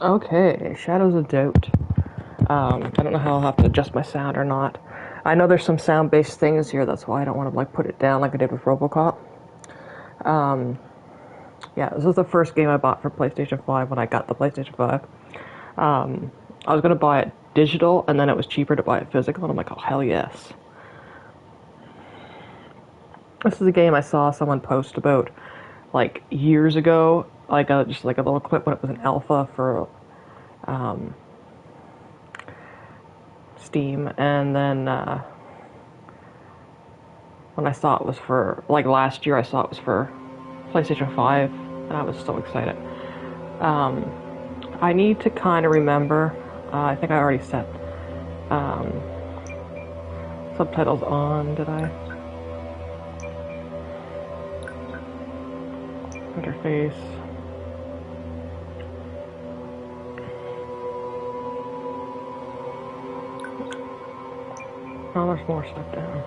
Okay, Shadows of Doubt. I don't know how I'll have to adjust my sound or not. I know there's some sound-based things here, that's why I don't want to like put it down like I did with RoboCop. Um, yeah, this was the first game I bought for PlayStation 5 when I got the PlayStation 5. I was gonna buy it digital, and then it was cheaper to buy it physical, and I'm like, oh hell yes. This is a game I saw someone post about like years ago, like just like a little clip when it was an alpha for um, Steam, and then when I saw it was for like last year, I saw it was for PlayStation 5, and I was so excited. Um, I need to kind of remember. I think I already set um, subtitles on. Did I? Interface. Oh, there's more stuff down.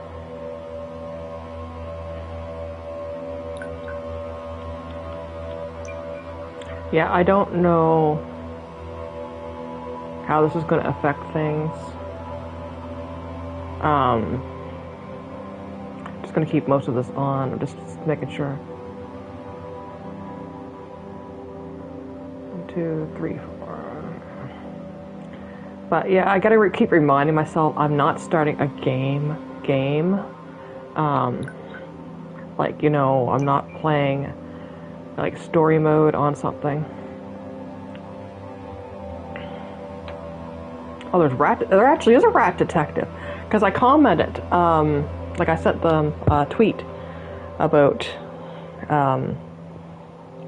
Yeah, I don't know how this is going to affect things. Just going to keep most of this on. I'm just making sure. 1, 2, 3, 4. But yeah, I gotta keep reminding myself I'm not starting a game. Um, like, you know, I'm not playing like story mode on something. Oh, there actually is a rat detective. Because I commented, like I sent them a tweet about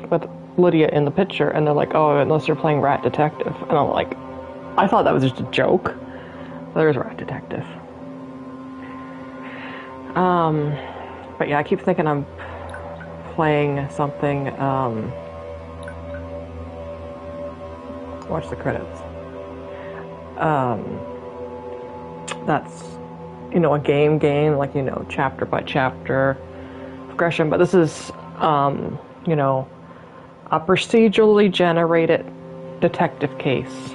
with Lydia in the picture, and they're like, oh, unless you're playing Rat Detective. And I'm like, I thought that was just a joke. There's Rat Detective. But yeah, I keep thinking I'm playing something, watch the credits. That's, you know, a game, like, you know, chapter by chapter progression, but this is, you know, a procedurally generated detective case.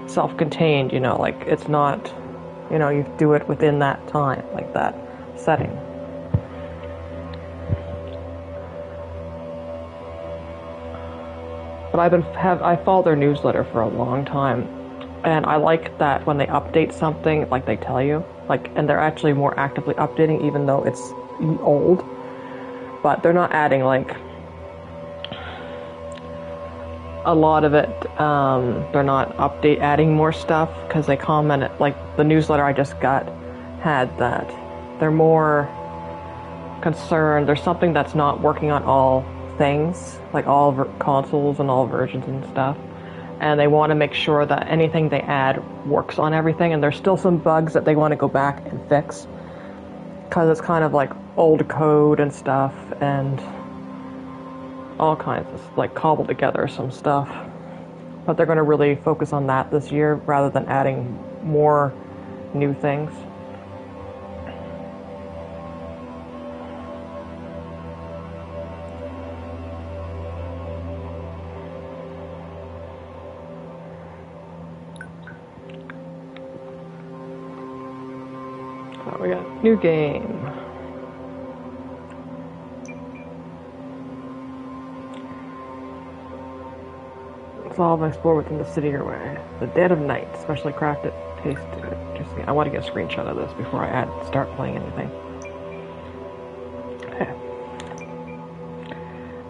Self-contained, you know, like, it's not, you know, you do it within that time, like that setting. But I followed their newsletter for a long time, and I like that when they update something, like they tell you, like, and they're actually more actively updating, even though it's old. But they're not adding like a lot of it. They're not adding more stuff because they commented, like the newsletter I just got had that they're more concerned. There's something that's not working on all things, like all consoles and all versions and stuff, and they want to make sure that anything they add works on everything, and there's still some bugs that they want to go back and fix because it's kind of like old code and stuff, and all kinds of like cobbled together some stuff. But they're going to really focus on that this year rather than adding more new things. So we got new game. Solve and explore within the city your way. The Dead of Night, specially crafted taste. I want to get a screenshot of this before I start playing anything. Okay.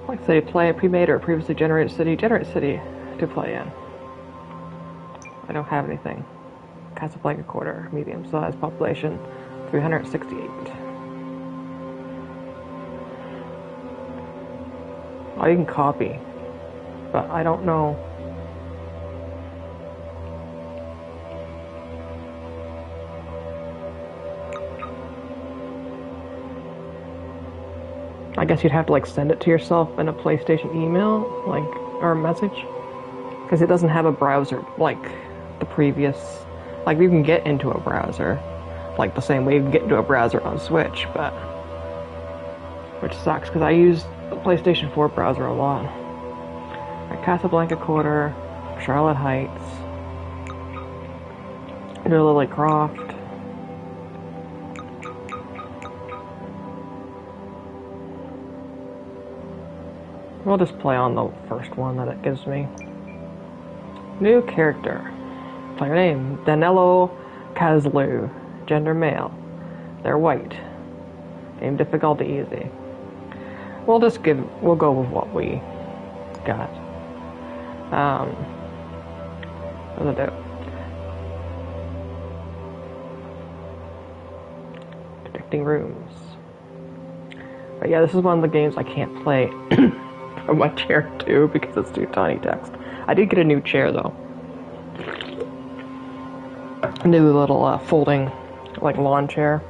Like say play a pre-made or previously generated city. Generate city to play in. I don't have anything. Casablanca Quarter, medium size, population 368. Oh, you can copy, but I don't know. I guess you'd have to like send it to yourself in a PlayStation email, like, or a message, because it doesn't have a browser like the previous. Like, you can get into a browser, like the same way you can get into a browser on Switch, but which sucks because I use the PlayStation 4 browser a lot. Right, Casablanca Quarter. Charlotte Heights. New Lily Croft. We'll just play on the first one that it gives me. New character. Player name, Danilo Kazlu. Gender male. They're white. Game difficulty easy. We'll go with what we got. What does it do? Predicting rooms. But yeah, this is one of the games I can't play from my chair too because it's too tiny text. I did get a new chair though. A new little folding like lawn chair.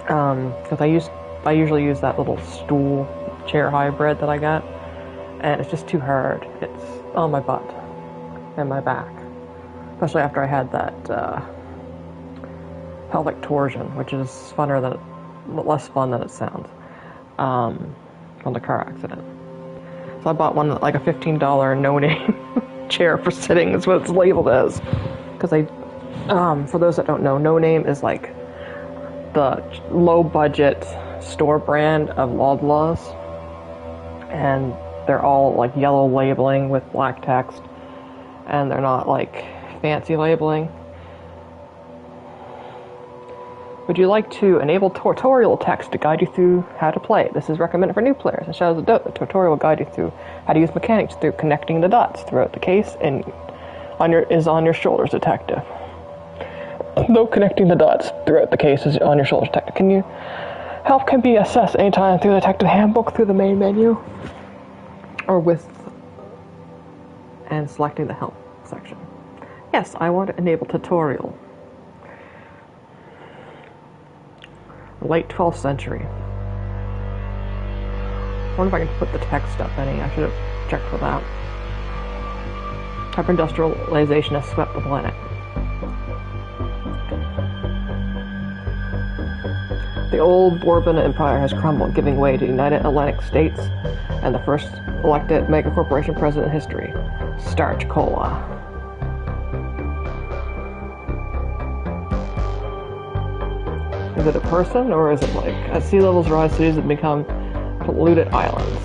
Because I usually use that little stool chair hybrid that I got, and it's just too hard. It's on my butt and my back, especially after I had that pelvic torsion, which is less fun than it sounds, from the car accident. So I bought one, like a $15 no-name chair for sitting is what it's labeled as, because for those that don't know, No Name is like the low-budget store brand of Loblaws, and they're all like yellow labeling with black text, and they're not like fancy labeling. Would you like to enable tutorial text to guide you through how to play? This is recommended for new players and shows the tutorial will guide you through how to use mechanics through connecting the dots throughout the case and is on your shoulders, detective. Though connecting the dots throughout the case is on your shoulders, detective. Help can be accessed anytime through the detective handbook through the main menu or and selecting the help section. Yes, I want to enable tutorial. Late 12th century. I wonder if I can put the text up any. I should have checked for that. Hyper-industrialization has swept the planet. The old Bourbon Empire has crumbled, giving way to United Atlantic States and the first elected megacorporation president in history, Starch Cola. Is it a person, or is it like, as sea levels rise, cities have become polluted islands?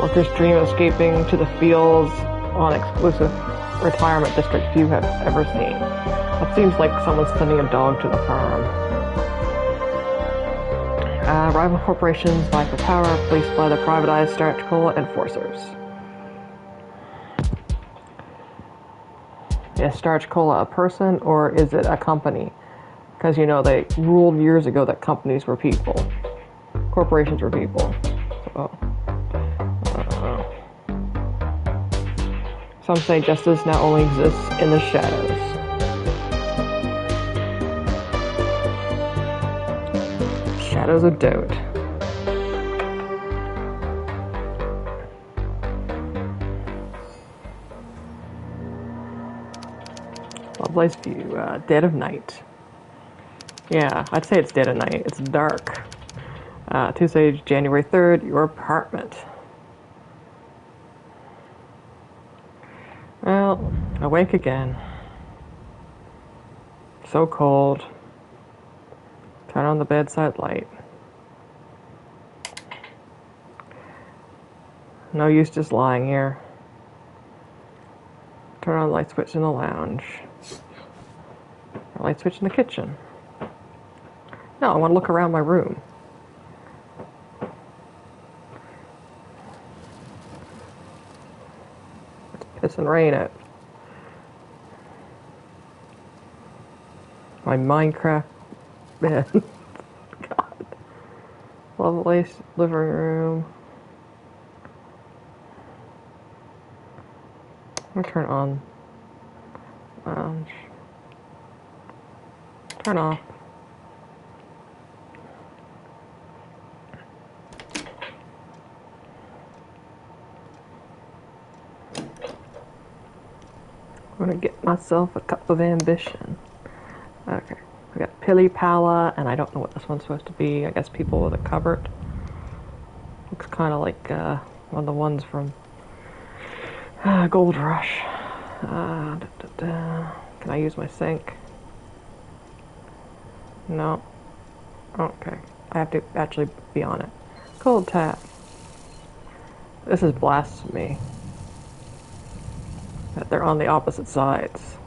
Workers dream of escaping to the fields on exclusive retirement district few have ever seen. It seems like someone's sending a dog to the farm. Rival corporations vie for power, policed by the privatized Starch Cola enforcers. Is Starch Cola a person, or is it a company? Because, they ruled years ago that companies were people. Corporations were people. So, some say justice now only exists in the shadows. Shadows of doubt. Lovelace View, dead of night. Yeah, I'd say it's dead of night. It's dark. Tuesday, January 3rd, your apartment. Well, awake again. So cold. Turn on the bedside light. No use just lying here. Turn on the light switch in the lounge. Light switch in the kitchen. No, I want to look around my room. It's pissing rain out. My Minecraft bed. God. Lovelace living room. I'm gonna turn on lounge. Turn off. I'm gonna get myself a cup of ambition. Okay, we got Pili Pala, and I don't know what this one's supposed to be. I guess people with a cupboard. Looks kind of like one of the ones from Gold Rush. Can I use my sink? No. Okay. I have to actually be on it. Cold tap. This is blasphemy. That they're on the opposite sides.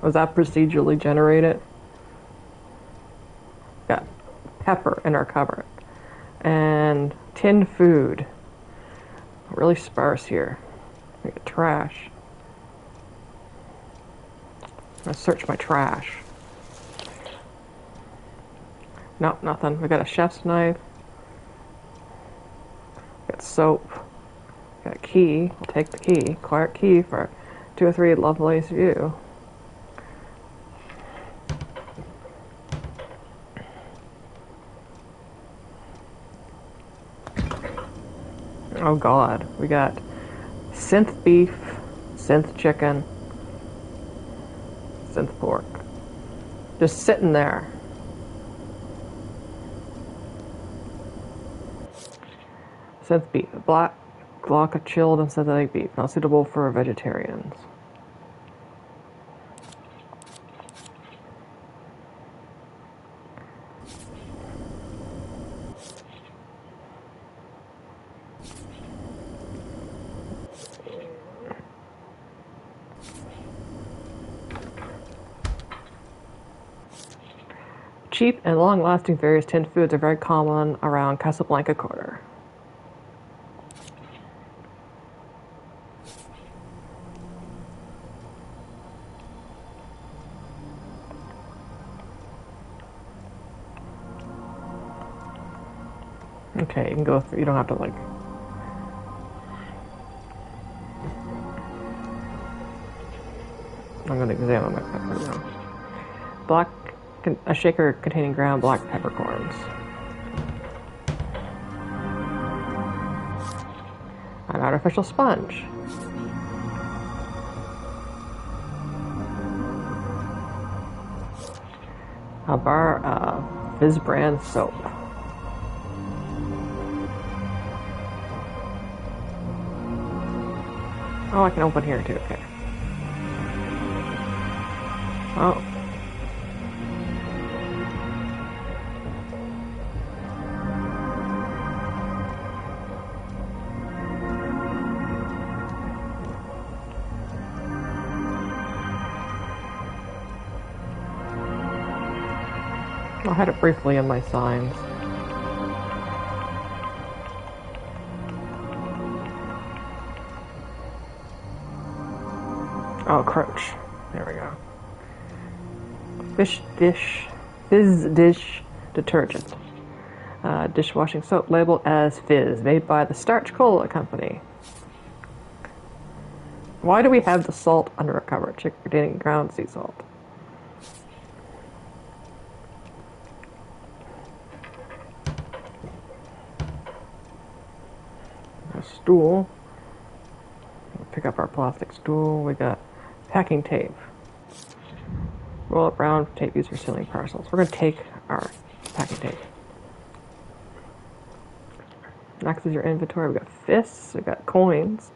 Was that procedurally generated? Got pepper in our cupboard. And tinned food. Really sparse here. We got trash. I'm gonna search my trash. Nope, nothing. We got a chef's knife. Got soap. Got a key. I'll take the key. Quiet key for 203 Lovelace View. Oh god. We got synth beef, synth chicken, synth pork. Just sitting there. Synth beef, black block of chilled and synthetic beef, not suitable for vegetarians. Cheap and long-lasting various tinned foods are very common around Casablanca Quarter. Okay, you can go through, you don't have to like... I'm gonna examine my pepper now. A shaker containing ground black peppercorns. An artificial sponge. A bar of Fizz brand soap. Oh, I can open here too, okay. Oh. I had it briefly in my signs. Oh, Croach. There we go. Fizz dish detergent. Dishwashing soap labeled as Fizz, made by the Starch Cola Company. Why do we have the salt under a cover? Chick containing ground sea salt. A stool. We'll pick up our plastic stool. We got packing tape. Roll up brown tape used for sealing parcels. We're going to take our packing tape. Next is your inventory. We got fists. We got coins.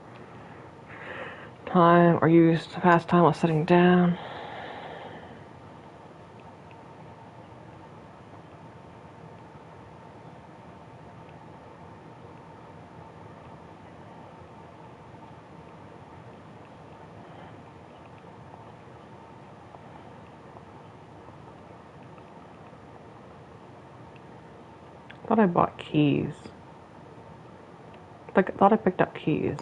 Time are used to pass time while sitting down. Thought I bought keys. Thought I picked up keys.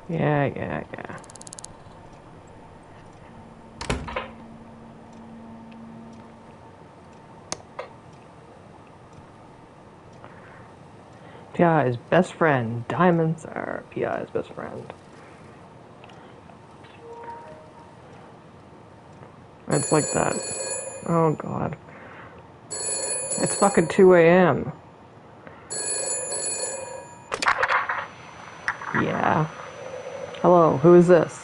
Yeah. PI's best friend. Diamonds are PI's best friend. It's like that. Oh god. It's fucking 2 a.m. Yeah. Hello, who is this?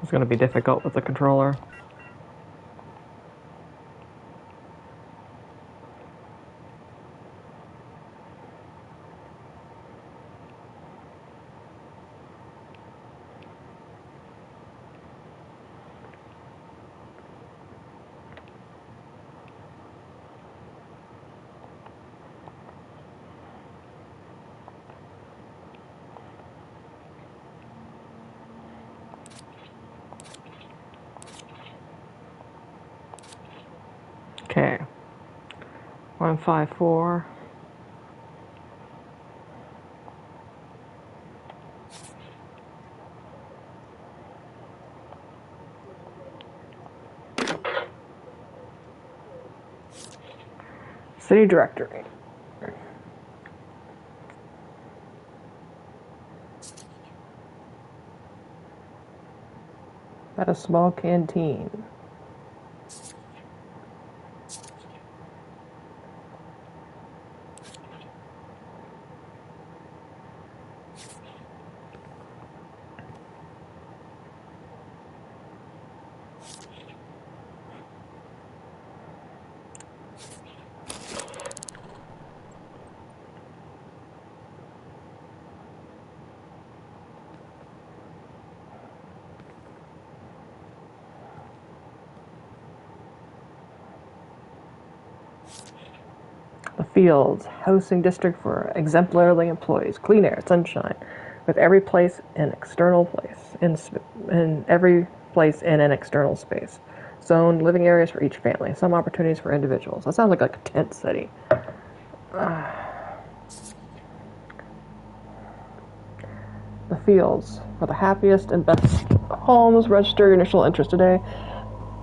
It's going to be difficult with the controller. Okay. 154. City directory. At a small canteen. The Fields, housing district for exemplary employees, clean air, sunshine, with every place in external place, in every place in an external space. Zoned living areas for each family, some opportunities for individuals. That sounds like a tent city. The Fields, for the happiest and best homes. Register your initial interest today.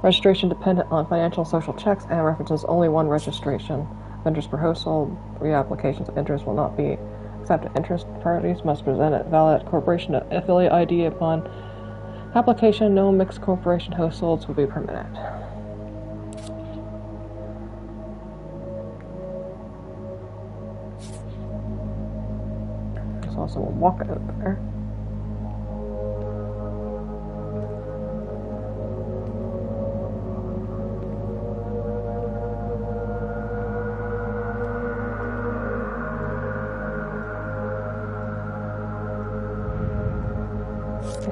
Registration dependent on financial and social checks and references only one registration. Vendors per household. 3 applications of interest will not be accepted. Interest parties must present a valid corporation affiliate ID upon application. No mixed corporation households will be permitted. There's also a walkout there.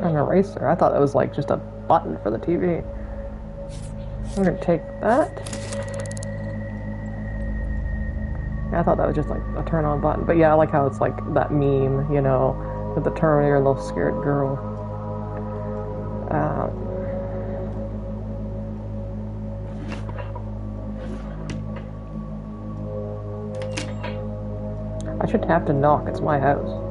An eraser. I thought that was like just a button for the TV. I'm gonna take that. Yeah, I thought that was just like a turn on button. But yeah, I like how it's like that meme, you know, with the Terminator and the scared girl. I shouldn't have to knock. It's my house.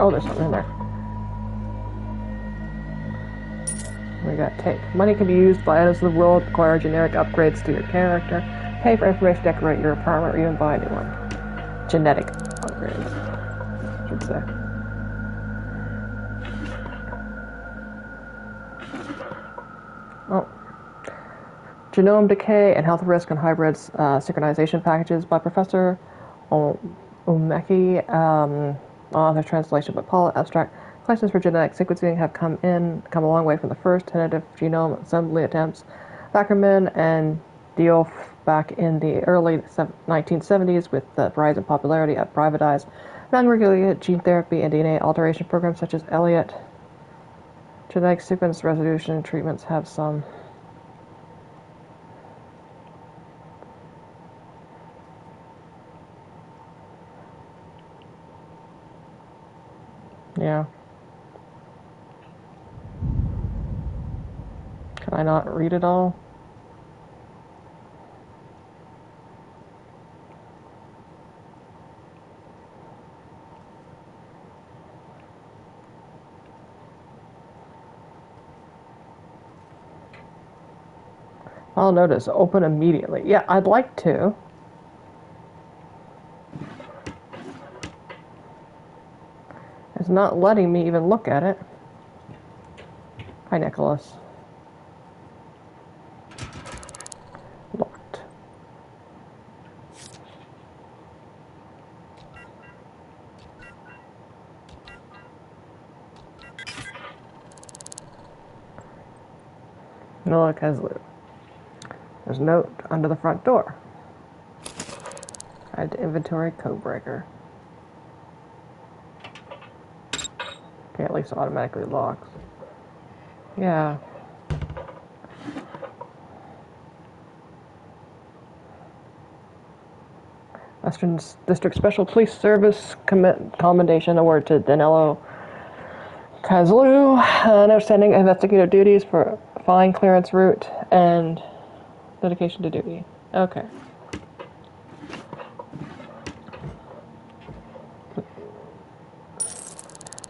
Oh, there's something in there. We got take. Money can be used by items of the world, acquire generic upgrades to your character, pay for information, decorate your apartment, or even buy a new one. Genetic upgrades, I should say. Oh. Genome Decay and Health Risk on Hybrids Synchronization Packages by Professor Umeki. Author translation by Paul. Abstract collections for genetic sequencing have come a long way from the first tentative genome assembly attempts. Backerman and Diouf back in the early 1970s with the rise in popularity of privatized, non-regulated gene therapy and DNA alteration programs such as Elliott. Genetic sequence resolution treatments have some. Yeah. Can I not read it all? I'll notice. Open immediately. Yeah, I'd like to. It's not letting me even look at it. Hi, Nicholas. Locked. Noah Keslu. There's a note under the front door. Add to inventory code breaker. Okay, at least automatically locks. Yeah. Western District Special Police Service Commendation Award to Danilo Kazlu, outstanding investigative duties for fine clearance route and dedication to duty. Okay.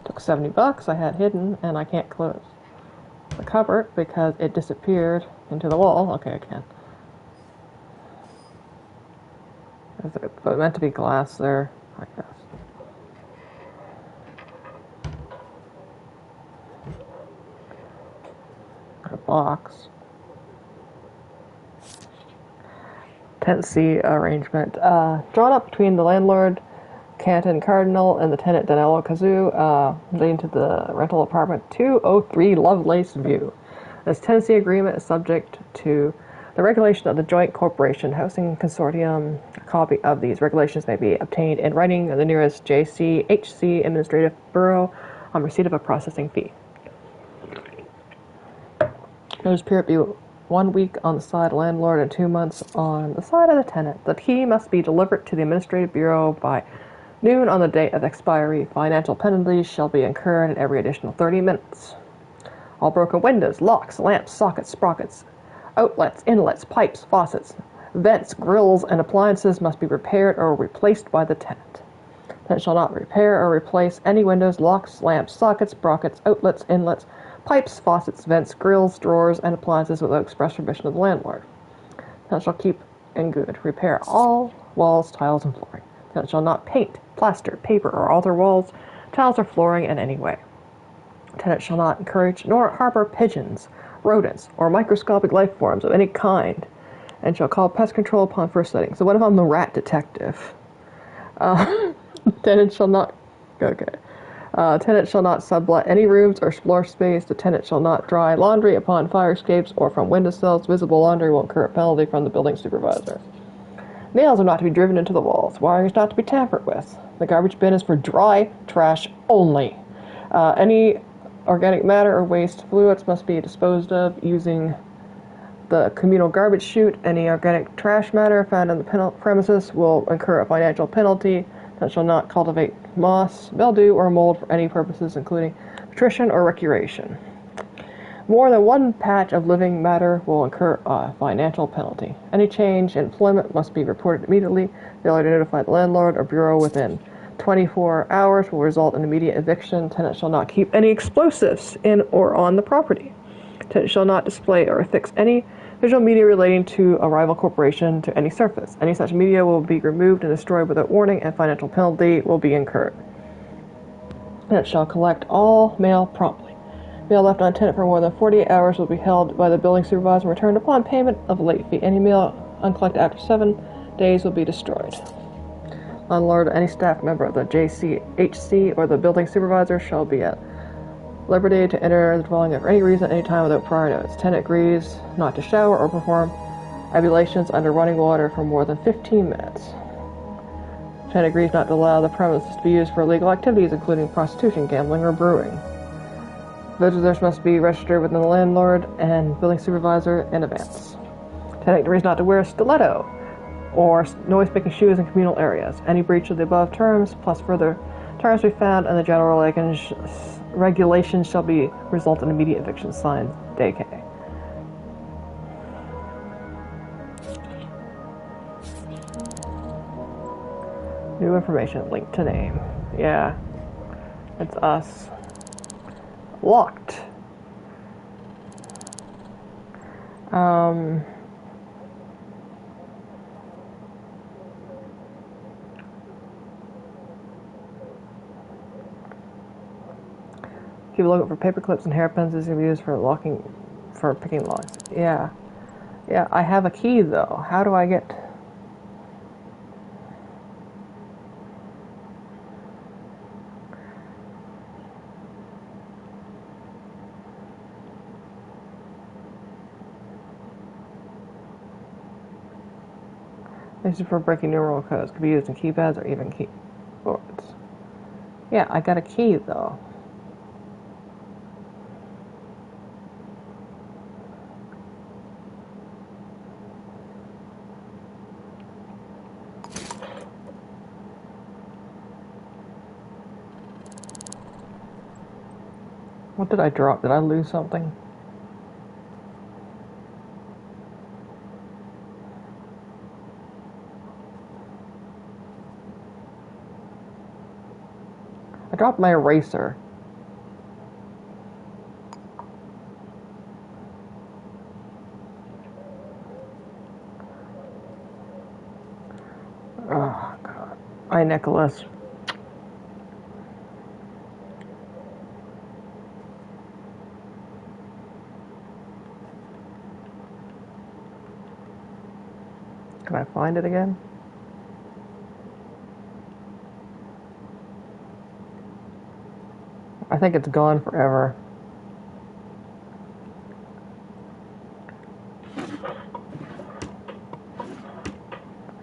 Took $70 I had hidden, and I can't close the cupboard because it disappeared into the wall. Okay, I can. But it meant to be glass there, I guess. A box. Tenancy arrangement. Drawn up between the landlord, Canton Cardinal, and the tenant, Danilo Kazoo, leading to the rental apartment 203 Lovelace View. This tenancy agreement is subject to the regulation of the Joint Corporation Housing Consortium. A copy of these regulations may be obtained in writing at the nearest JCHC Administrative Bureau on receipt of a processing fee. Notice period be 1 week on the side of the landlord and 2 months on the side of the tenant. The key must be delivered to the Administrative Bureau by noon on the date of expiry. Financial penalties shall be incurred in every additional 30 minutes. All broken windows, locks, lamps, sockets, sprockets, outlets, inlets, pipes, faucets, vents, grills, and appliances must be repaired or replaced by the tenant. The tenant shall not repair or replace any windows, locks, lamps, sockets, sprockets, outlets, inlets, pipes, faucets, vents, grills, drawers, and appliances without express permission of the landlord. The tenant shall keep in good repair all walls, tiles, and flooring. The tenant shall not paint, plaster, paper, or alter walls, tiles, or flooring in any way. The tenant shall not encourage nor harbor pigeons, rodents, or microscopic life forms of any kind, and shall call pest control upon first sighting. So what if I'm the rat detective? Tenant shall not... Okay. Tenant shall not sublet any rooms or floor space. The tenant shall not dry laundry upon fire escapes or from windowsills. Visible laundry will incur a penalty from the building supervisor. Nails are not to be driven into the walls. Wiring is not to be tampered with. The garbage bin is for dry trash only. Any organic matter or waste fluids must be disposed of using the communal garbage chute. Any organic trash matter found on the premises will incur a financial penalty. That shall not cultivate moss, mildew, or mold for any purposes, including nutrition or recreation. More than one patch of living matter will incur a financial penalty. Any change in employment must be reported immediately. Failure to notify the landlord or bureau within 24 hours will result in immediate eviction. Tenant shall not keep any explosives in or on the property. Tenant shall not display or affix any visual media relating to a rival corporation to any surface. Any such media will be removed and destroyed without warning, and financial penalty will be incurred. Tenant shall collect all mail promptly. Mail left untenanted for more than 48 hours will be held by the building supervisor and returned upon payment of a late fee. Any mail uncollected after 7 days will be destroyed. Landlord or any staff member of the JCHC or the building supervisor shall be at liberty to enter the dwelling for any reason, any time without prior notice. Tenant agrees not to shower or perform ablutions under running water for more than 15 minutes. Tenant agrees not to allow the premises to be used for illegal activities, including prostitution, gambling, or brewing. Visitors must be registered with the landlord and building supervisor in advance. Tenant agrees not to wear a stiletto or noise-making shoes in communal areas. Any breach of the above terms, plus further Tires we found and the general regulations shall be result in immediate eviction. Signed, DK. New information, link to name. Yeah, it's us. Locked. Keep looking for paper clips and hairpins. This can be used for picking locks. Yeah. Yeah, I have a key though. How do I get... This is for breaking numeral codes. Could be used in keypads or even keyboards. Yeah, I got a key though. What did I drop? Did I lose something? I dropped my eraser. Oh, God. Hi, Nicholas. Can I find it again? I think it's gone forever.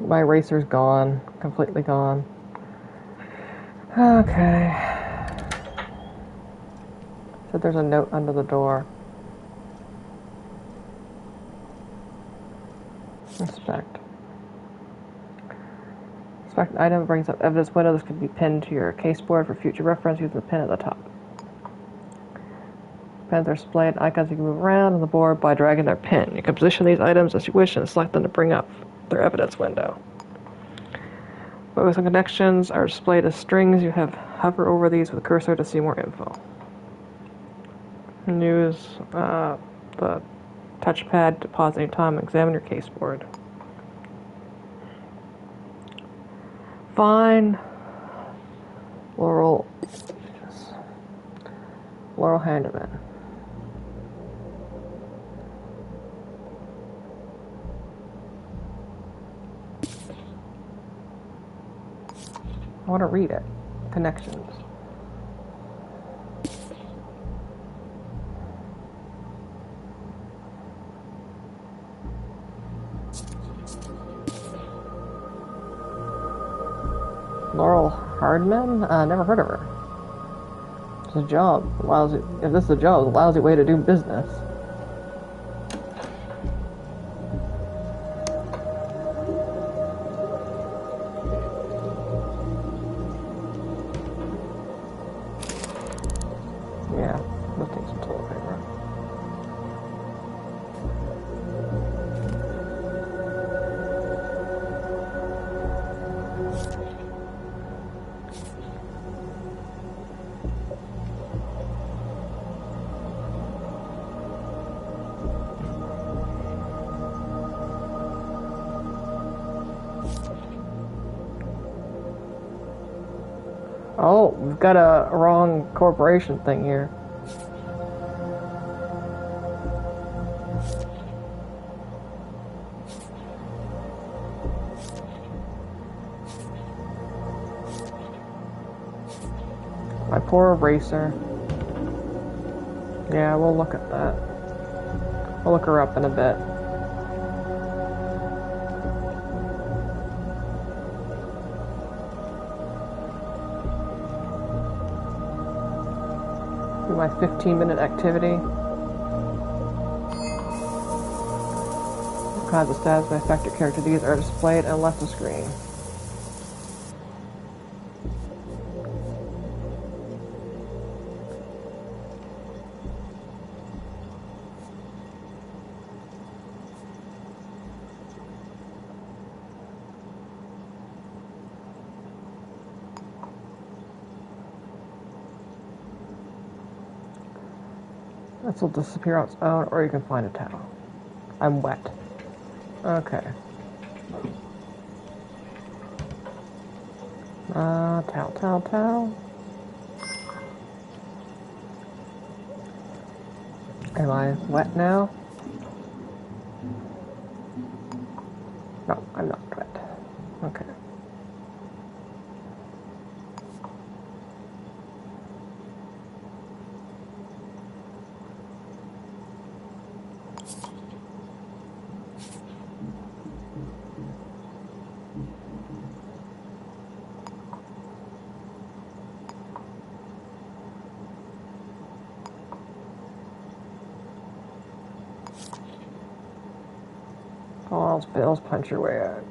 My eraser's gone. Completely gone. Okay. So there's a note under the door. Inspect. Inspect an item brings up evidence window. This could be pinned to your caseboard for future reference using the pin at the top. Pins are displayed and icons you can move around on the board by dragging their pin. You can position these items as you wish and select them to bring up their evidence window. Logos and connections are displayed as strings. You have hover over these with a cursor to see more info. Use the touchpad to pause any time and examine your caseboard. Fine. Laurel Handerman. I want to read it. Connections. Laurel Hardman? Never heard of her. It's a job. If this is a job, it's a lousy way to do business. Yeah, let's take some toilet paper. Oh, we've got a wrong corporation thing here. My poor eraser. Yeah, we'll look at that. We'll look her up in a bit. Do my 15-minute activity. All kinds of stats may affect your character. These are displayed and left the screen. This will disappear on its own, or you can find a towel. I'm wet. Okay. Towel. Am I wet now? No, I'm not wet. Okay. Balls, bills, punch your way out.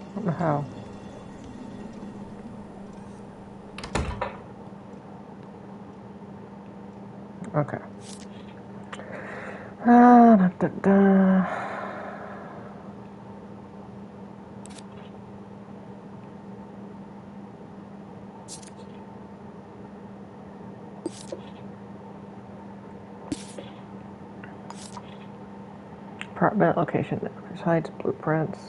I don't know how. Okay. Apartment location, sites, blueprints.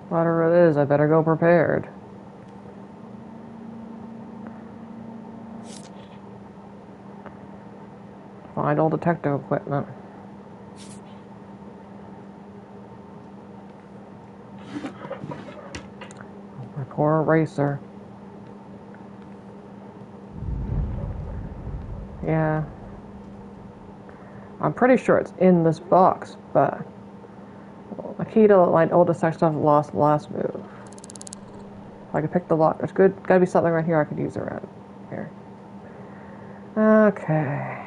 Whatever it is, I better go prepared. Find all detective equipment. My poor eraser. Yeah. I'm pretty sure it's in this box, but the key to my oldest sex stuff lost the last move. If I could pick the lock, there's gotta be something right here I could use around here. Okay.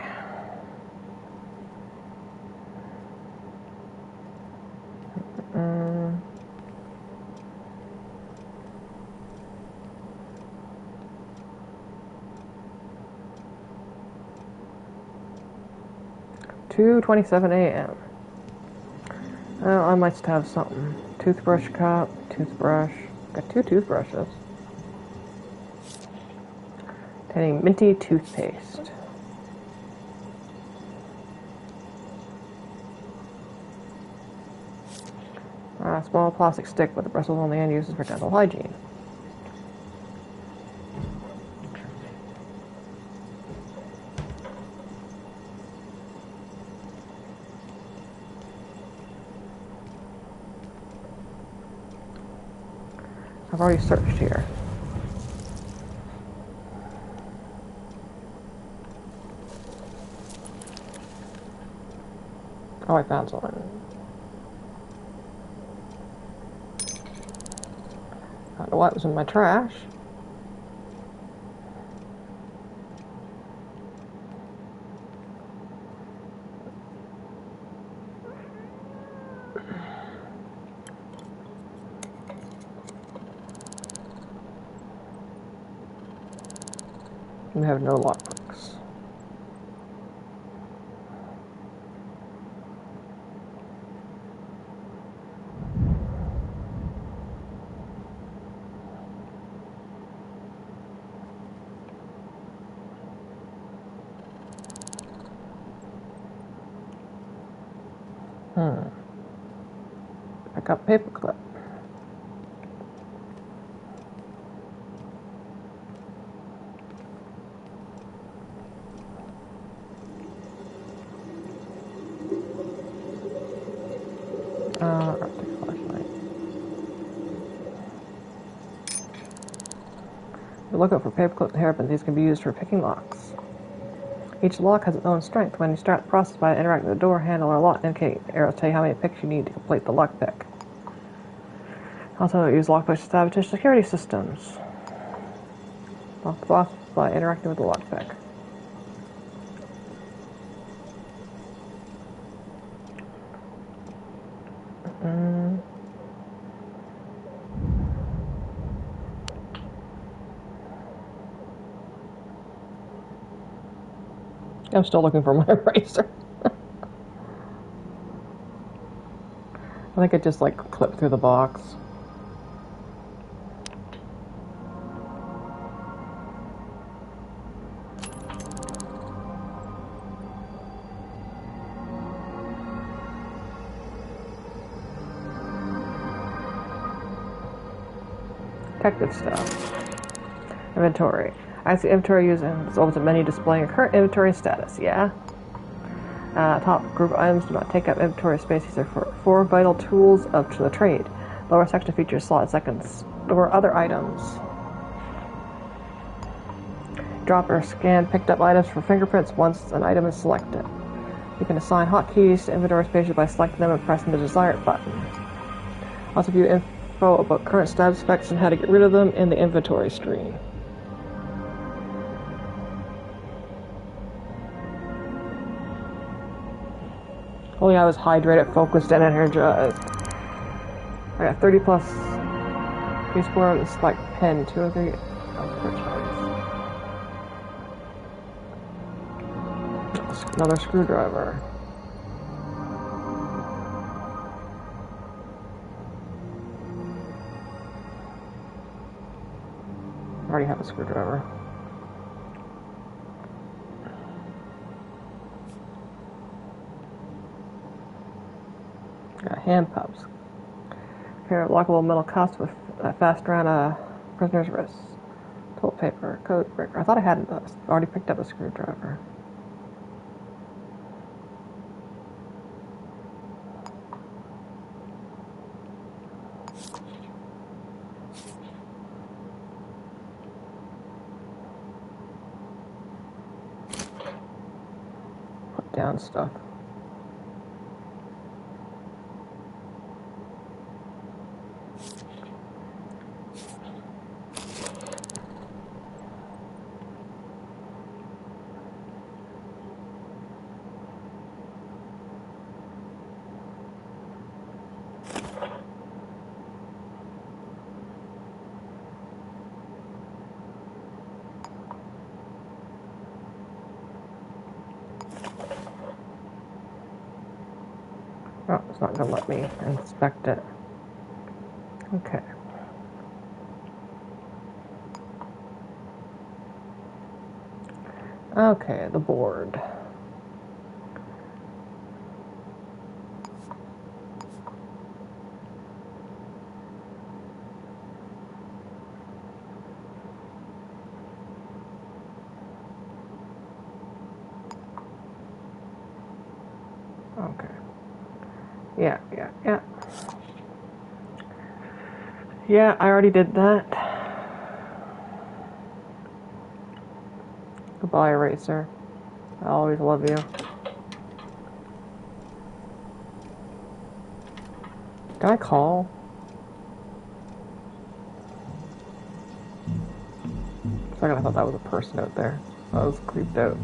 Mm. 2:27 a.m. Well, I might have something. Toothbrush cup, toothbrush. Got 2 toothbrushes. Containing minty toothpaste. A small plastic stick with the bristles on the end uses for dental hygiene. I've already searched here. Oh, I found something. I don't know what was in my trash. We have no lockpicks. Pick up paperclip. Arctic flash. look out for paperclips and hairpins. These can be used for picking locks. Each lock has its own strength. When you start the process by interacting with the door handle or lock, indicate arrows tell you how many picks you need to complete the lockpick. Also, use lockpicks to sabotage security systems. Lock the boss by interacting with the lockpick. I'm still looking for my eraser. I think it just like clipped through the box. Detective stuff. Inventory. I see inventory used and it's over the menu displaying current inventory status. Yeah. Top group items do not take up inventory space. These are for 4 vital tools of the trade. Lower section features slot seconds. Lower other items. Drop or scan picked up items for fingerprints once an item is selected. You can assign hotkeys to inventory spaces by selecting them and pressing the desired button. Also view info about current status specs and how to get rid of them in the inventory screen. Oh yeah, I was hydrated, focused, and energized. I got 30 plus. Use for the select pen, 2 or 3 per choice. Another screwdriver. I already have a screwdriver. Got hand pumps. Pair of lockable metal cuffs with fast around a prisoner's wrists. Toilet paper, code breaker. I thought I had already picked up a screwdriver. Put down stuff. Oh, it's not going to let me inspect it. Okay. Okay, the board. Okay. Yeah. Yeah, I already did that. Goodbye, eraser. I always love you. Can I call? For a second I thought that was a person out there. I was creeped out.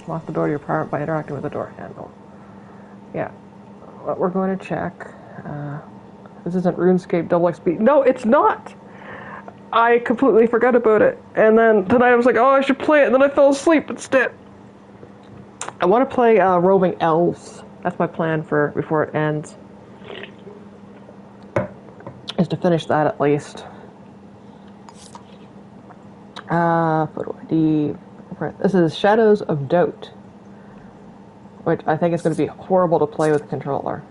Lock the door to your apartment by interacting with the door handle. Yeah. What we're going to check. This isn't RuneScape double XP. No, it's not! I completely forgot about it. And then tonight I was like, oh, I should play it. And then I fell asleep instead. I want to play Roving Elves. That's my plan for before it ends. Is to finish that at least. Photo ID. This is Shadows of Doubt, which I think is going to be horrible to play with a controller.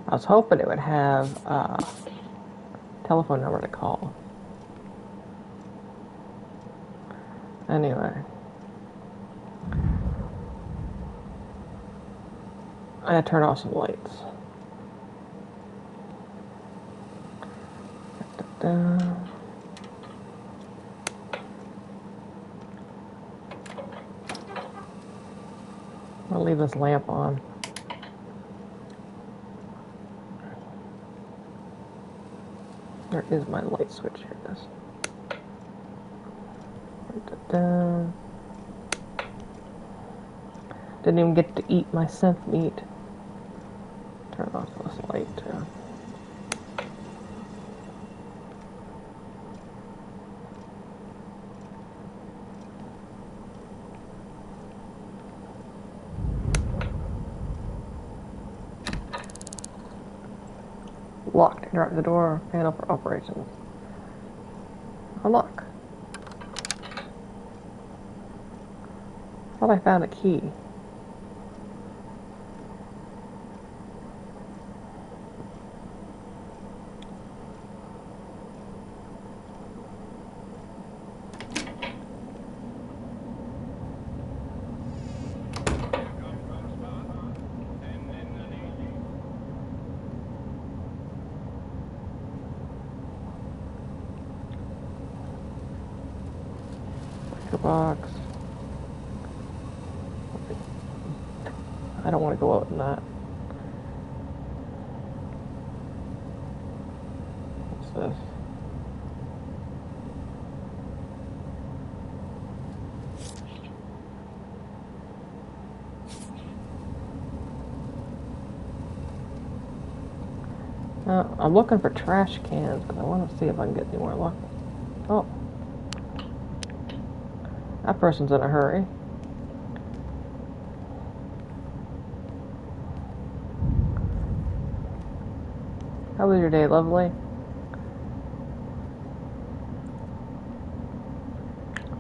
I was hoping it would have a telephone number to call. Anyway. I gotta turn off some lights. Da-da-da. I'll leave this lamp on. Where is my light switch? Here it is. Da-da. Didn't even get to eat my synth meat. Turn off this light too. Locked. Interrupt the door panel for operations. Unlock. Thought I found a key. Box. I don't want to go out in that. What's this? I'm looking for trash cans because I want to see if I can get any more luck. Oh. That person's in a hurry. How was your day, lovely?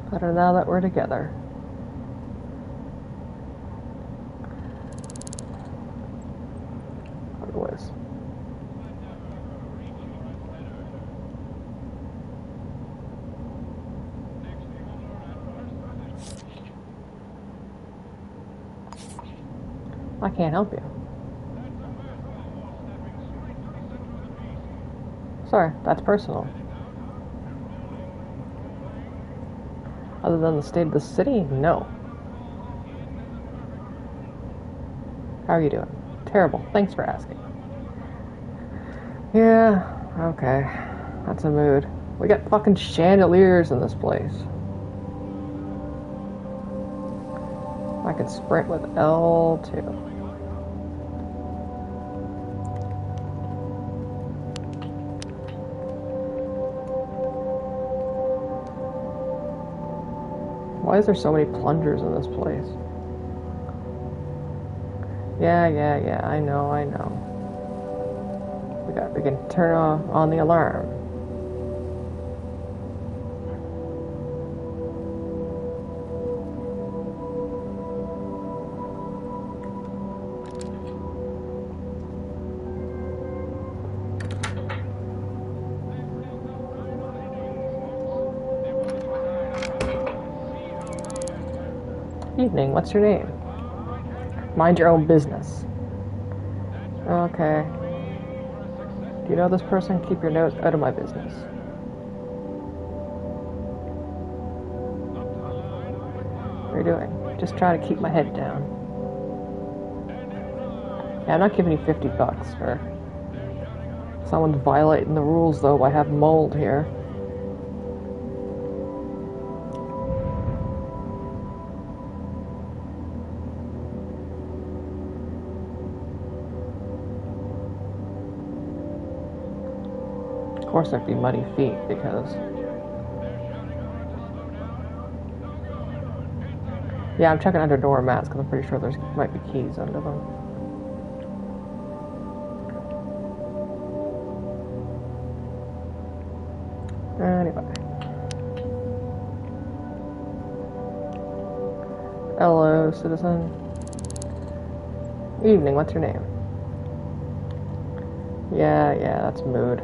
Better now that we're together. Otherwise. I can't help you. Sorry, that's personal. Other than the state of the city, no. How are you doing? Terrible. Thanks for asking. Yeah, okay. That's a mood. We got fucking chandeliers in this place. I can sprint with L2. Why is there so many plungers in this place? Yeah, I know. We can turn off on the alarm. Evening, what's your name? Mind your own business. Okay. Do you know this person? Keep your nose out of my business. What are you doing? Just trying to keep my head down. Yeah, I'm not giving you $50 for someone's violating the rules though by having mold here. Of course there'd be muddy feet because... Yeah, I'm checking under doormats because I'm pretty sure there's might be keys under them. Anyway. Hello, citizen. Evening, what's your name? Yeah, that's mood.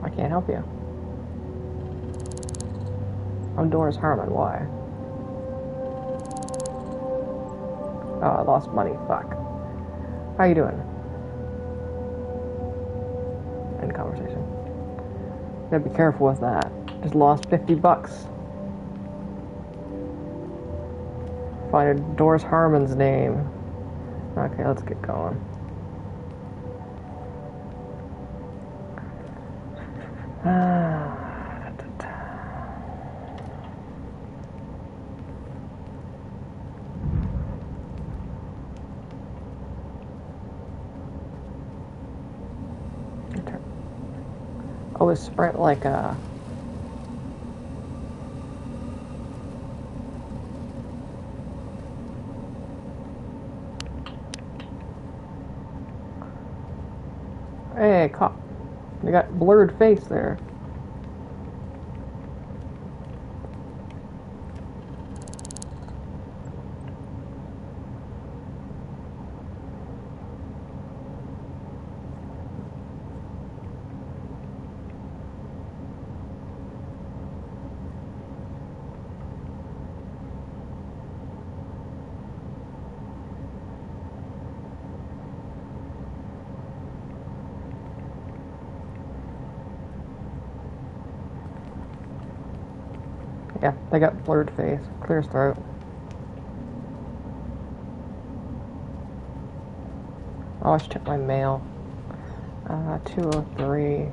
I can't help you. I'm Doris Harmon, why? Oh, I lost money, fuck. How you doing? End conversation. Gotta be careful with that. Just lost 50 bucks. Find Doris Harmon's name. Okay, let's get going. Oh, is Sprint like a... Hey, cop. You got blurred face there. Yeah, they got blurred face, clear throat. Oh, I should check my mail. 203.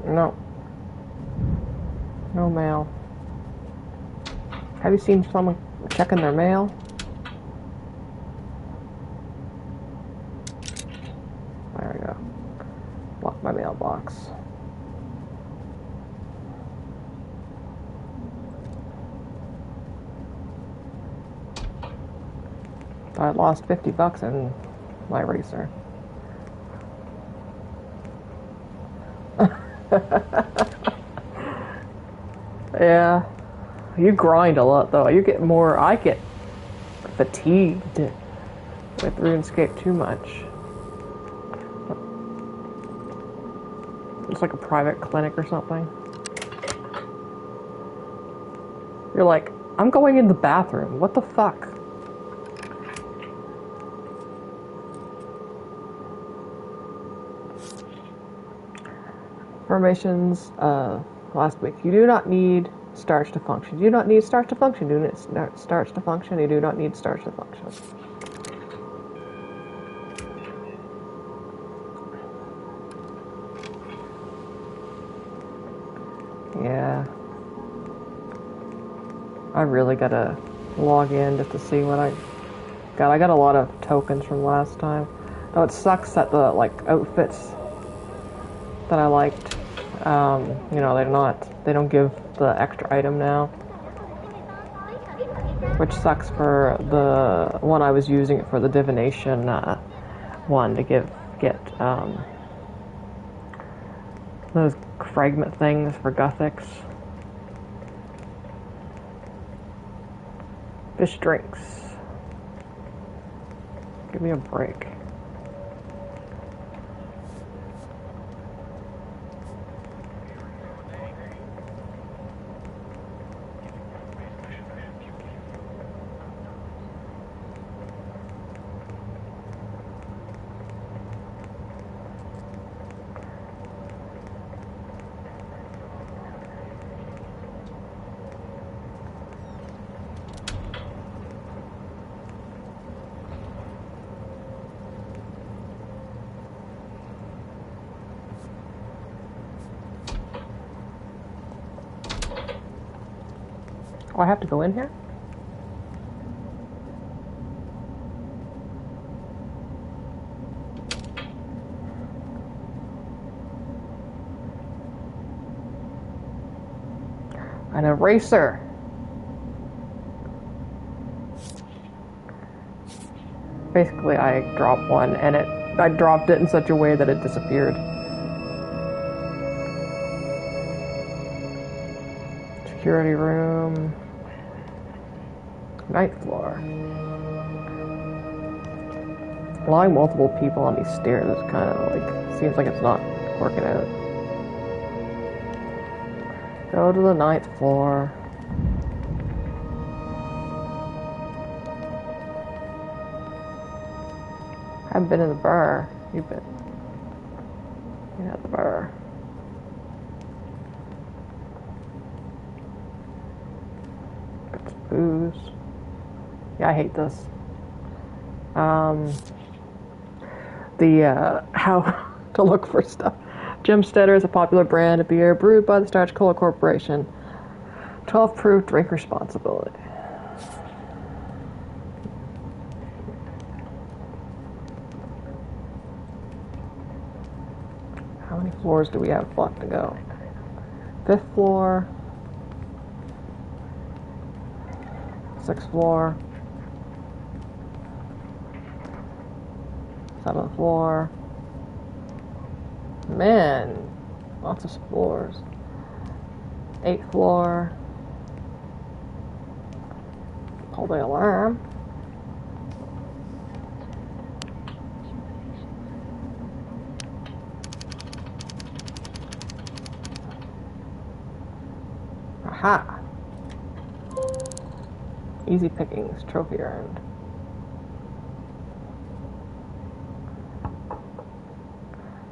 No. No mail. Have you seen someone checking their mail? There we go. Lock my mailbox. I lost 50 bucks in my racer. Yeah. You grind a lot though. You get more, I get fatigued with RuneScape too much. It's like a private clinic or something. You're like, I'm going in the bathroom. What the fuck? Formations, last week. You do not need starch to function. You do not need starch to function. You do not starch to function. You do not need starch to function. Yeah. I really gotta log in just to see what I got. I got a lot of tokens from last time. Oh, it sucks that the outfits that I liked, you know, they don't give the extra item now, which sucks for the one I was using it for, the divination one, to get those fragment things for Gothics. Fish drinks. Give me a break. Oh, I have to go in here? An eraser. Basically, I drop one and it I dropped it in such a way that it disappeared. Security room. 9th floor. Allowing multiple people on these stairs is kind of like, seems like it's not working out. Go to the 9th floor. Haven't been in the bar. You've been at the bar. Got some booze. Yeah, I hate this. How to look for stuff. Jimstetter is a popular brand of beer brewed by the Starch-Cola Corporation. 12 proof, drink responsibly. How many floors do we have left to go? 5th floor. 6th floor. 7th floor. Man, lots of floors. 8th floor. Pull the alarm. Aha! Easy pickings, trophy earned.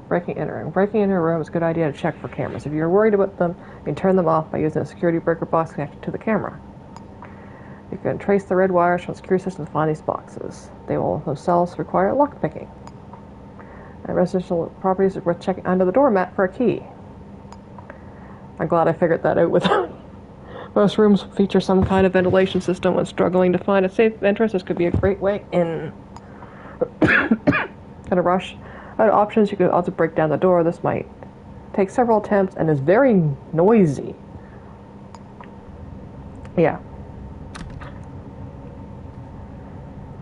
Breaking entering. Breaking into a room is a good idea to check for cameras. If you're worried about them, you can turn them off by using a security breaker box connected to the camera. You can trace the red wires from the security system to find these boxes. They will themselves require lockpicking. And residential properties are worth checking under the doormat for a key. I'm glad I figured that out with most rooms feature some kind of ventilation system. When struggling to find a safe entrance, this could be a great way in. In a rush, out of options, you could also break down the door. This might take several attempts and is very noisy. Yeah.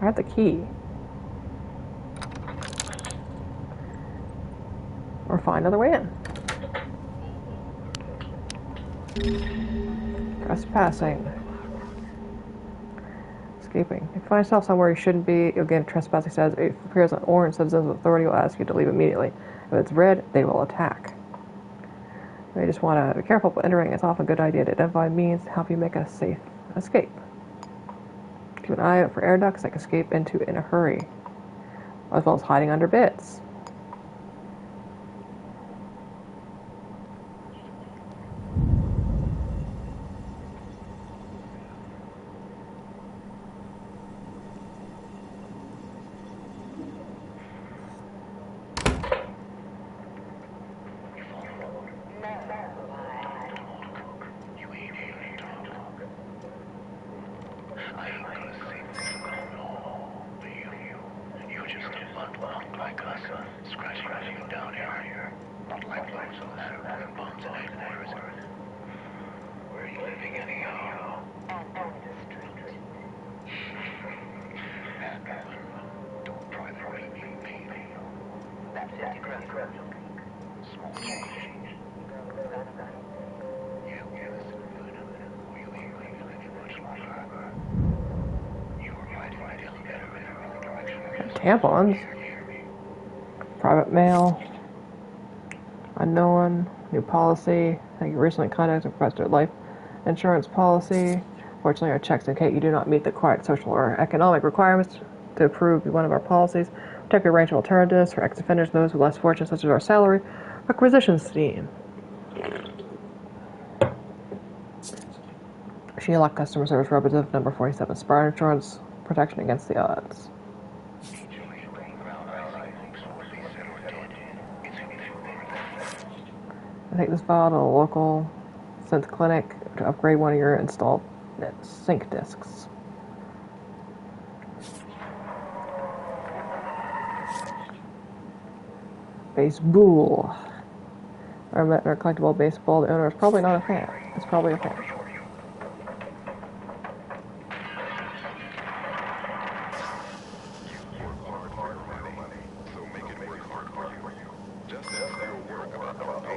I have the key. Or find another way in. Trespassing. Escaping. If you find yourself somewhere you shouldn't be, you'll get trespassing status. If it appears on orange, citizens with authority will ask you to leave immediately. If it's red, they will attack. You just want to be careful about entering. It's often a good idea to identify means to help you make a safe escape. Keep an eye out for air ducts that can escape into in a hurry, as well as hiding under beds. Tampons. Private mail. Unknown. New policy. Thank you recently contacted and requested a life insurance policy. Fortunately, our checks indicate you do not meet the required social or economic requirements to approve one of our policies. Check a range of alternatives for ex-offenders and those who are less fortunate, such as our salary acquisition scheme. Sheila, customer service representative, number 47. Spartan Insurance, protection against the odds. Take this file to a local synth clinic to upgrade one of your installed sync disks. Baseball. Our collectible baseball. The owner is probably not a fan. It's probably a fan.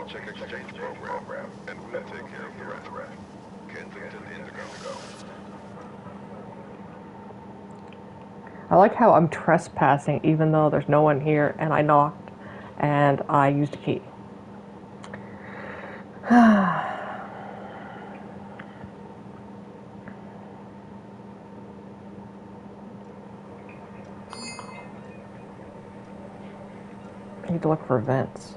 check exchange program, and we'll take care of the rest. Kensington Indigo. I like how I'm trespassing even though there's no one here, and I knocked and I used a key. I need to look for vents.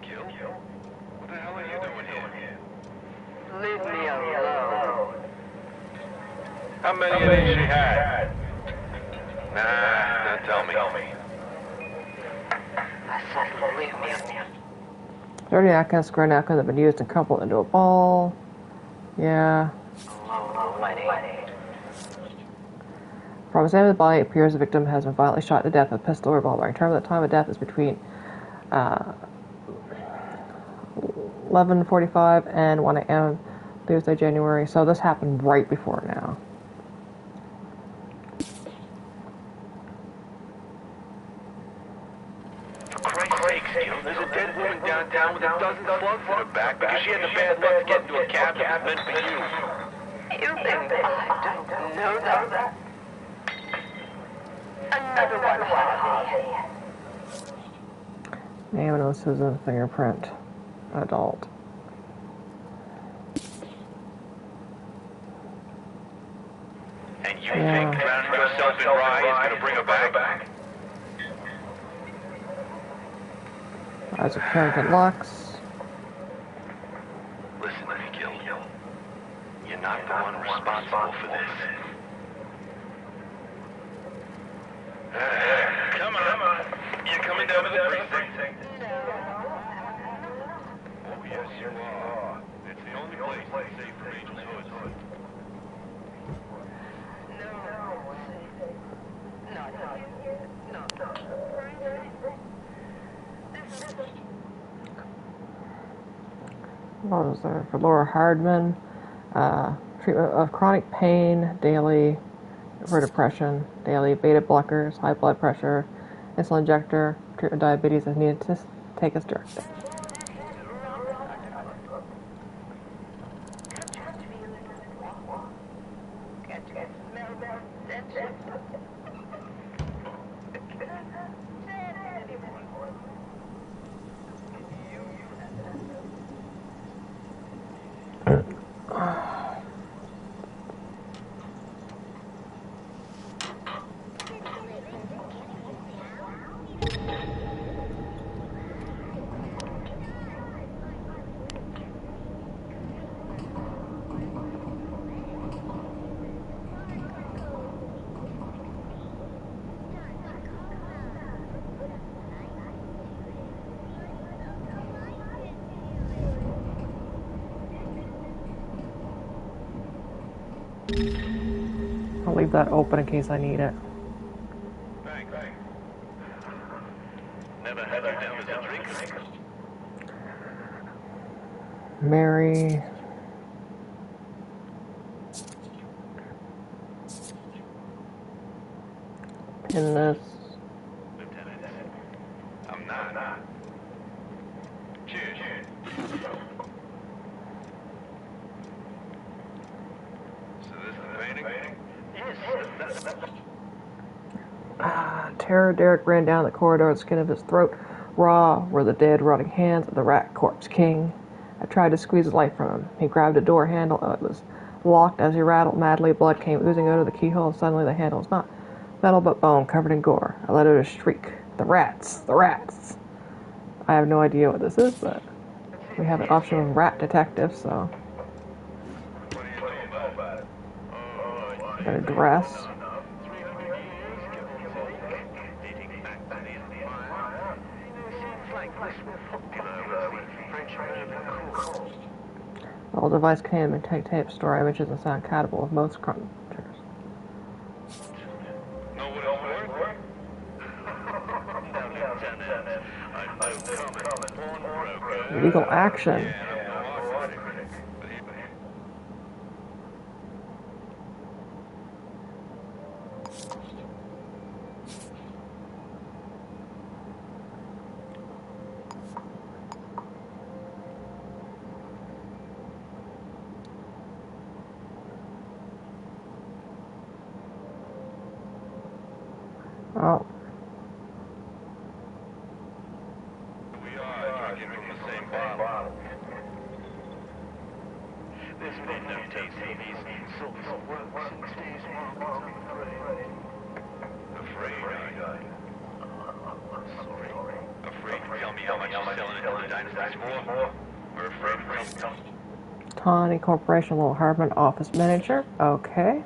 Gil? What the hell are you doing here? Leave me alone. How many of these she had? Nah, tell me. I said leave me alone. 30 napkins, square napkin that have been used and crumpled into a ball. Yeah. From examining the body, it appears the victim has been violently shot to death with a pistol or revolver. In terms of the time of death is between 11:45 and 1 a.m. Thursday, January. So this happened right before now. For Christ's sake, Gil, there's a dead woman downtown with a dozen slugs in her back because she had the bad luck to get into a cab that was meant for you. You think I don't know that? Another one, Harvey. Name and Susan fingerprint. Adult. And you think drowning yourself in rye is going to bring her back? Eyes of Carrington Lux. Listen to me, Gil. You're not the one responsible for this. Come on. You're coming down to the precinct. Oh, yes, you are. It's the only place safe for Angel's Hood. What was there? For Laura Hardman. Treatment of chronic pain, daily. For depression, daily. Beta blockers, high blood pressure, insulin injector. Treatment of diabetes as needed to take as directed. I'll leave that open in case I need it. Thanks. Never had you down as a drinker. Mary. Pin this. Lieutenant, I'm not. Cheers. So this is the painting? Yes. Terror Derek ran down the corridor, the skin of his throat raw were the dead, rotting hands of the rat corpse king. I tried to squeeze the light from him. He grabbed a door handle. It was locked as he rattled madly. Blood came oozing out of the keyhole, and suddenly the handle was not metal but bone, covered in gore. I let out a shriek. The rats! The rats! I have no idea what this is, but we have an option of rat detective, so... What do you know about it? Oh, Got a dress. All device can take tape, store images, and sound compatible with most computers. Know what it's worth? Now, Lieutenant, I'm no common pawnbroker. Legal action. Yeah, I'm no art critic. Oh, We are drinking from the same bottle. There's been no taste of these silks work since days long. Afraid, are you? Sorry. Afraid to tell me how much you're selling it to the dynasties for? Or afraid to tell me? Tawny Corporation, Little Hardman, office manager. Okay.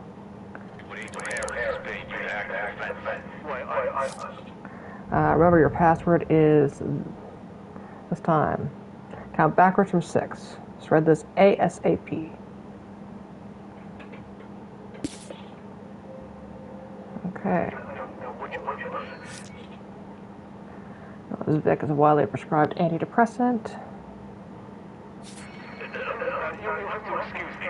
What Angel Harris is paying you to act as defense? Remember your password is this time. Count backwards from 6. Shred this ASAP. Okay. This Vic is a widely prescribed antidepressant. You'll have to excuse me,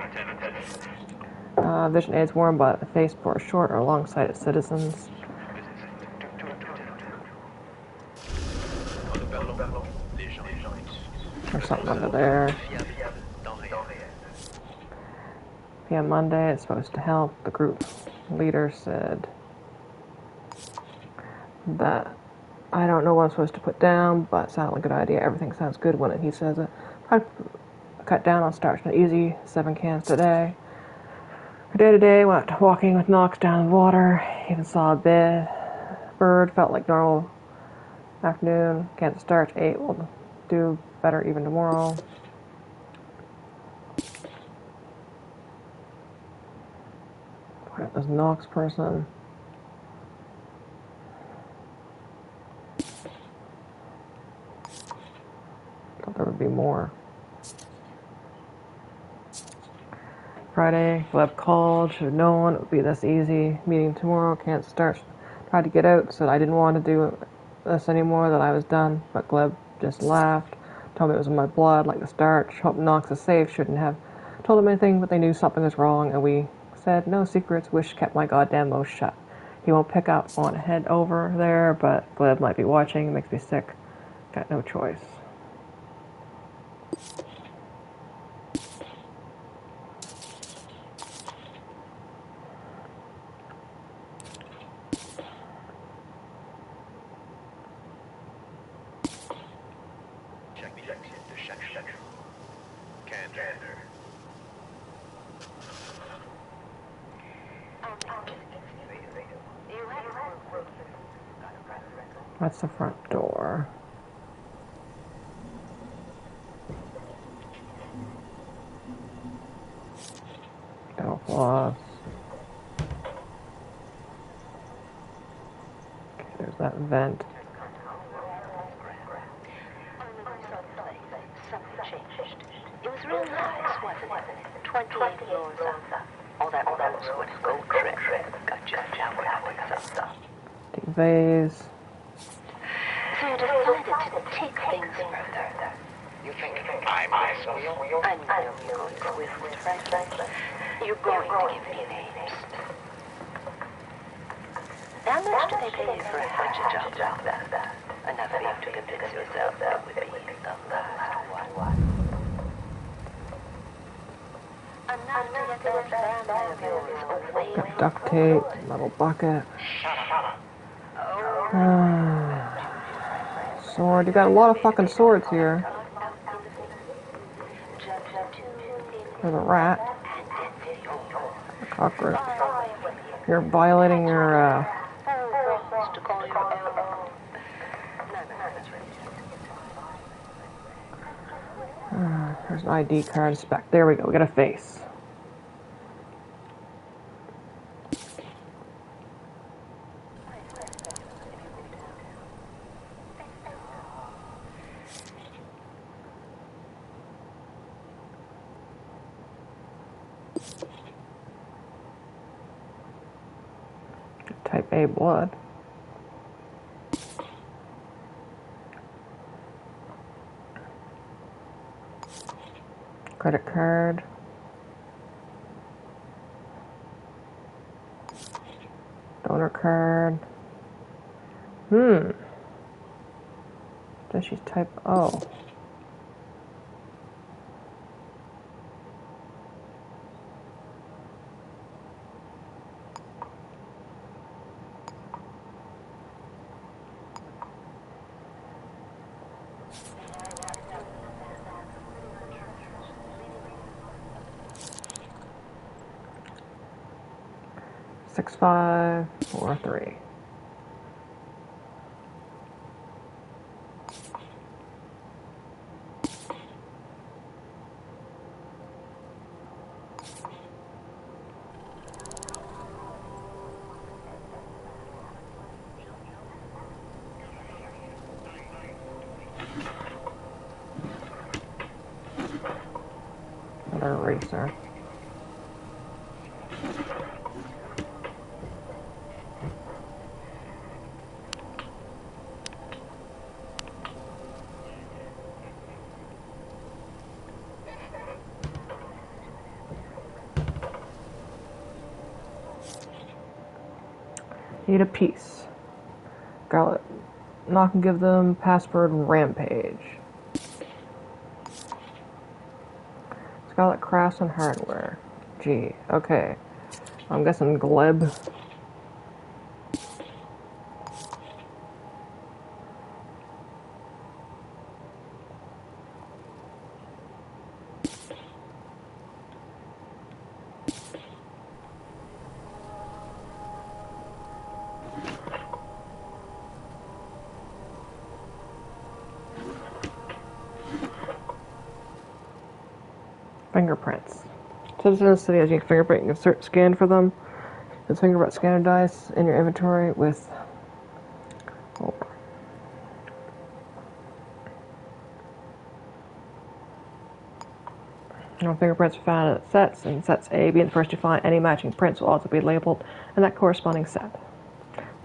Lieutenant. Vision aids worn by the face for short or long-sighted citizens. There's something under there. PM Monday, it's supposed to help. The group leader said that I don't know what I'm supposed to put down, but it sounded like a good idea. Everything sounds good when he says it. I cut down on starch and easy, 7 cans today. For day to day, went walking with Knox down the water. Even saw a bird. Felt like normal afternoon. Cans of starch, 8. Will do better even tomorrow. This Knox person. Thought there would be more. Friday, Gleb called. Should have known it would be this easy. Meeting tomorrow. Can't start. Tried to get out. Said I didn't want to do this anymore. That I was done. But Gleb just laughed. Told me it was in my blood, like the starch. Hope Knox is safe. Shouldn't have told him anything, but they knew something was wrong, and we said no secrets. Wish kept my goddamn mouth shut. He won't pick up. Want to head over there, but Gleb might be watching. It makes me sick. Got no choice. That's the front door. Dental floss. Okay, there's that vent. It was real nice, wasn't it? 28 floors up. All that rosewood gold trim got just showered up with some stuff. Big vase. So you decided to take things further. You think I'm this wheel? I know you're going swift, Franklin. You're going to give me names. How much do they pay you for a hatchet job like that? Enough for you to convince yourself that would be the last one. Enough to get that family of yours away from Duct tape, metal bucket. Sword. You got a lot of fucking swords here. There's a rat. A cockroach. You're violating your, there's an ID card spec. There we go. We got a face. Type A blood. Credit card. Donor card. Does she type O? 6543. Another eraser. Need a piece. Scarlet. Knock and give them password Rampage. Scarlet Crafts and Hardware. G. Okay. I'm guessing Gleb. Fingerprints. Citizens of the city has unique fingerprint. You can scan for them. This fingerprint scanner dice in your inventory with. Oh. No fingerprints found in sets, and sets A, being the first to find any matching prints will also be labeled in that corresponding set.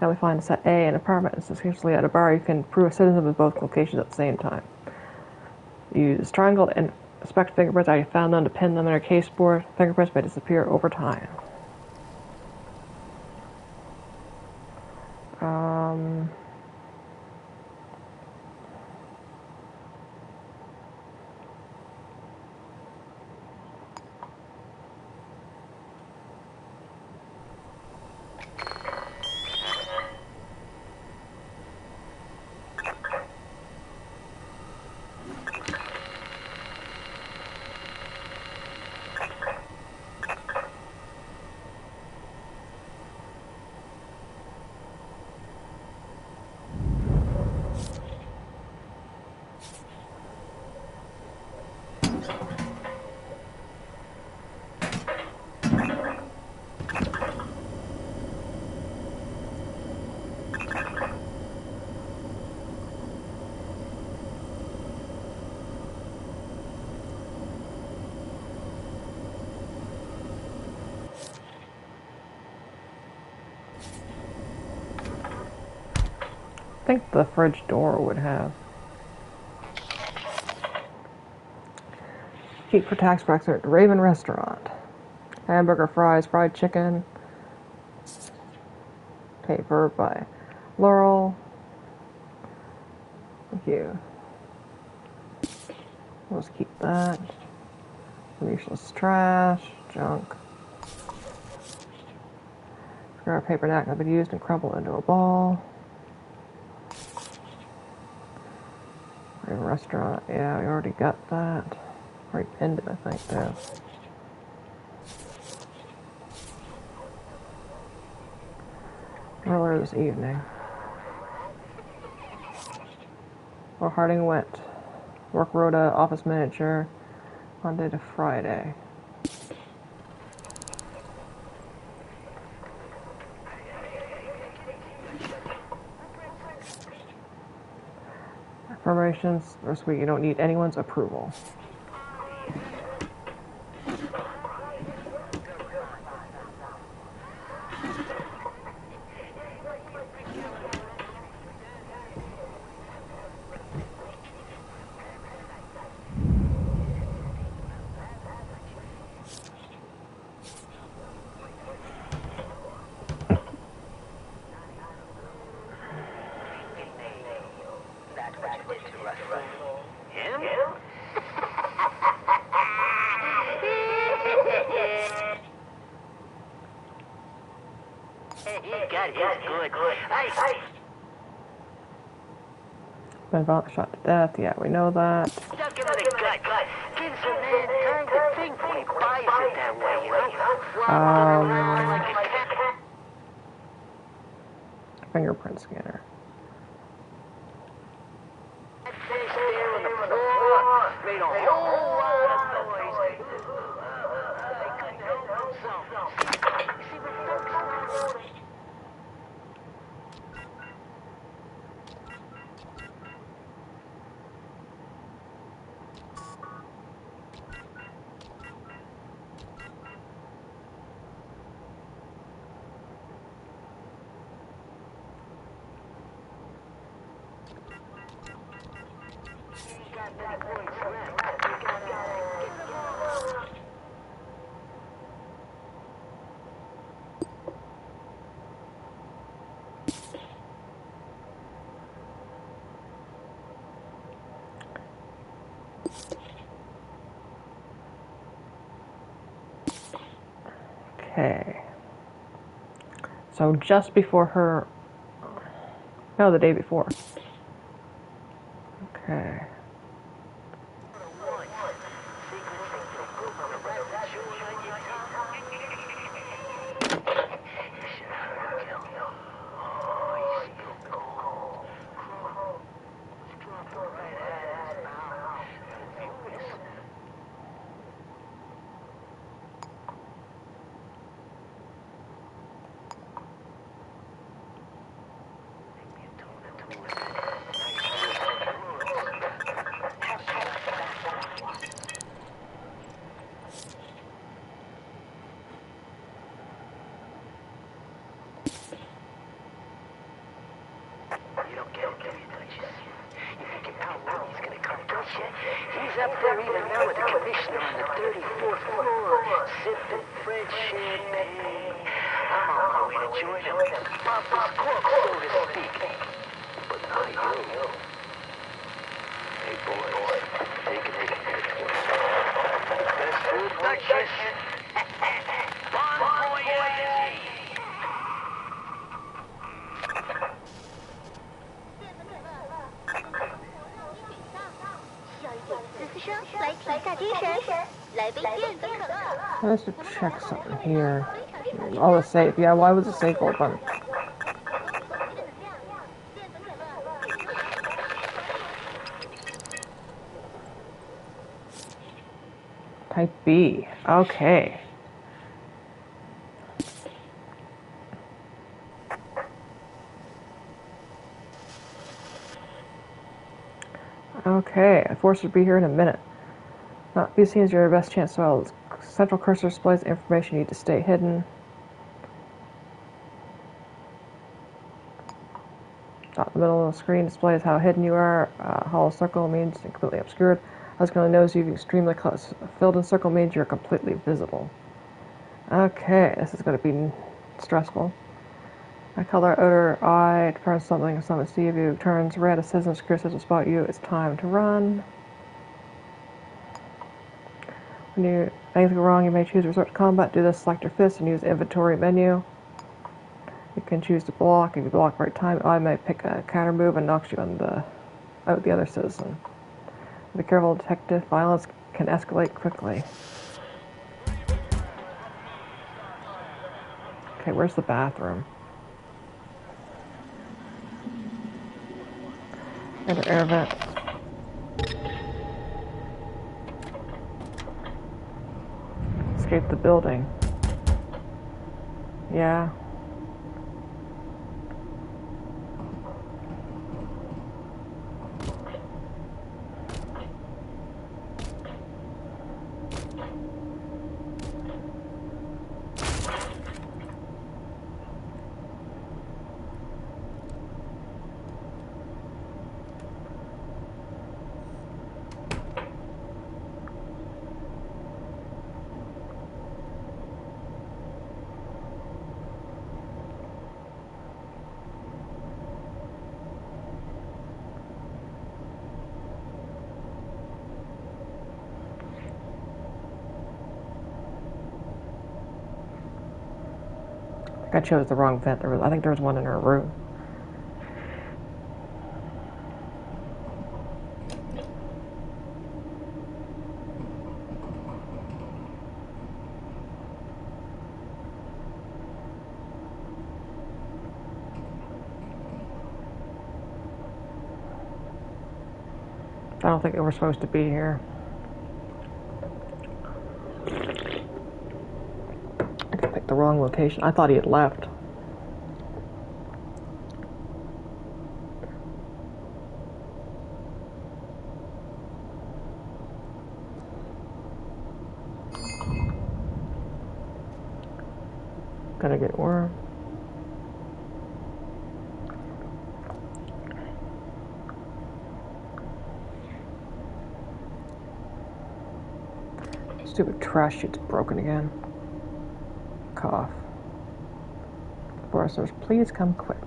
Now we find set A in an apartment and successfully at a bar. You can prove a citizen with both locations at the same time. Use triangle and inspect fingerprints after you found them to pin them in a case board. Fingerprints may disappear over time. I think the fridge door would have. Heat for tax practice at Raven Restaurant. Hamburger, fries, fried chicken. Paper by Laurel. Thank you. Let's keep that. Useless trash. Junk. Square paper napkin have been used and crumpled into a ball. Restaurant, yeah, we already got that. Already pinned it, I think, too. Earlier this evening. Where Harding went. Work rota, office manager, Monday to Friday. Affirmations, this week you don't need anyone's approval. Been violently shot to death, yeah, we know that. Stuck him in the gut. Gives a man time to think when he buys it that way, you know? Like a cat. fingerprint scanner. That fish there on the floor made a whole lot of noise. I couldn't help myself. See what folks notice? Okay. So just before her... No, the day before. Okay. You don't get it, do you, Duchess? You think your pal Ronnie's gonna come get you? He's up there even now with the commissioner on the 34th floor, sipping French champagne. I'm on my way to join him. Pop his cork, so to speak. But not you. Hey, boys, take it easy. Best food, Duchess. Bon voyage. 思生来提下精神，来杯电子可乐。 Let's just check something here. Oh, the safe. Yeah, why was the safe open? Type B. Okay. Okay, I forced her to be here in a minute. Not be seen as your best chance, so central cursor displays the information you need to stay hidden. Dot in the middle of the screen displays how hidden you are. Hollow circle means you're completely obscured. I was going to notice you extremely close. Filled in circle means you're completely visible. Okay, this is going to be stressful. My color, odor, eye, turns something, if someone sees you, turns red, a citizen secure to spot you, it's time to run. When things go wrong, you may choose resort to combat. Do this, select your fist, and use the inventory menu. You can choose to block. If you block right time, I may pick a counter move and knocks you out the other citizen. Be careful, detective. Violence can escalate quickly. Okay, where's the bathroom? Enter air vent. Escape the building. Yeah. I chose the wrong vent. I think there was one in her room. I don't think they were supposed to be here. I picked the wrong location. I thought he had left. Gotta get worm. Stupid trash chute's broken again. Cough. Foresters, please come quick.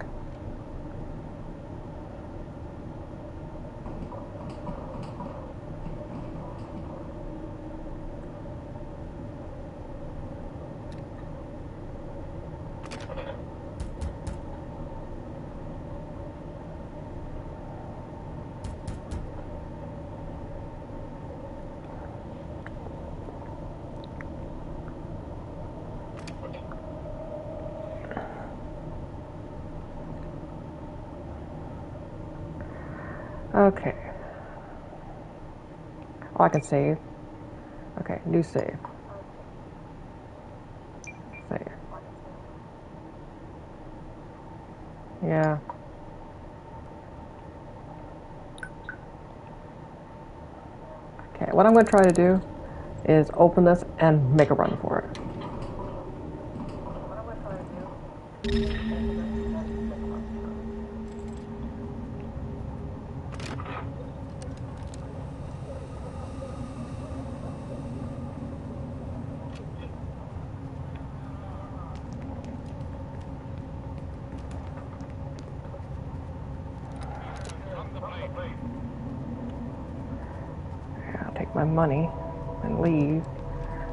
Okay. Oh, I can save. Okay, new save. Save. Yeah. Okay, what I'm going to try to do is open this and make a run for it. I'll take my money and leave.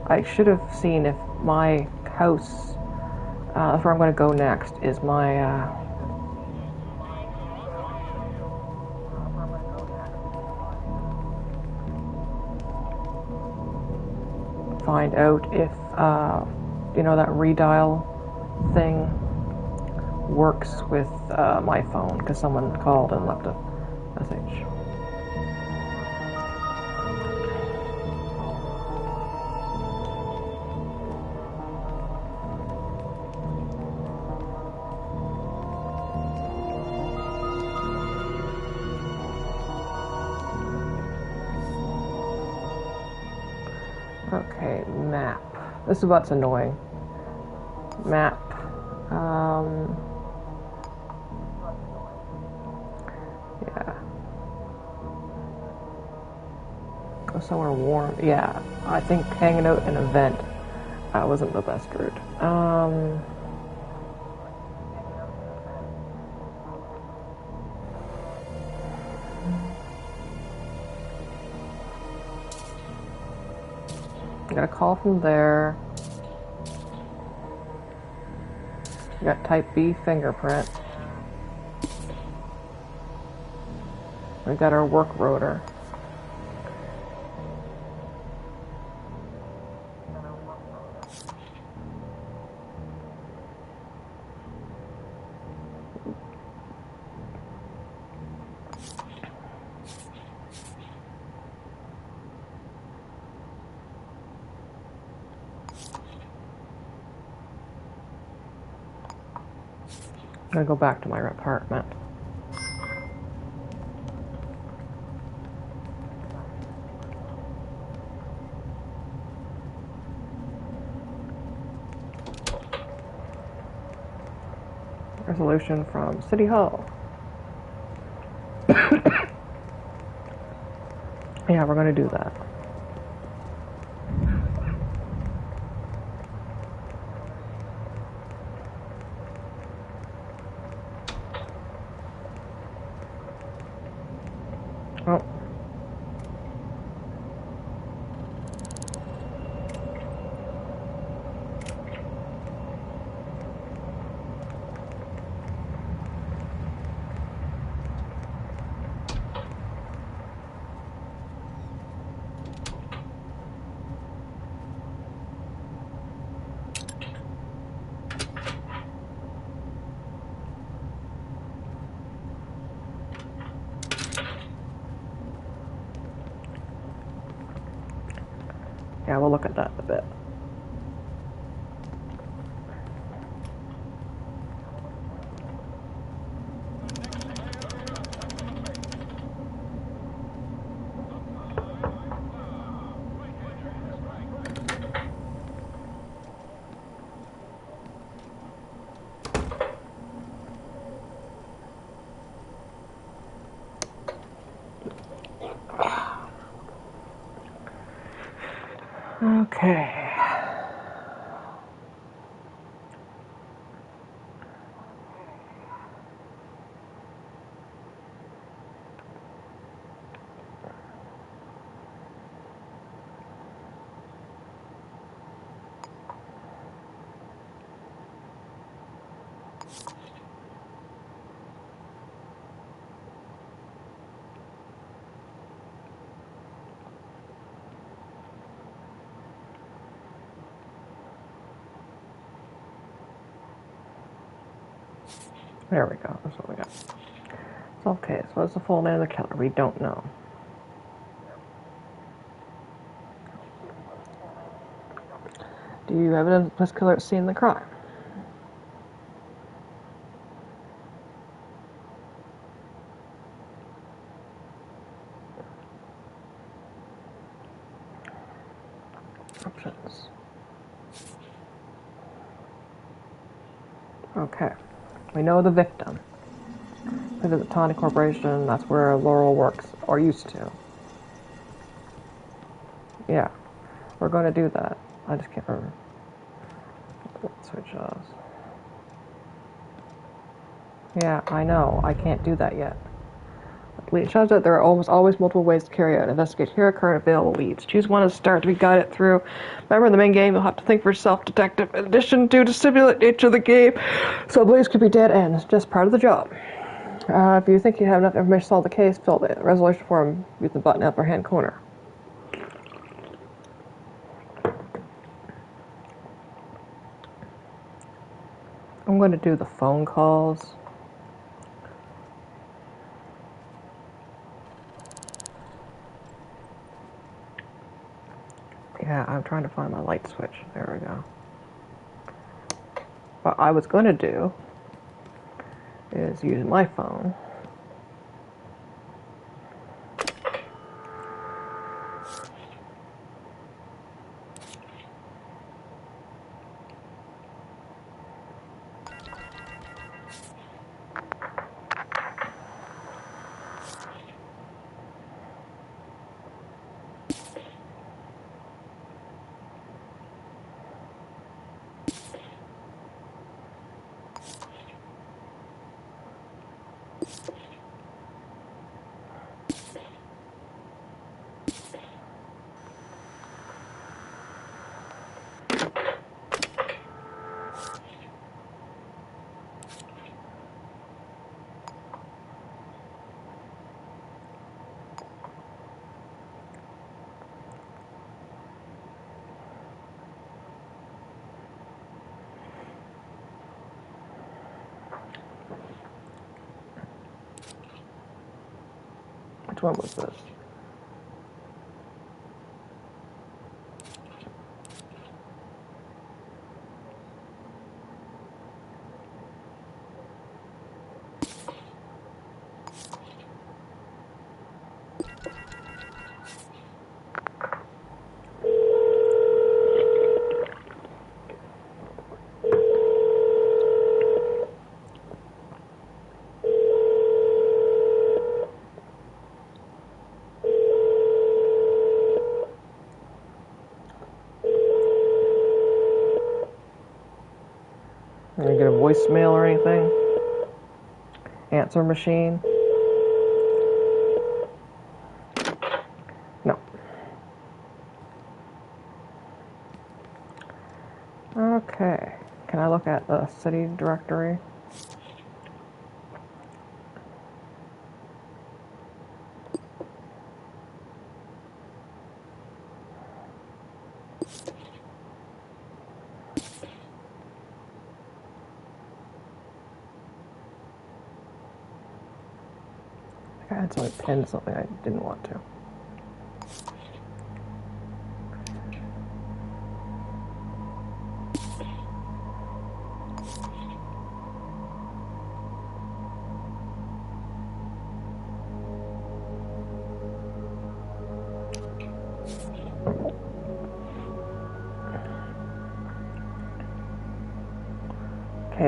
I should have seen if my house, that's where I'm going to go next, is my, find out if, you know, that redial thing works with my phone, because someone called and left a message. Okay, map. This is what's annoying. Map. Yeah. Go somewhere warm. Yeah, I think hanging out in a vent wasn't the best route. I got a call from there. We got type B fingerprint. We got our work rotor. I'm gonna go back to my apartment. Resolution from City Hall. Yeah, we're gonna do that. Oh. Yeah, we'll look at that in a bit. Okay. There we go. That's what we got. It's okay. So what's the full name of the killer? We don't know. Do you have evidence this killer has seen the crime? Options. Okay. We know the victim. We visit Tawny Corporation. That's where Laurel works, or used to. Yeah. We're going to do that. I just can't remember. Switch us. Yeah, I know. I can't do that yet. It shows that there are almost always multiple ways to carry out an investigation. Here are current available leads. Choose one to start to be guided through. Remember, in the main game, you'll have to think for yourself, detective. In addition to the simulate nature of the game, some leads could be dead ends. Just part of the job. If you think you have enough information to solve the case, fill the resolution form using the button upper hand corner. I'm going to do the phone calls. Yeah, I'm trying to find my light switch. There we go. What I was going to do is use my phone. Which one was this? Did you get a voicemail or anything? Answer machine? No. Okay. Can I look at the city directory? I had somebody pin something I didn't want to.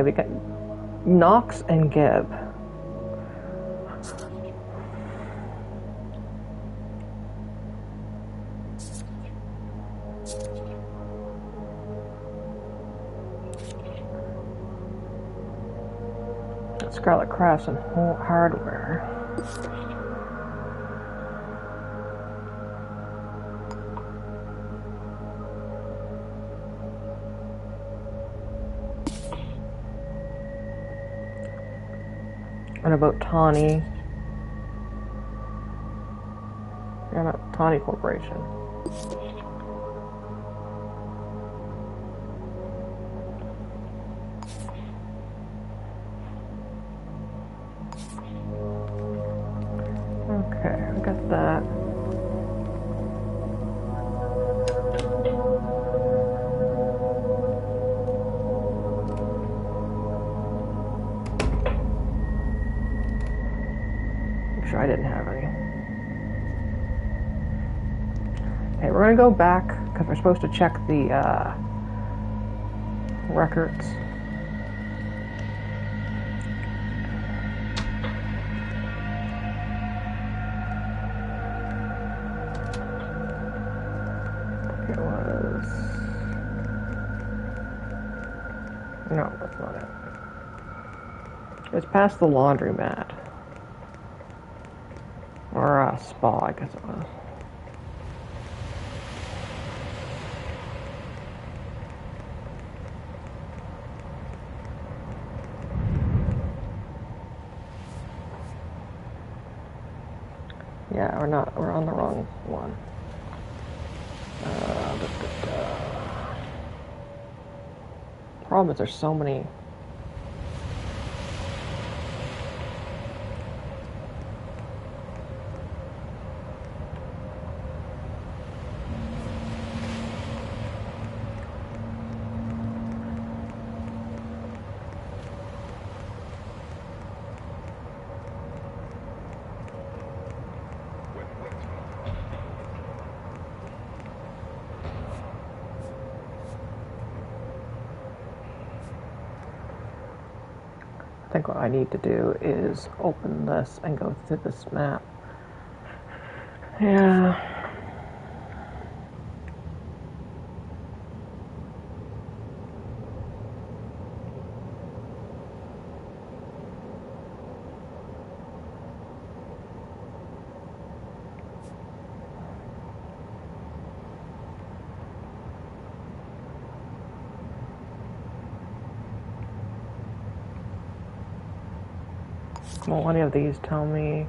we got Knox and Gibb. Scarlet Crafts and Hardware. What about Tawny? Yeah, not Tawny Corporation. Okay, we got that. Make sure I didn't have any. Okay, we're gonna go back because we're supposed to check the records. It was... No, that's not it. It's past the laundromat. Or spa, I guess it was. Yeah, we're on the wrong one. Problem is there's so many. I think what I need to do is open this and go through this map. Yeah. Will any of these tell me?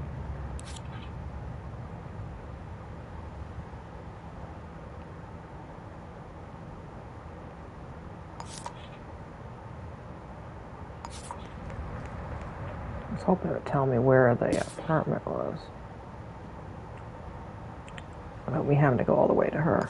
I was hoping it would tell me where the apartment was. Without me having to go all the way to her.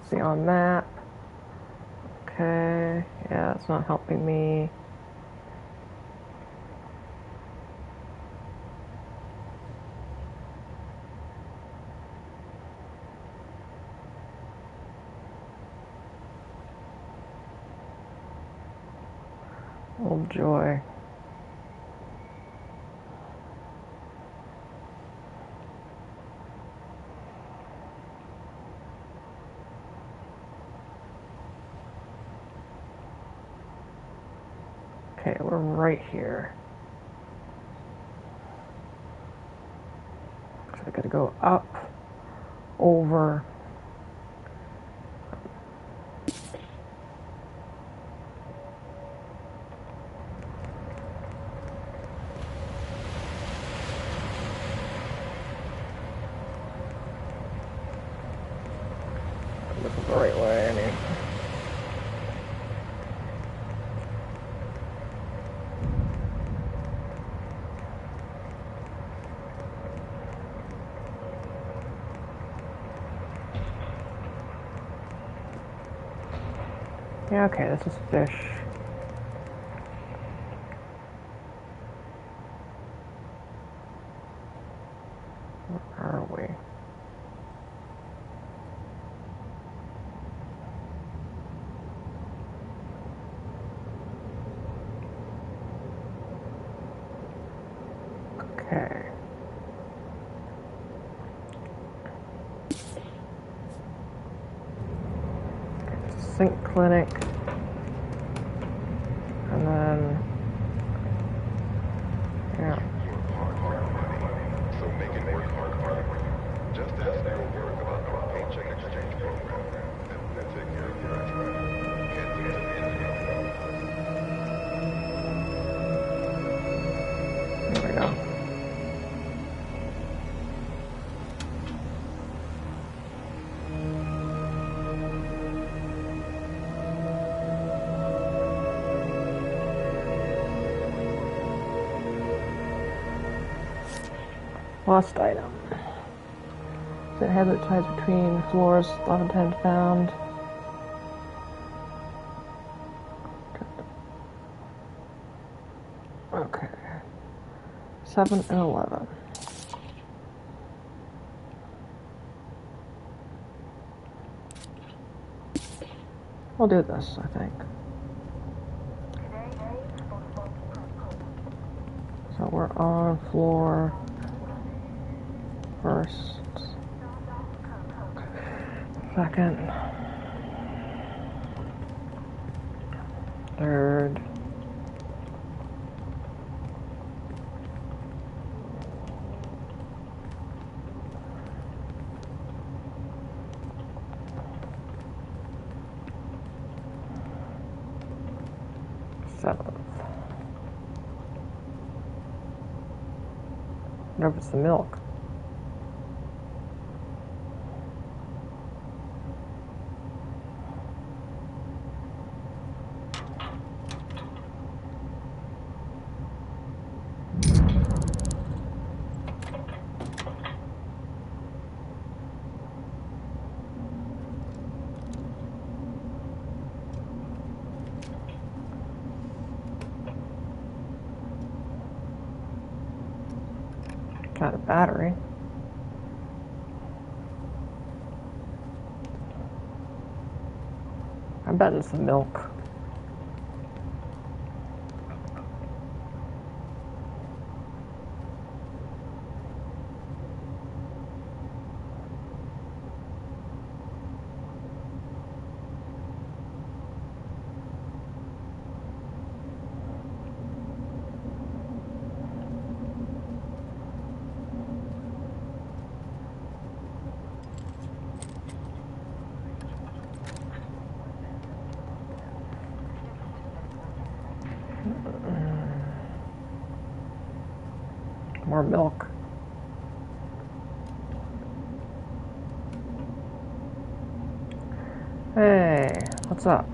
See on map. Okay, yeah, it's not helping me. Old Joy. Okay, we're right here. So I gotta go up, over. This is the right way, I mean. Yeah, okay, this is fish. Sink Clinic. And then, yeah. So make it work hard. Just ask your work about our paycheck exchange program and take care of your extra. Can't use it anyway. There we go. Lost item. It has it ties between floors, 11 times found. Okay. 7 and 11. We'll do this, I think. So we're on floor first, second, third, seventh. I wonder if it's the milk. Got a battery. I bet it's the milk. More milk. Hey, what's up?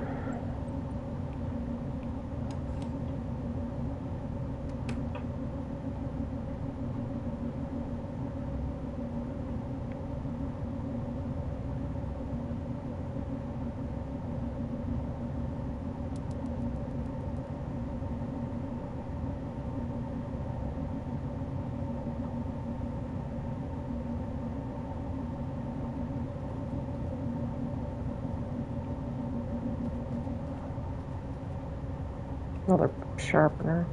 Another sharpener.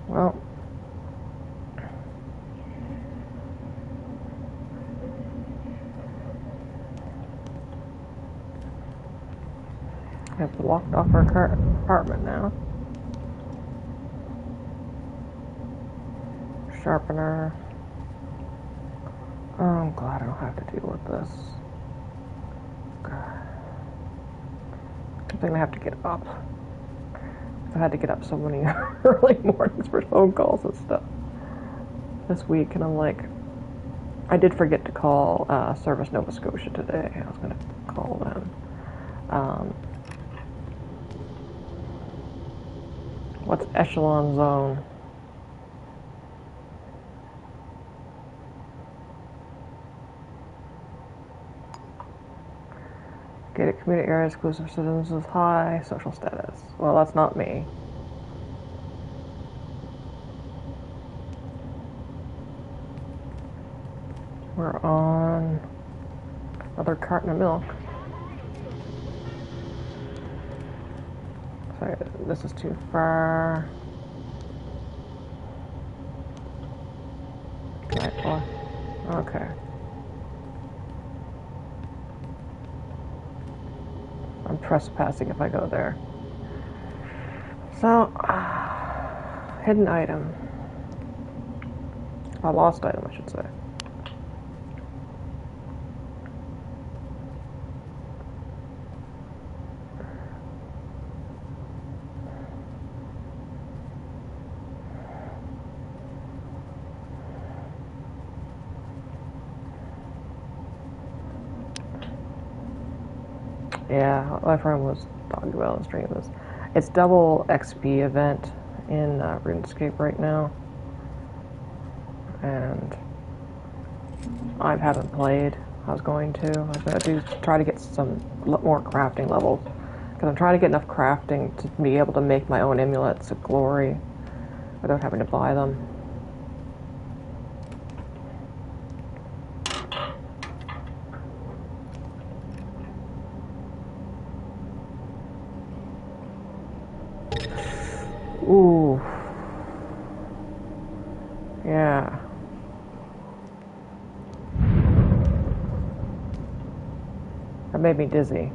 Well, I have blocked off our apartment now. Sharpener. Oh, I'm glad I don't have to deal with this. God. Good thing I have to get up. I had to get up so many early mornings for phone calls and stuff this week, and I'm like, I did forget to call Service Nova Scotia today. I was going to call them. What's Echelon Zone? Gated community area exclusive citizens with high social status. Well, that's not me. We're on another carton of milk. Sorry, this is too far. Right, okay. trespassing if I go there. So, hidden item. A lost item, I should say. Yeah, my friend was talking about on stream this. It's double XP event in RuneScape right now, and I haven't played. I was going to try to get some more crafting levels, because I'm trying to get enough crafting to be able to make my own amulets of glory without having to buy them. Ooh. Yeah. That made me dizzy.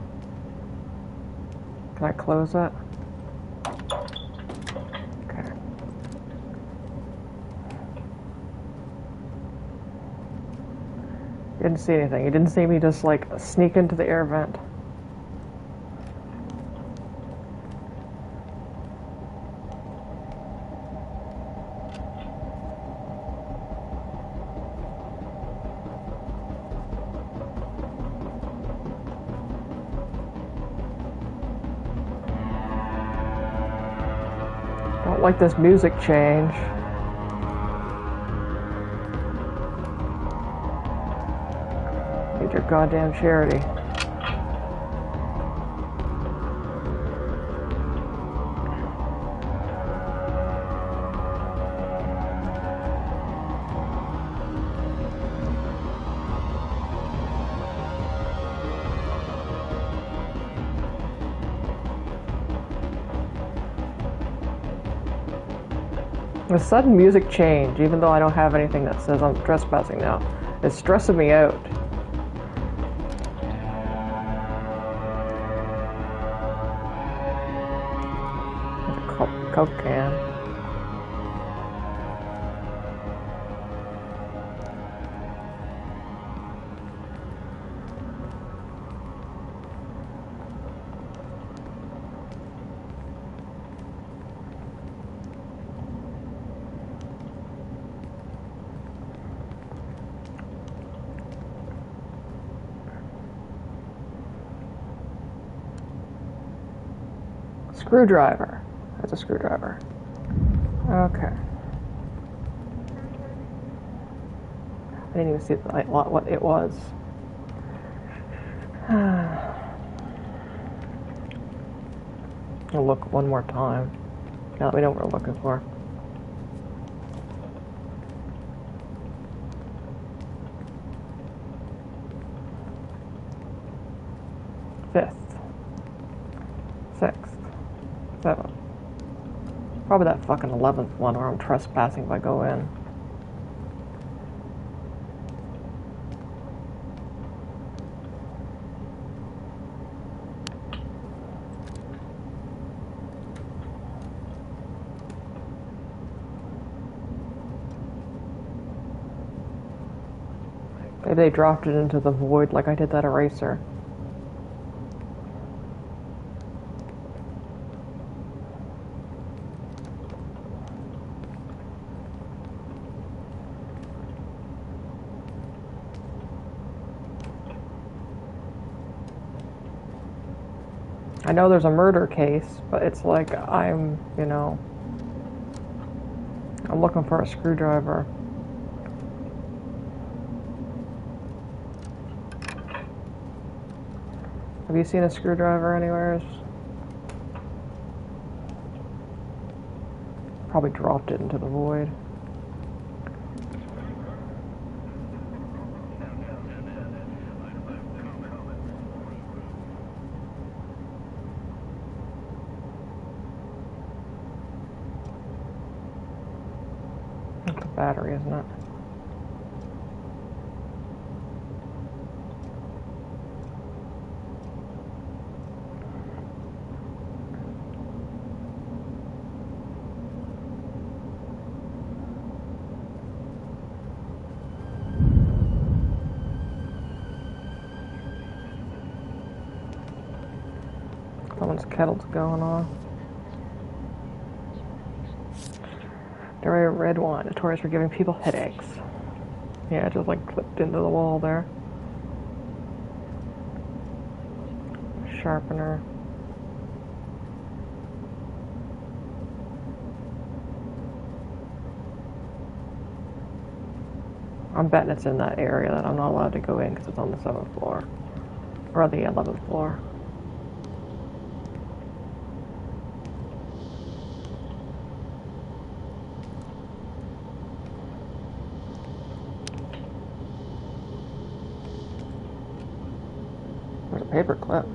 Can I close that? Okay. You didn't see anything. You didn't see me just like sneak into the air vent. Don't like this music change. Need your goddamn charity. The sudden music change, even though I don't have anything that says I'm trespassing now, is stressing me out. Coke can. Screwdriver. That's a screwdriver. Okay. I didn't even see what it was. I'll look one more time. Now that we know what we're looking for. Fifth. Sixth. Seventh. Probably that fucking 11th one where I'm trespassing if I go in. Maybe they dropped it into the void like I did that eraser. I know there's a murder case, but it's like I'm looking for a screwdriver. Have you seen a screwdriver anywhere? Probably dropped it into the void. That's a battery, isn't it? Someone's kettle's going on. Dry red wine, notorious for giving people headaches. Yeah, it just like clipped into the wall there. Sharpener. I'm betting it's in that area that I'm not allowed to go in because it's on the 7th floor. Or the 11th floor. There's a paper clip.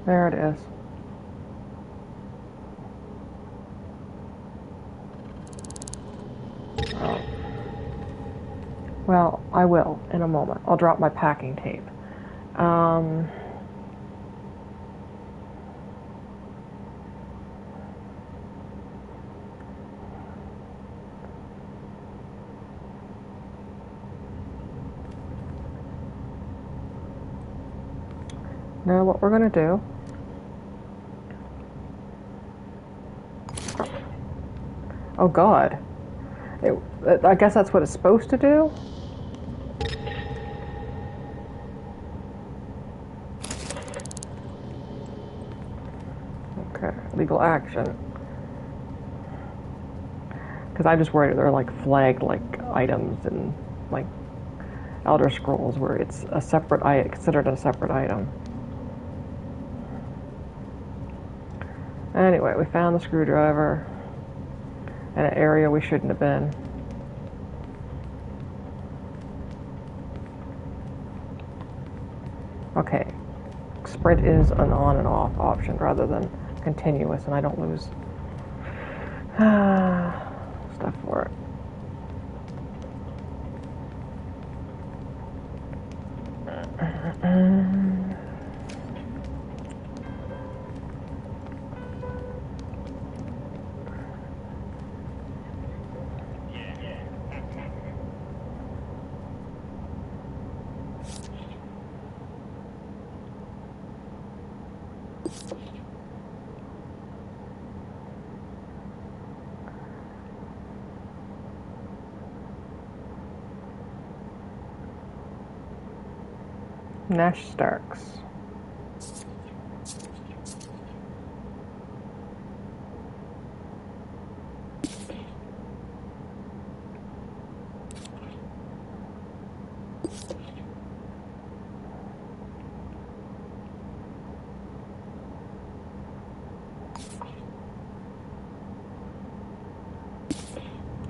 There it is. Oh. Well, I will in a moment. I'll drop my packing tape. Now what we're going to do, oh God, I guess that's what it's supposed to do? Okay, legal action. Because I'm just worried they're like flagged like items and like Elder Scrolls where it's a separate item, considered a separate item. Anyway, we found the screwdriver in an area we shouldn't have been. Okay, sprint is an on and off option rather than continuous, and I don't lose stuff for it. Nash Starks.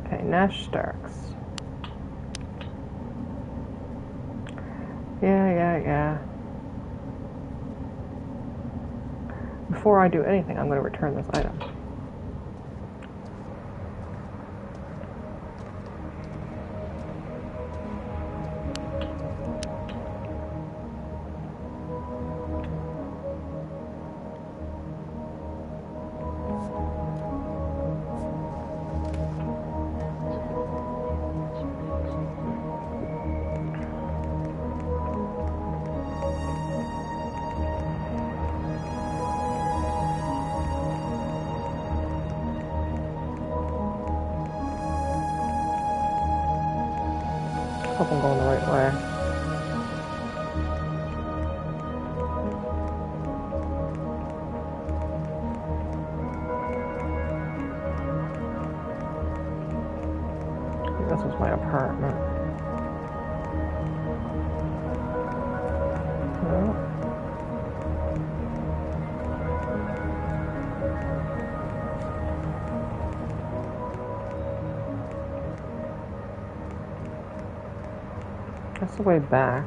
Okay, Nash Starks. Yeah. Before I do anything, I'm going to return this item. Hope I'm going the right way. This was my apartment. No. That's the way back.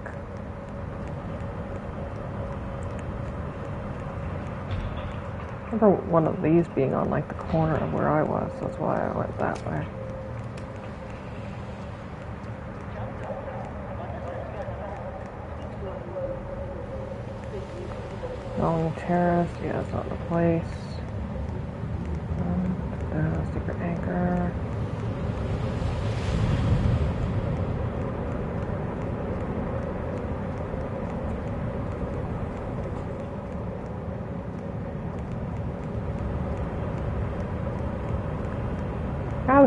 I remember one of these being on like the corner of where I was, so that's why I went that way. Long Terrace, yeah, it's not the place. Secret anchor.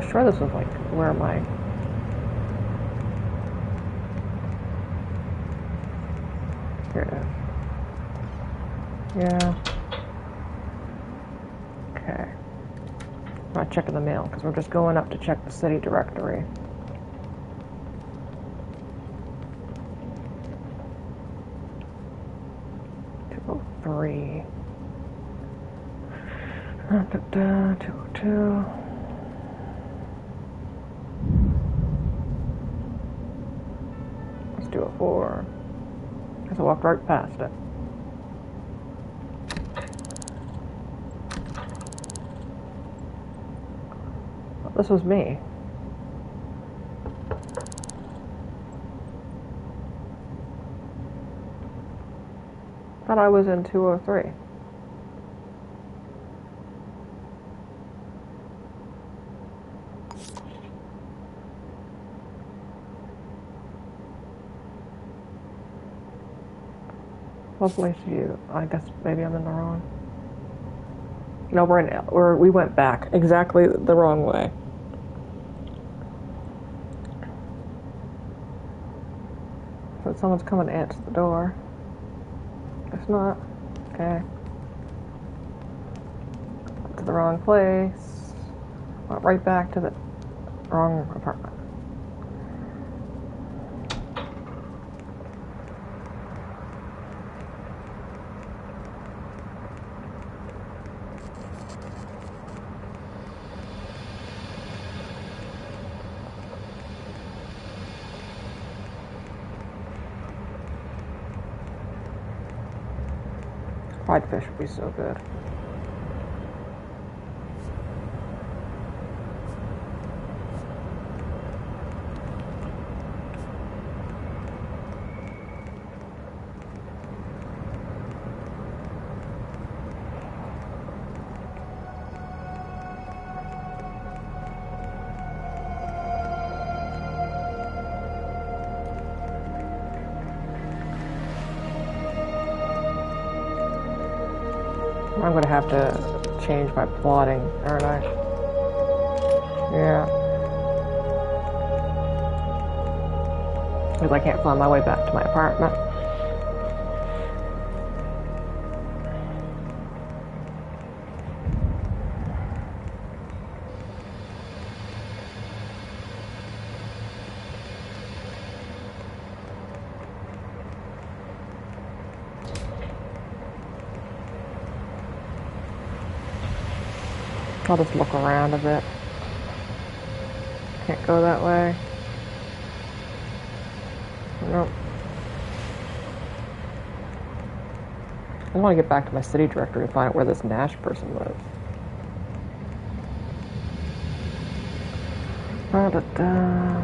was sure this was like where my... Here it is. Yeah. Okay. I'm not checking the mail because we're just going up to check the city directory. Three. 202. Let's do a 4. Because I walked right past it. Well, this was me. Thought I was in 203. Lovely view. I guess maybe I'm in the wrong. No, we went back exactly the wrong way. So someone's coming to answer the door. If not, okay. To the wrong place. Went right back to the wrong apartment. Fried fish would be so good. I'm gonna have to change my plotting, aren't I? Yeah. Because I can't find my way back to my apartment. I'll just look around a bit. Can't go that way. Nope. I want to get back to my city directory and find out where this Nash person lives. Da-da-da.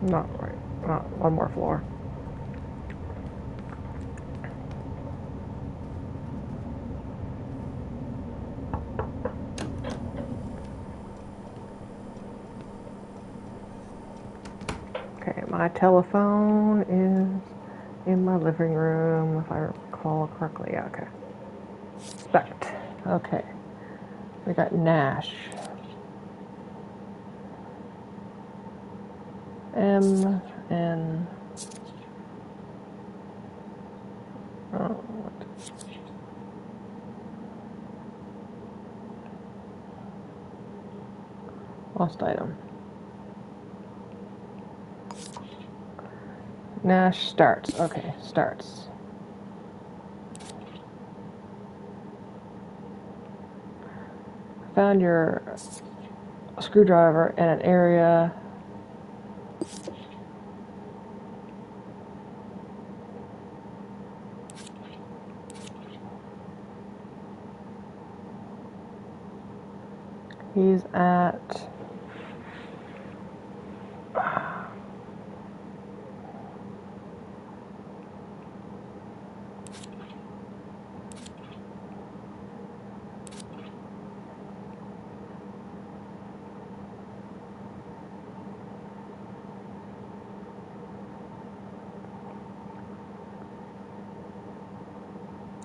Not right. One more floor. Okay, my telephone is in my living room, if I recall correctly. Yeah, okay. Spect. Okay. We got Nash. M N. Oh, what? Lost item. Nash starts. Okay, starts. Found your screwdriver in an area He's at...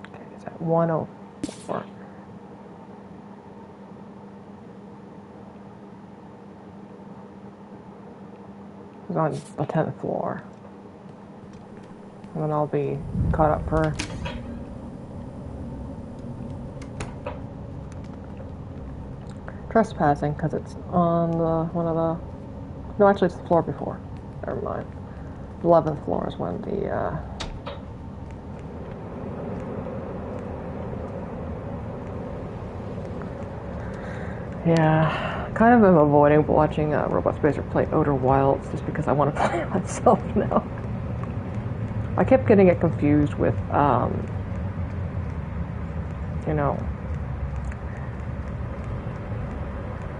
Okay, he's at 104. He's on the 10th floor. And then I'll be caught up for trespassing because it's on the one of the... No, actually it's the floor before. Never mind. 11th floor is when the yeah, kind of am avoiding watching Robot Spacer play Outer Wilds just because I want to play it myself now. I kept getting it confused with, you know...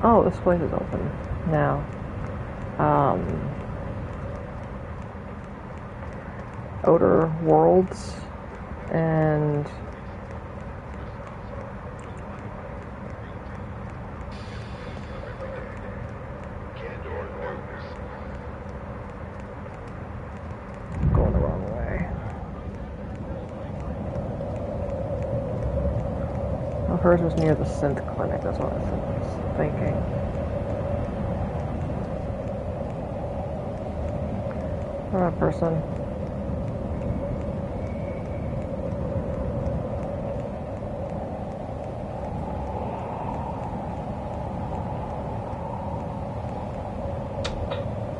Oh, this place is open now. Outer Worlds and... Going the wrong way. Well, hers was near the synth clinic, that's what I was thinking. Alright, person.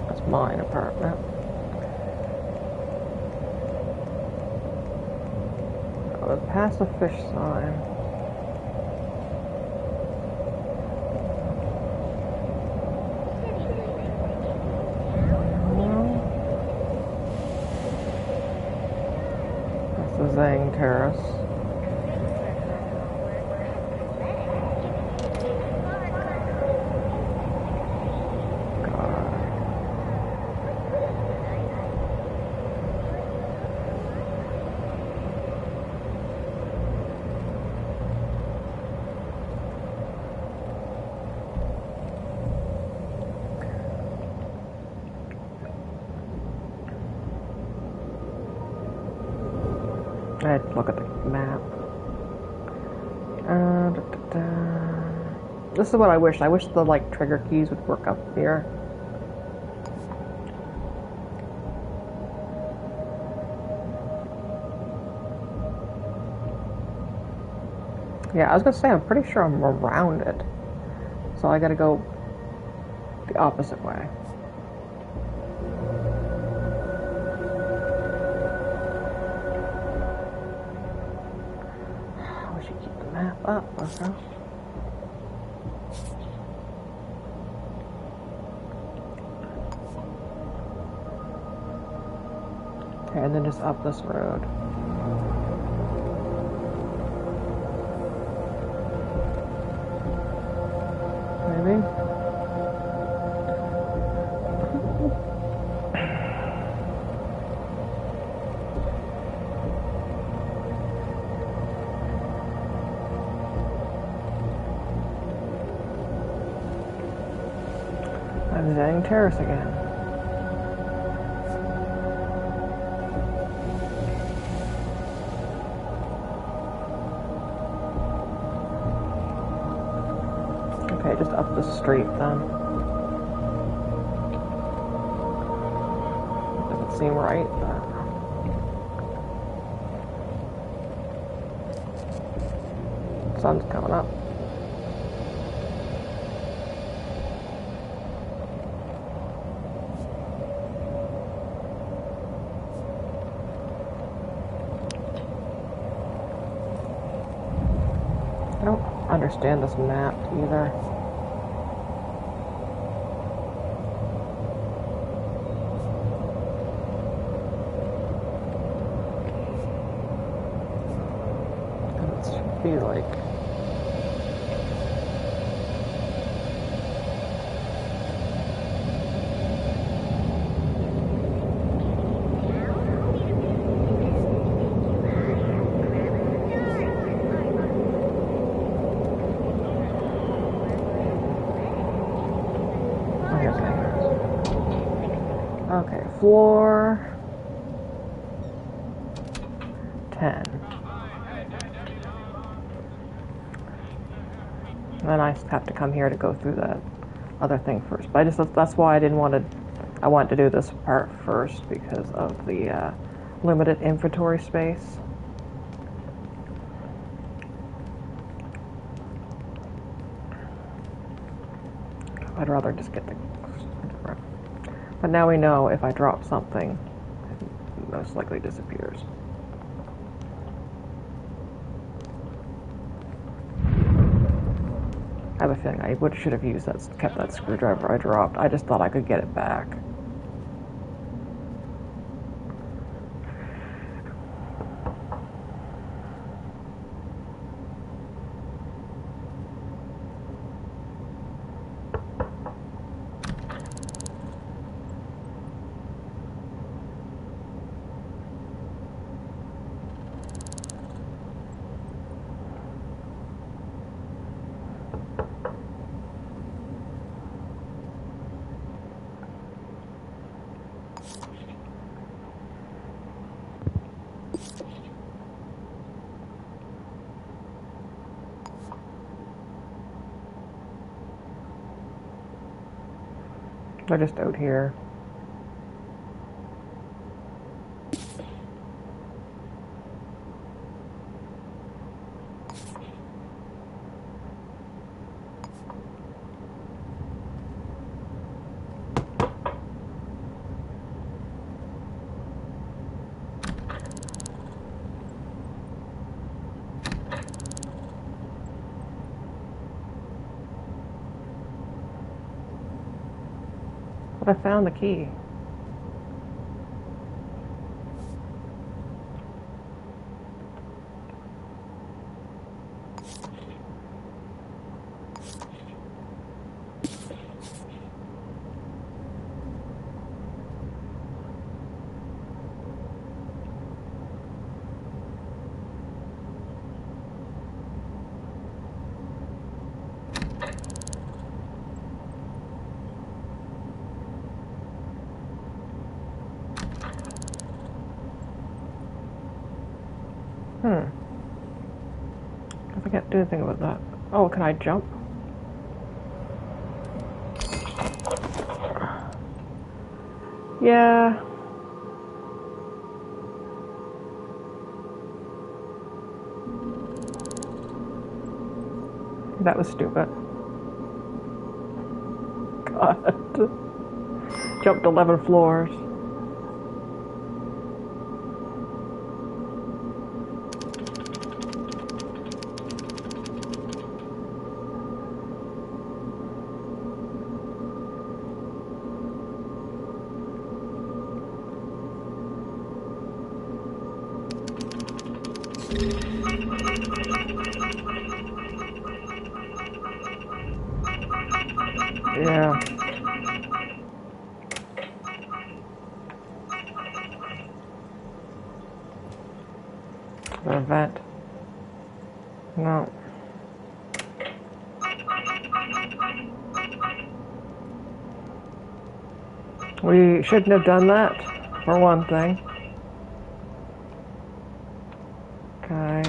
That's mine apartment. Past the fish sign. That's the Zhang Terrace. I had to look at the map. This is what I wish. I wish the like trigger keys would work up here. Yeah, I was gonna say I'm pretty sure I'm around it, so I gotta go the opposite way. Up, okay. Okay, and then just up this road. Maybe? I'm Zhang Terrace again. Okay, just up the street then. Doesn't seem right, but... Sun's coming up. I don't understand this map either. It should be like... floor. 10. And then I have to come here to go through that other thing first. But that's why I didn't want to. I wanted to do this part first because of the limited inventory space. I'd rather just get the. But now we know if I drop something, it most likely disappears. I have a feeling I should have used that, kept that screwdriver I dropped. I just thought I could get it back. They're just out here. But I found the key. I can't do anything about that. Oh, can I jump? Yeah. That was stupid. God. Jumped 11 floors. Yeah. The vent. No. We shouldn't have done that, for one thing. Okay,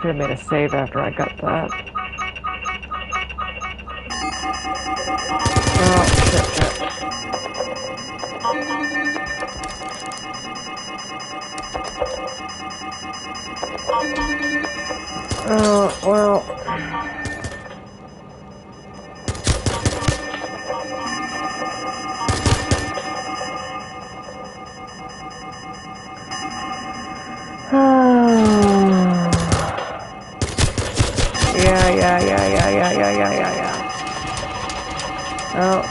should have made a save after I got that. Oh, shit. Oh, well. Yeah. Oh.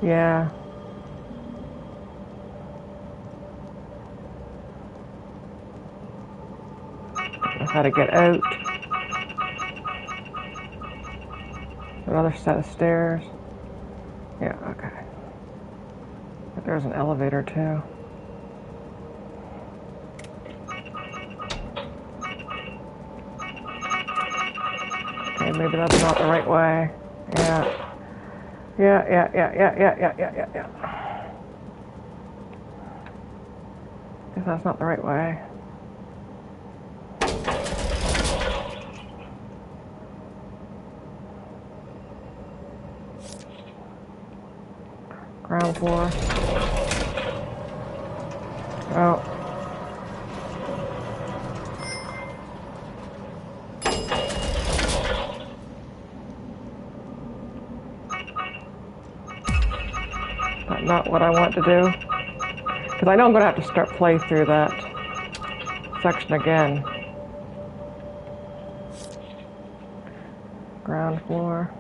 Yeah. How to get out. Another set of stairs. Yeah, okay. But there's an elevator too. Okay, maybe that's not the right way. Yeah. Yeah. Guess that's not the right way. Ground floor. Oh. That's not what I want to do. Because I know I'm going to have to play through that section again. Ground floor.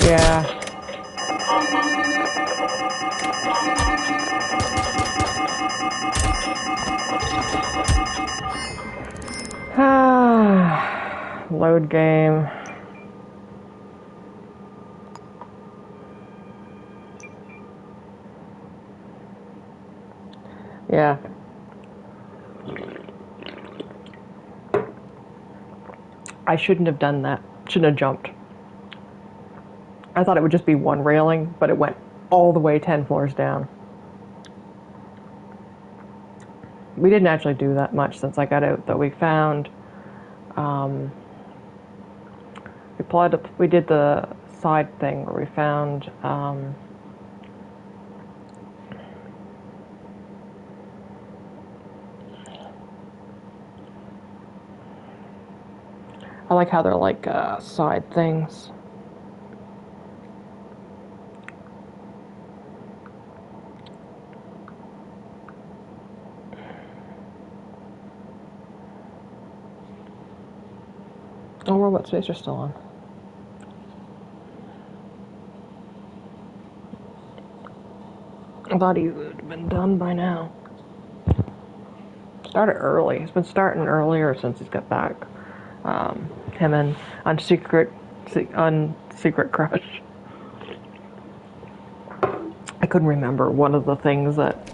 Yeah. Load game. Yeah. I shouldn't have done that. Shouldn't have jumped. I thought it would just be one railing, but it went all the way 10 floors down. We didn't actually do that much since I got out, though. We found, we did the side thing where we found, I like how they're like side things. Oh, robot space are still on. I thought he would have been done by now. Started early. He's been starting earlier since he's got back. Him and on Secret Crush. I couldn't remember one of the things that.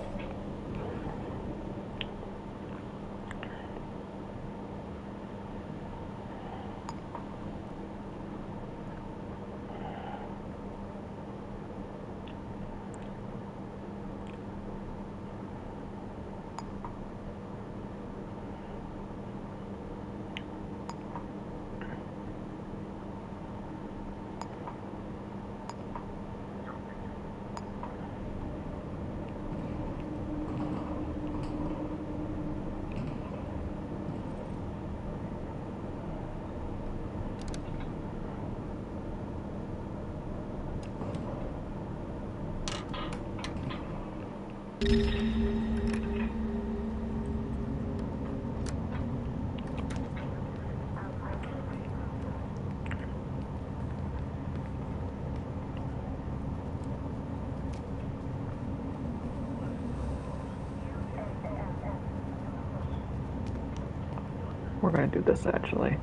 We're going to do this actually.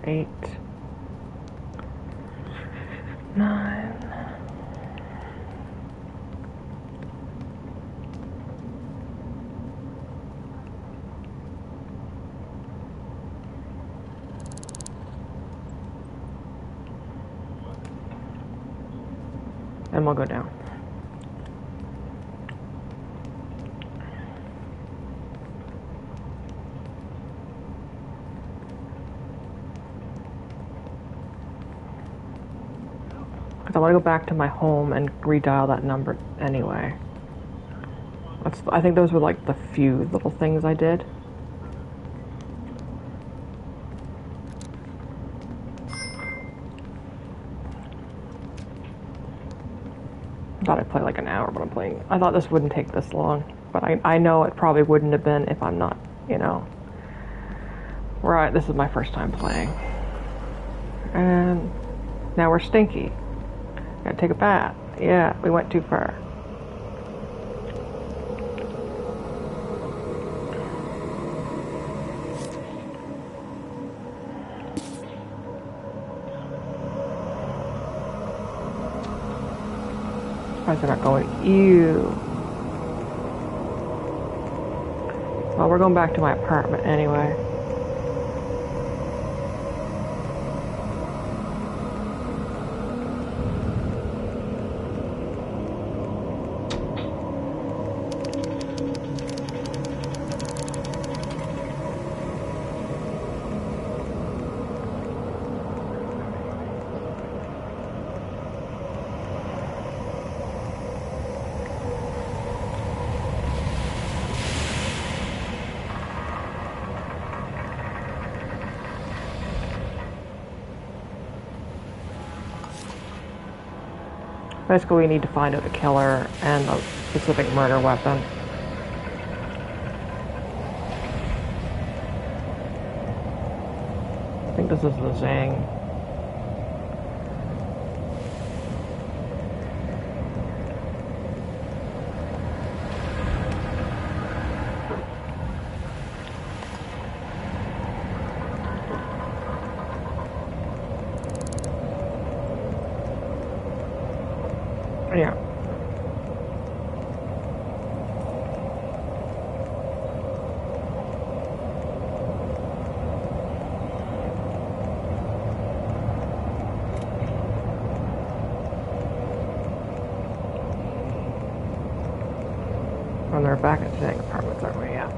8, 9. And we'll go down. I want to go back to my home and redial that number anyway. I think those were like the few little things I did. I thought I'd play like an hour, but I thought this wouldn't take this long. But I know it probably wouldn't have been if I'm not, you know. Right, this is my first time playing. And now we're stinky. Gotta take a bath. Yeah, we went too far. Why is it not going? Ew. Well, we're going back to my apartment anyway. Basically, we need to find out the killer and a specific murder weapon. I think this is the Zang. Yeah. And they're back at the Zang apartments, aren't we? Yeah.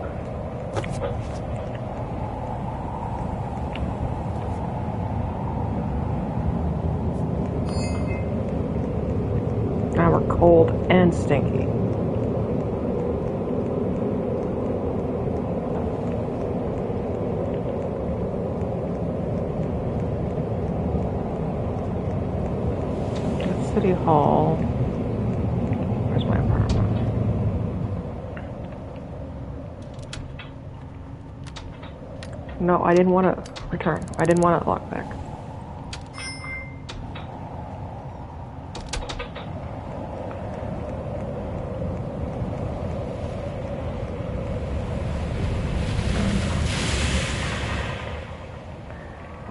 Now we're cold and stinky. City Hall. Where's my apartment? No, I didn't want to return. I didn't want to lock back.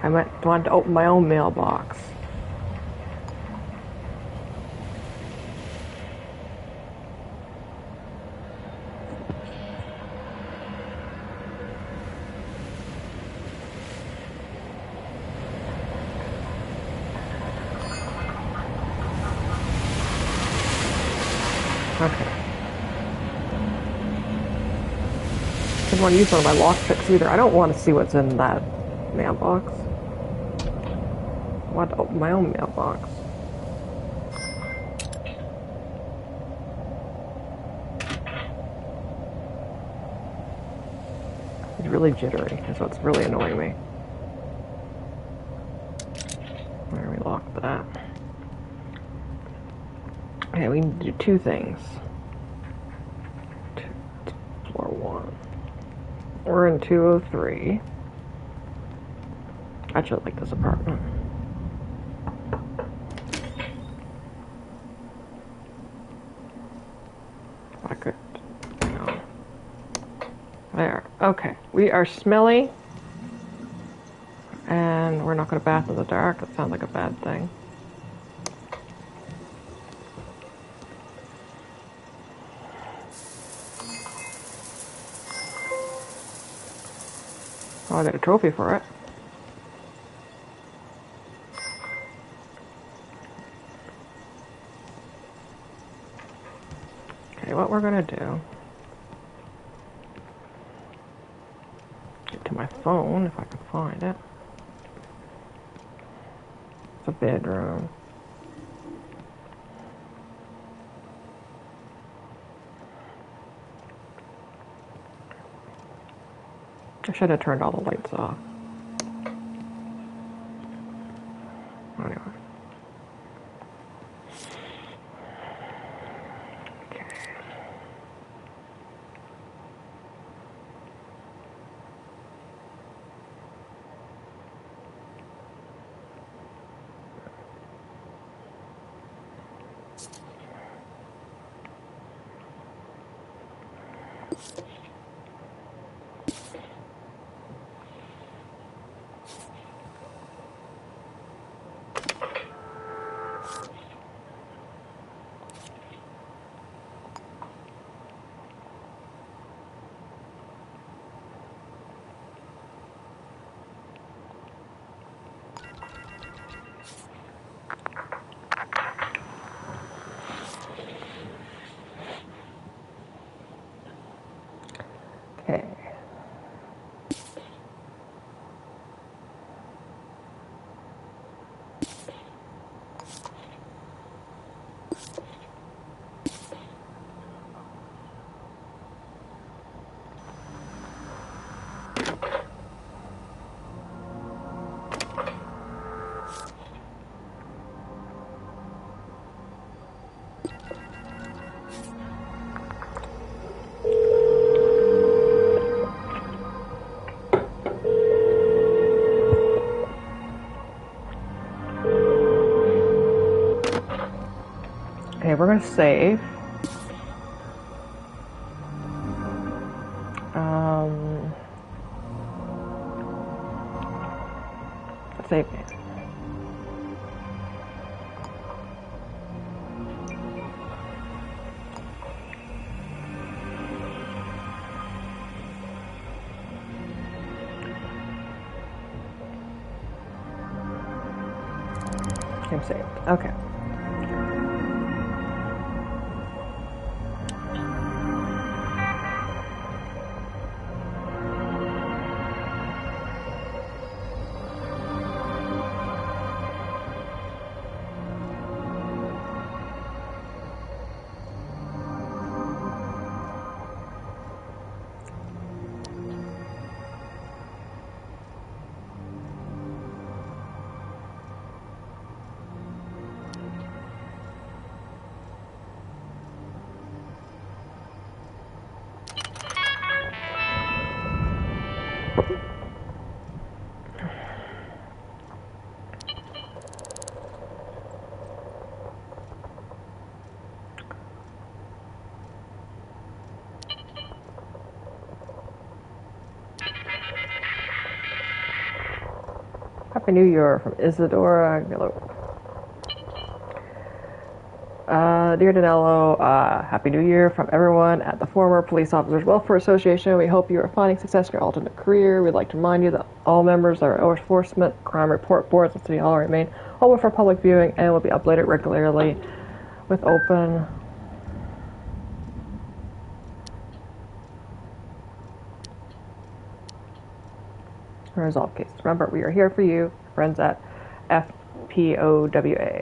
I wanted to open my own mailbox. Okay. Didn't want to use one of my lockpicks either. I don't want to see what's in that mailbox. I want to open my own mailbox. It's really jittery, so it's really annoying me. Where we lock that? Okay, we need to do two things. Floor 1. We're in 203. I actually like this apartment. I could, no. There. Okay. We are smelly. And we're not going to bath in the dark. That sounds like a bad thing. Oh, I got a trophy for it. Okay, what we're gonna do... Get to my phone, if I can find it. It's a bedroom. I should have turned all the lights off. Anyway. Okay. Okay, we're gonna save. Save game. Game saved. Okay. Happy New Year from Isadora. Dear Danilo, Happy New Year from everyone at the former Police Officers Welfare Association. We hope you are finding success in your alternate career. We'd like to remind you that all members of our enforcement crime report boards at City Hall remain open for public viewing and will be updated regularly with open resolve cases. Remember, we are here for you, friends at FPOWA.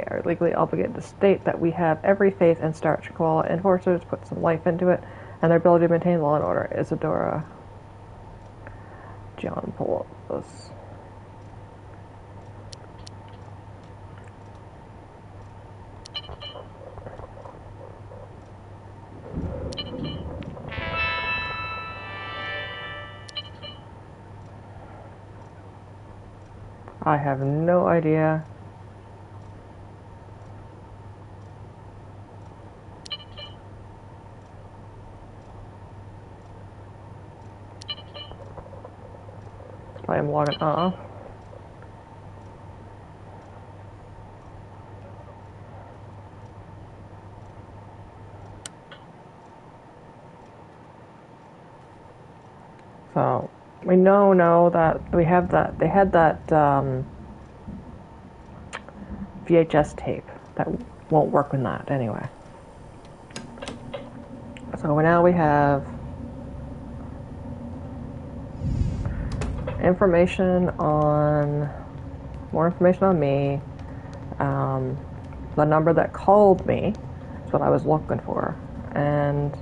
Are legally obligated to state that we have every faith in Star Chihuahua enforcers, put some life into it, and their ability to maintain law and order. Isadora John Poulos. I have no idea. I am logging off. So we know that we have that. They had that VHS tape that won't work with that anyway. So now we have more information on me. The number that called me is what I was looking for, and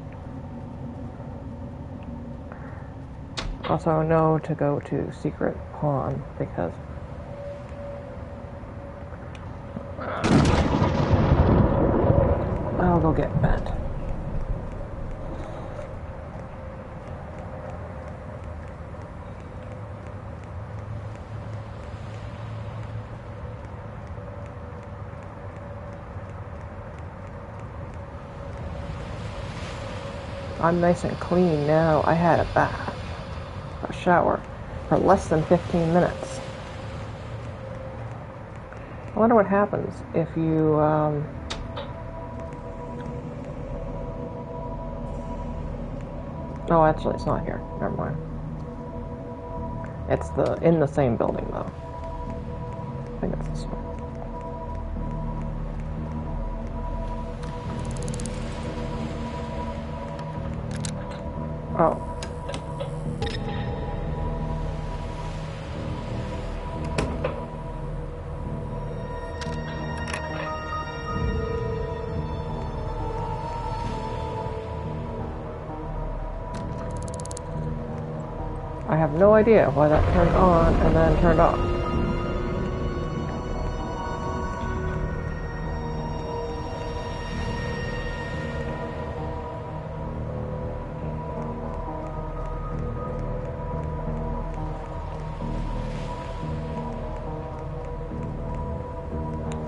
Also, no to go to Secret Pawn because I'll go get bent. I'm nice and clean now. I had a bath, a shower, for less than 15 minutes. I wonder what happens if you, Oh, actually, it's not here. Never mind. It's in the same building, though. I think it's this one. Oh. I have no idea why that turned on and then turned off.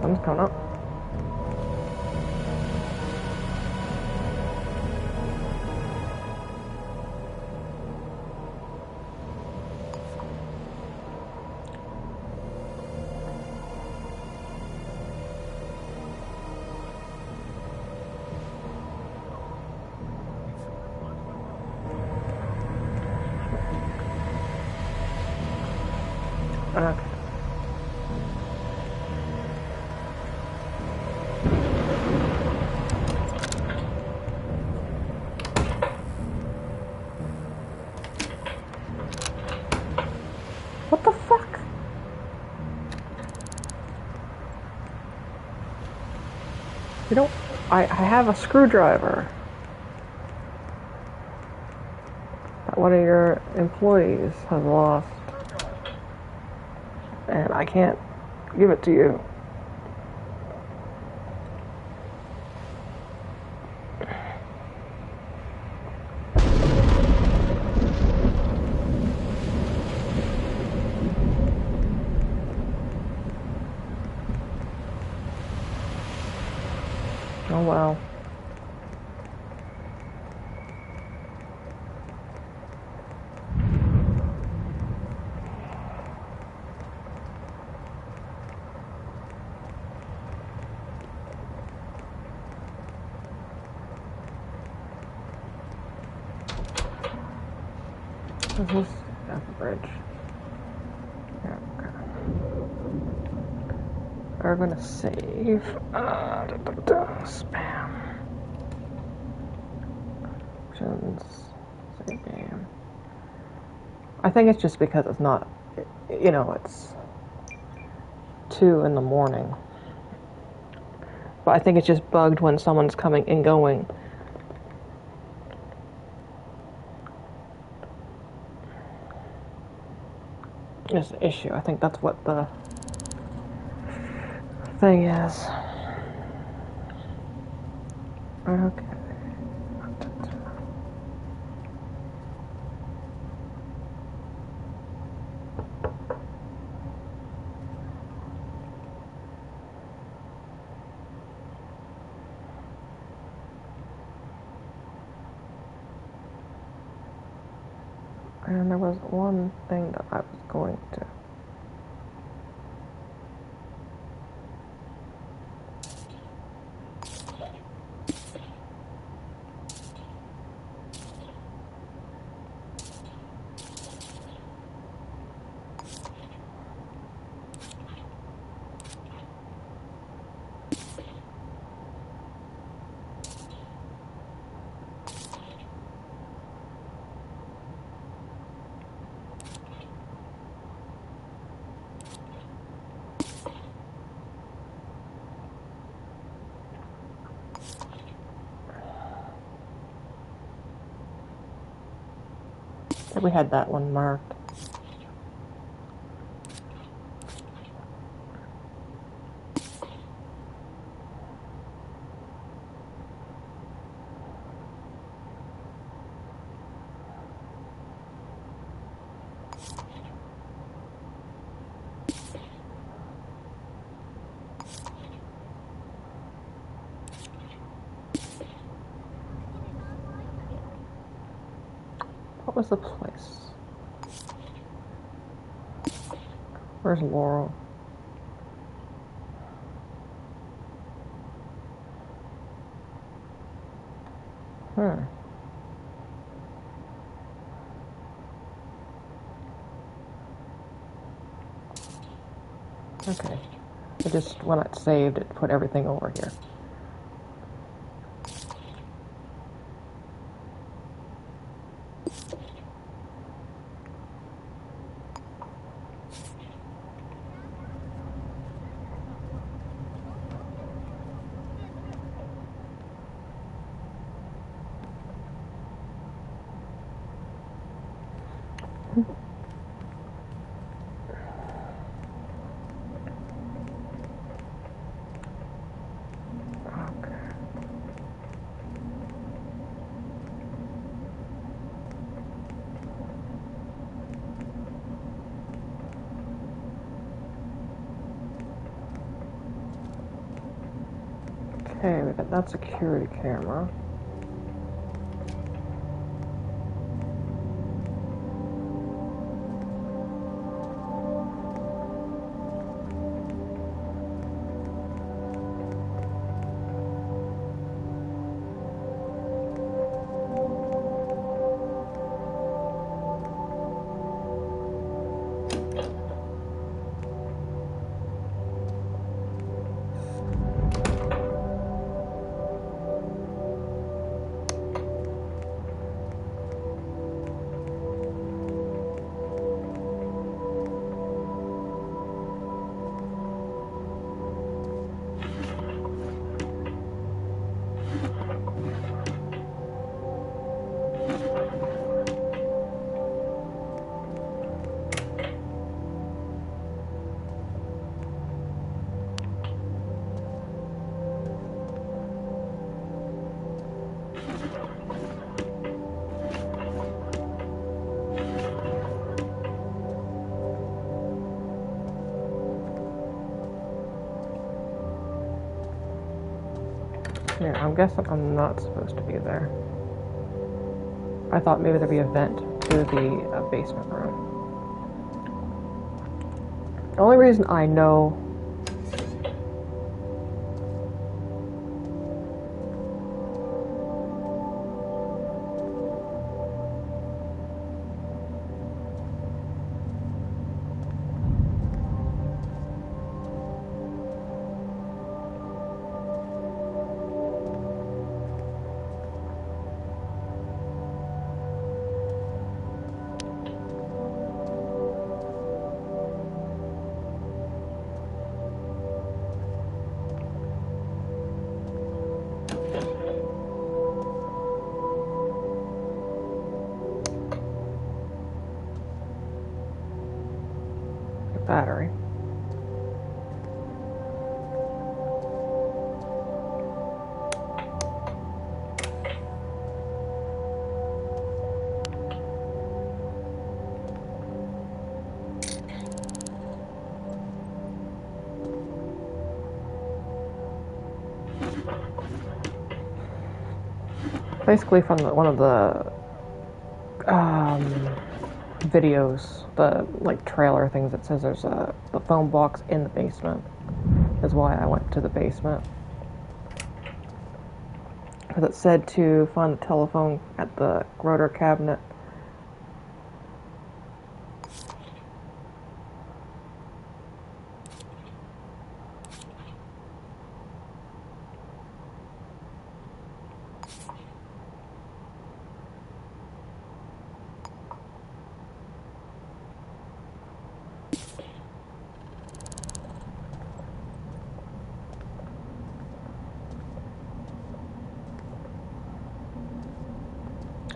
Sun's coming up. Okay. What the fuck? You know, I have a screwdriver that one of your employees has lost. And I can't give it to you. Oh well. Is this at the bridge? Yeah, okay. We're gonna save. Spam. Options. Save game. I think it's just because it's not, you know, it's 2 in the morning. But I think it's just bugged when someone's coming and going. Is the issue. I think that's what the thing is. Okay. And there was one thing that I was going to. we had that one marked. What was the place? Where's Laurel? Okay. I just, when it saved, it put everything over here. Okay, we got that security camera. Yeah, I'm guessing I'm not supposed to be there. I thought maybe there'd be a vent to the basement room. The only reason I know battery. Basically from one of the videos, the like trailer things that says there's the phone box in the basement is why I went to the basement. Because it said to find the telephone at the rotor cabinet.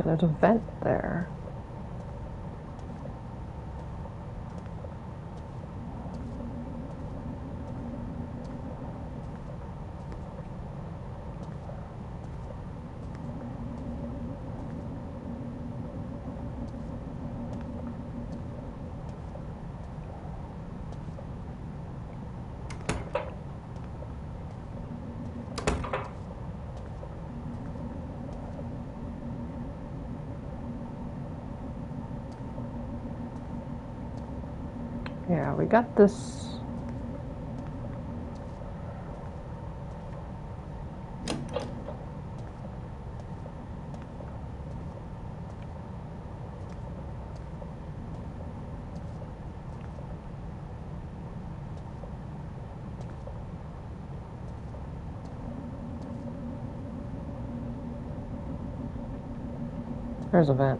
There's a vent there. Yeah, we got this. There's a vent.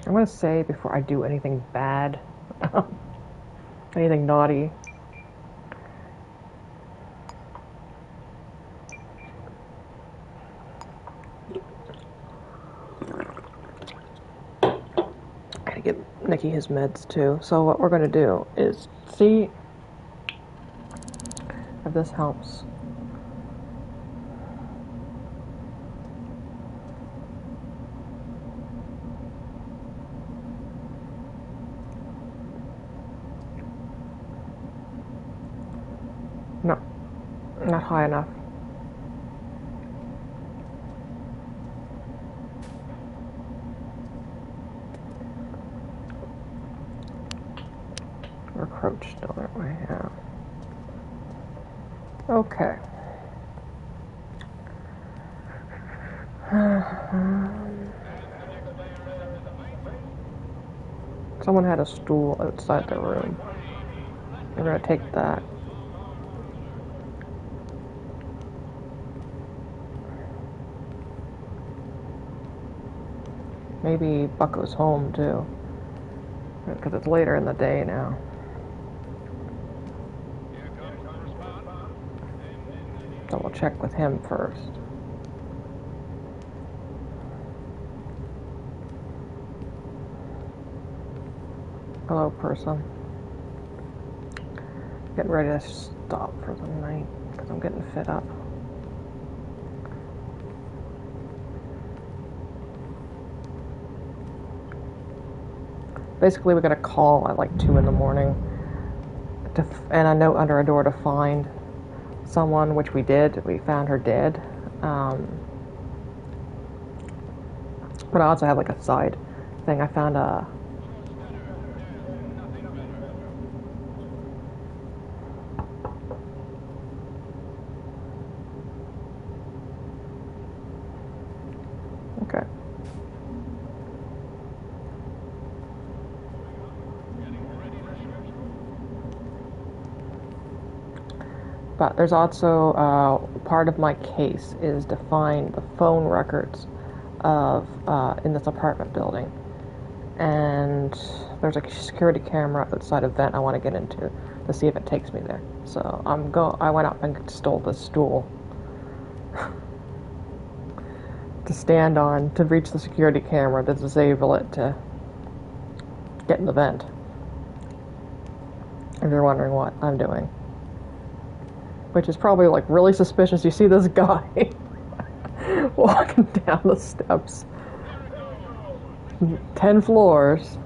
I'm gonna say before I do anything bad, anything naughty. I gotta get Nikki his meds too. So what we're gonna do is see if this helps. No, not high enough. We're crouched still, aren't we? Yeah. Okay. Someone had a stool outside the room. We're gonna take that. Maybe Bucko's home too, because it's later in the day now. So we'll check with him first. Hello, person. Getting ready to stop for the night because I'm getting fed up. Basically, we got a call at like 2 in the morning, and a note under a door to find someone, which we did. We found her dead. But I also have like a side thing. I found a. Okay. But there's also part of my case is to find the phone records of in this apartment building, and there's a security camera outside a vent I want to get into to see if it takes me there. So I went up and stole this stool to stand on to reach the security camera to disable it to get in the vent. If you're wondering what I'm doing. Which is probably like really suspicious. You see this guy walking down the steps, 10 floors,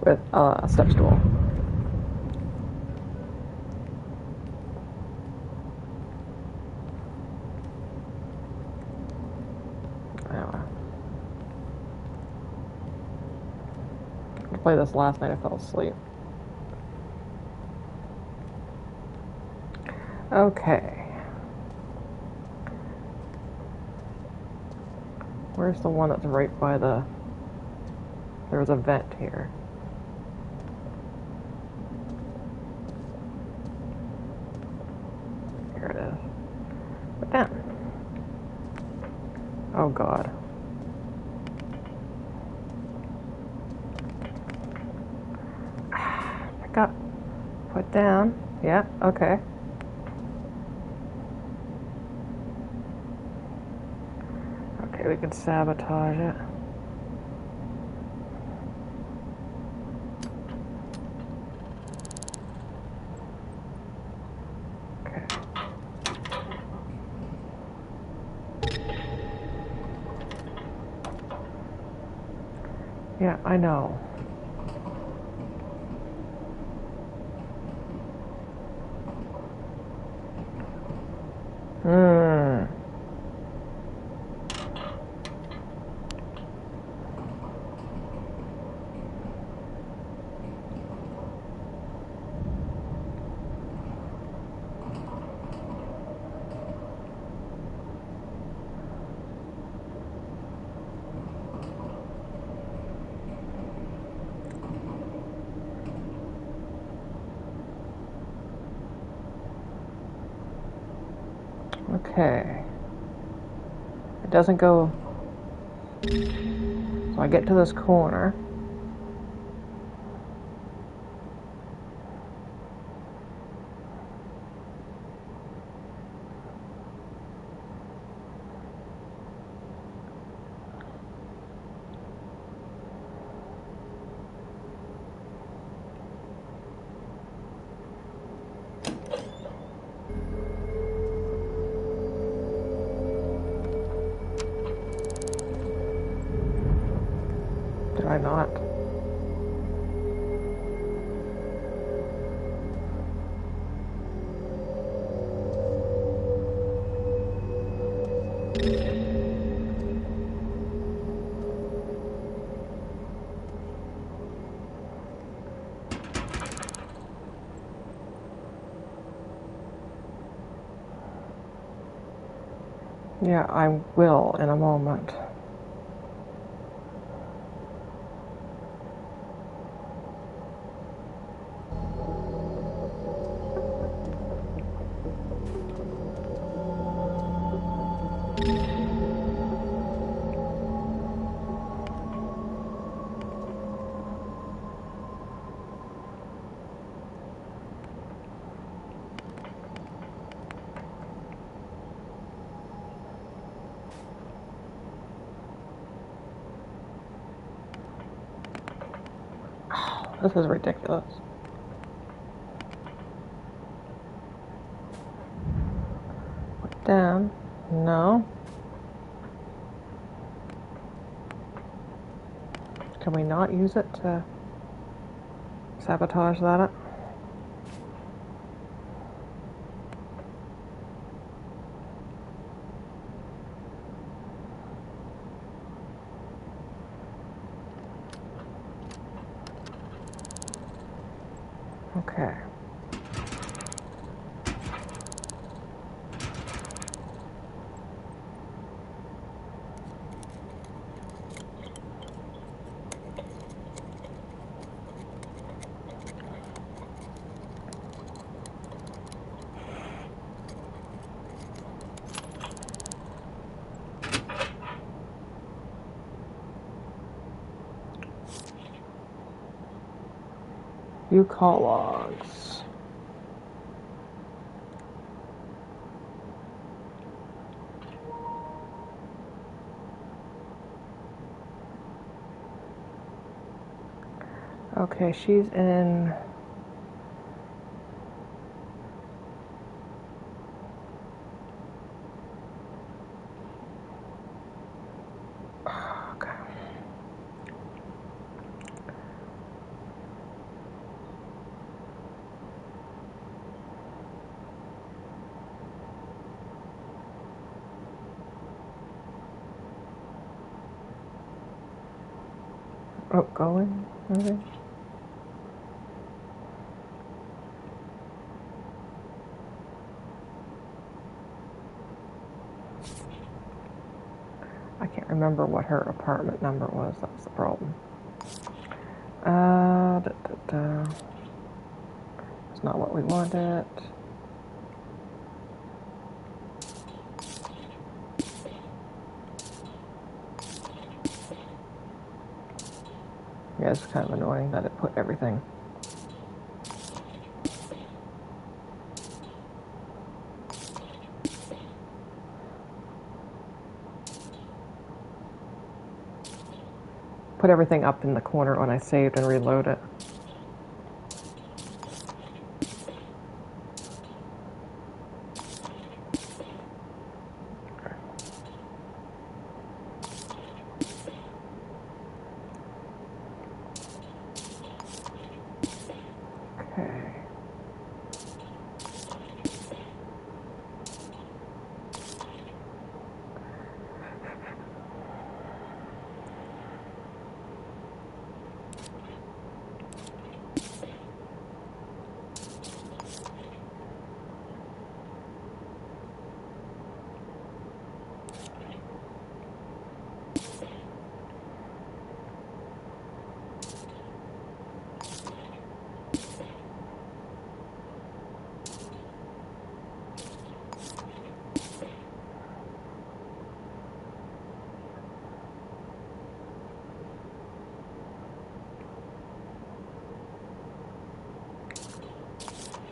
with a step stool. I played this last night. I fell asleep. Okay. Where's the one that's right by the... There's a vent here. Here it is. Put down. Oh God. Pick up. Put down. Yeah, okay. We can sabotage it. Yeah, I know. Hmm. Okay. It doesn't go. So I get to this corner. Did I not? Yeah, I will in a moment. This is ridiculous. Put down. No. Can we not use it to sabotage that? Okay. View call logs. Okay, she's in. Okay. Oh, going? Okay. I can't remember what her apartment number was. That's the problem. It's not what we wanted. Yeah, it's kind of annoying that it put everything. Put everything up in the corner when I saved and reload it.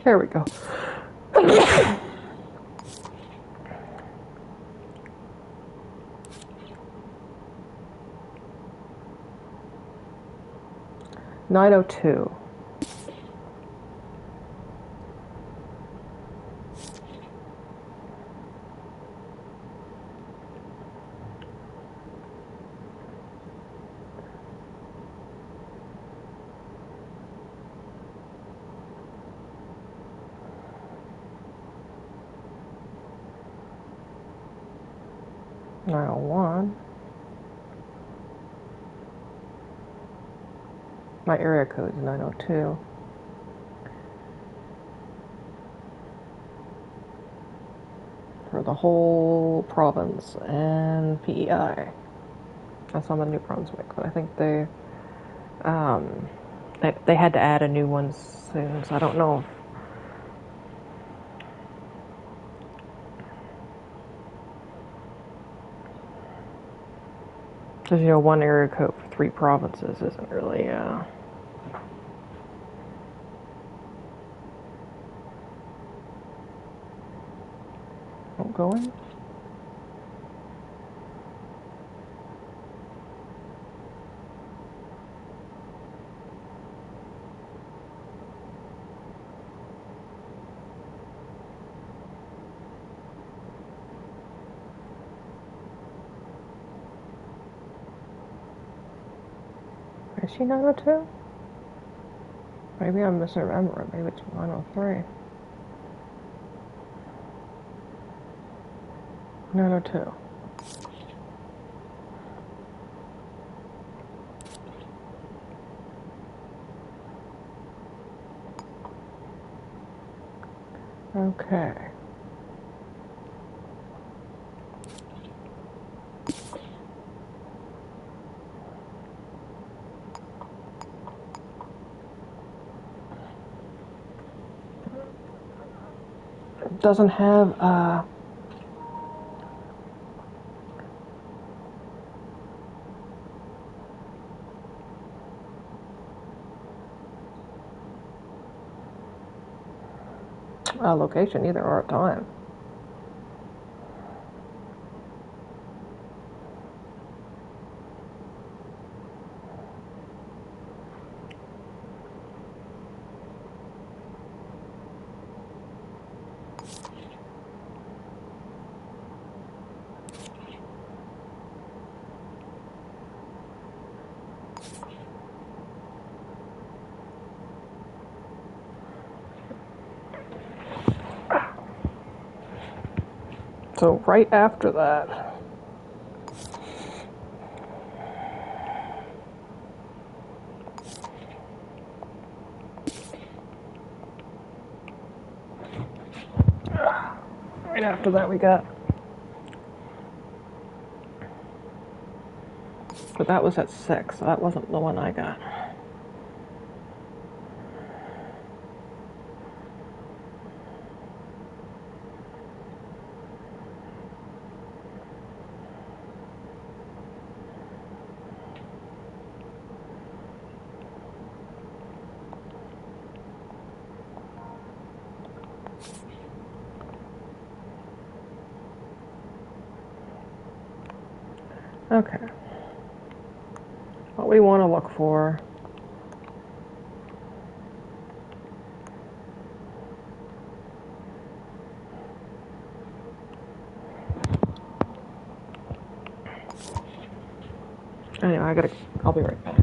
There we go. $902. $901. My area code is 902. For the whole province and PEI. That's on the New Brunswick, but I think they had to add a new one soon, so I don't know. Because, you know, one area code for 3 provinces isn't really, won't go in? Is she 902? Maybe I'm misremembering. Maybe it's 903. 902. Okay. It doesn't have a location either or a time. So right after that, we got, but that was at 6, so that wasn't the one I got. Okay. What we want to look for anyway, I'll be right back.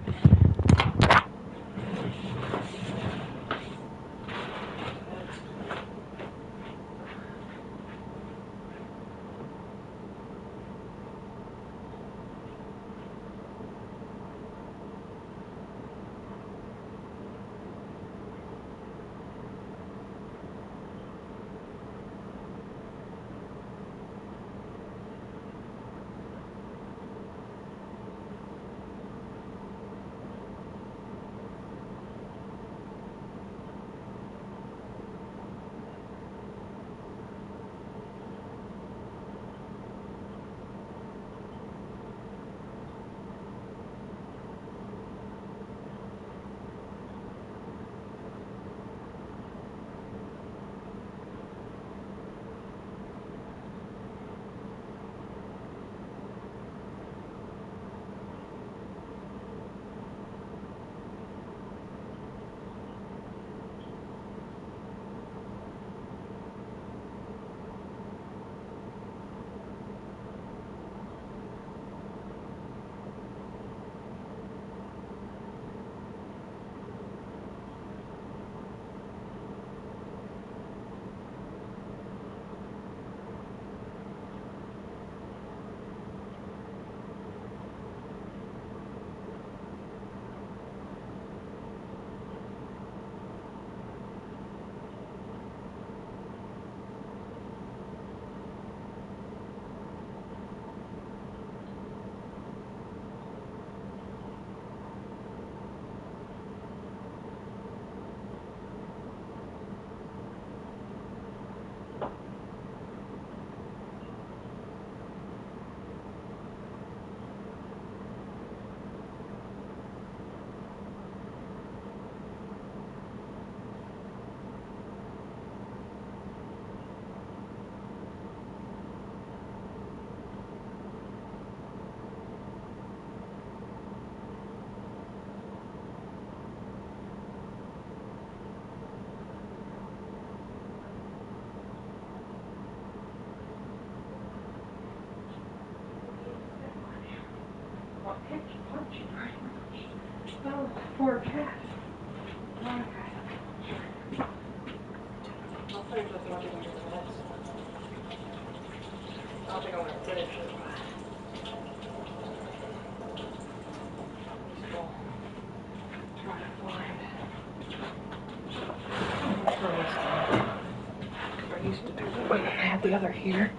Oh, poor cat. I'll finish this one in a minute. I don't think I'm going to finish it. Still trying to find. I'm sure this time. I used to do it when I had the other here.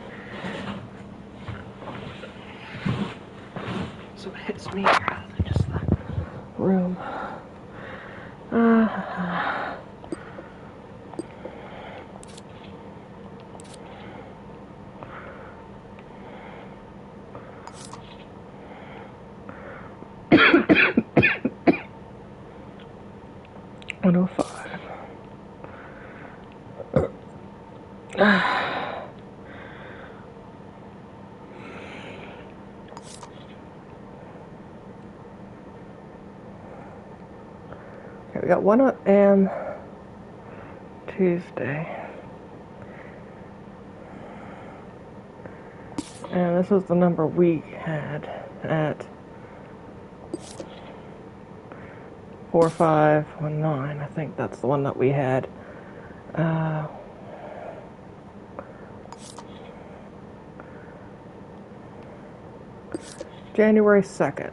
So it hits me rather than just the room. Okay, we got 1 a.m. Tuesday. And this is the number we had at 4519. I think that's the one that we had. January 2nd.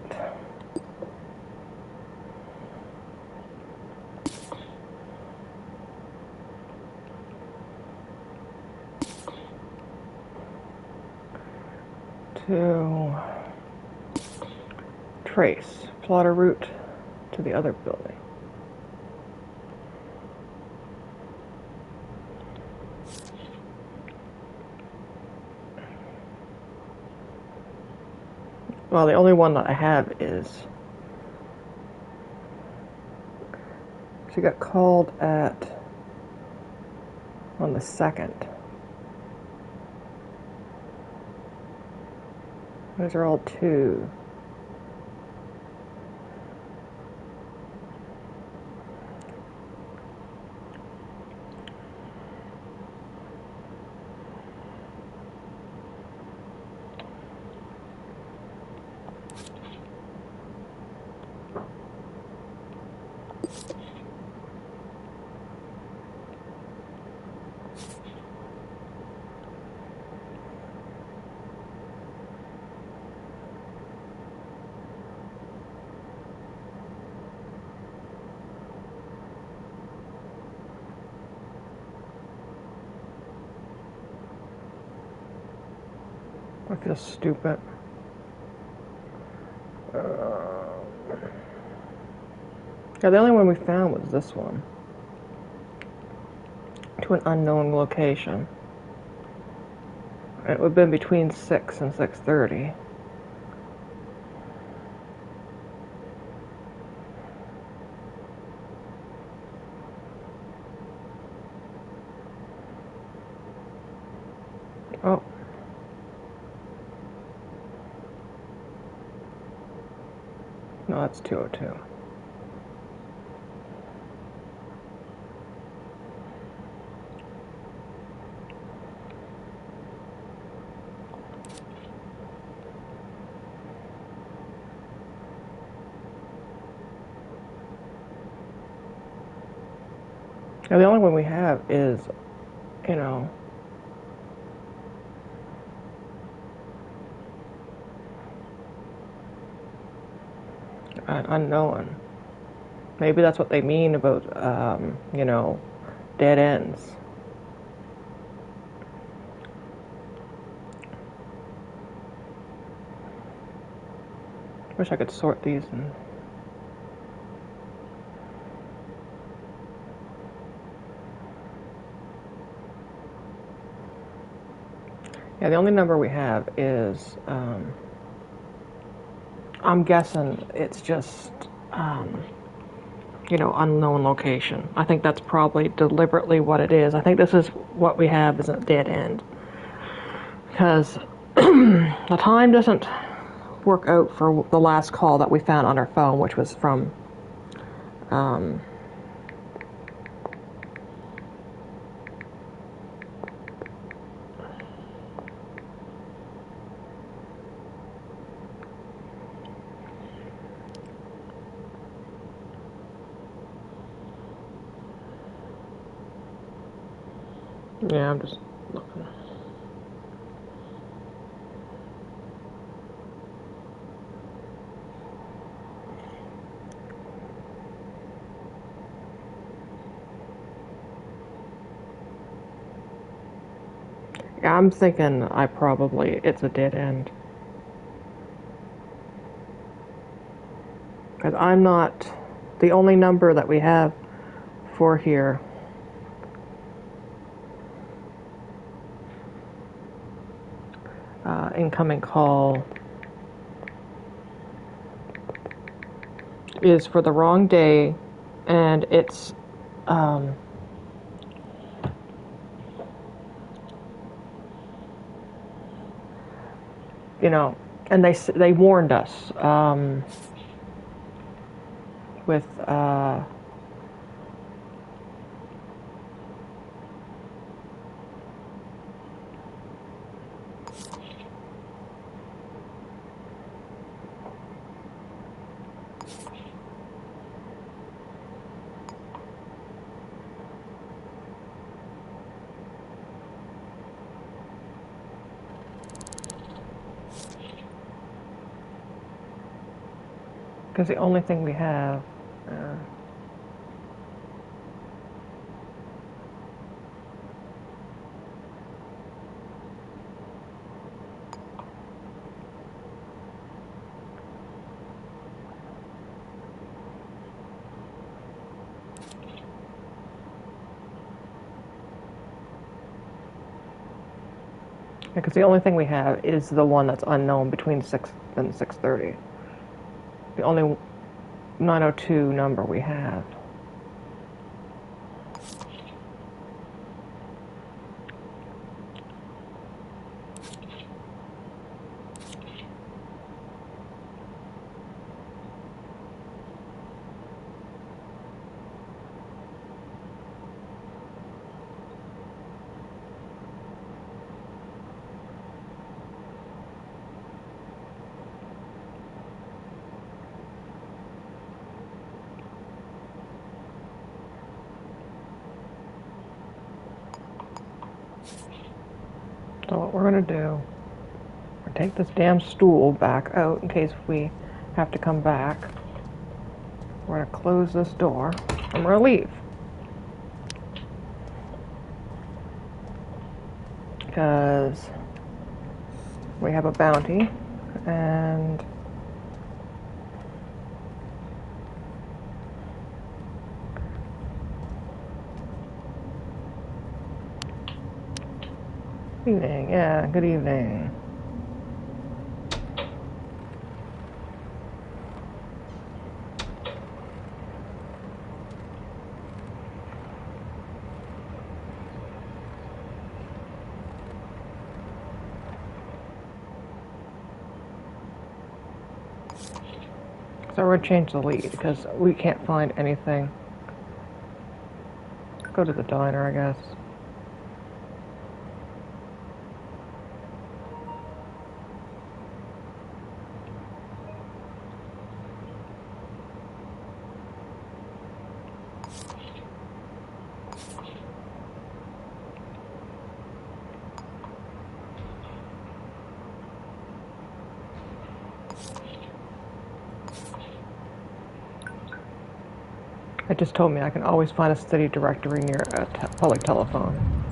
To trace, plot a route to the other building. Well, the only one that I have is she got called on the 2nd. Those are all 2. I feel stupid. Yeah, the only one we found was this one. To an unknown location. It would have been between 6 and 6:30. Oh. No, that's 202. Now, the only one we have is, you know, unknown. Maybe that's what they mean about, you know, dead ends. Wish I could sort these and. Yeah, the only number we have is, I'm guessing it's just, you know, unknown location. I think that's probably deliberately what it is. I think this is what we have is a dead end. Because the time doesn't work out for the last call that we found on our phone, which was from, Yeah, I'm just looking. Yeah, I'm thinking it's a dead end. Because I'm not, the only number that we have for here incoming call is for the wrong day, and it's you know, and they warned us with because the only thing we have. Because the only thing we have is the one that's unknown between 6 and 6:30. The only 902 number we have. So what we're going to do, we're take this damn stool back out in case we have to come back. We're going to close this door and we're going to leave. Because we have a bounty and evening, yeah, good evening. So we're going to change the lead because we can't find anything. Go to the diner, I guess. It just told me I can always find a city directory near a public telephone.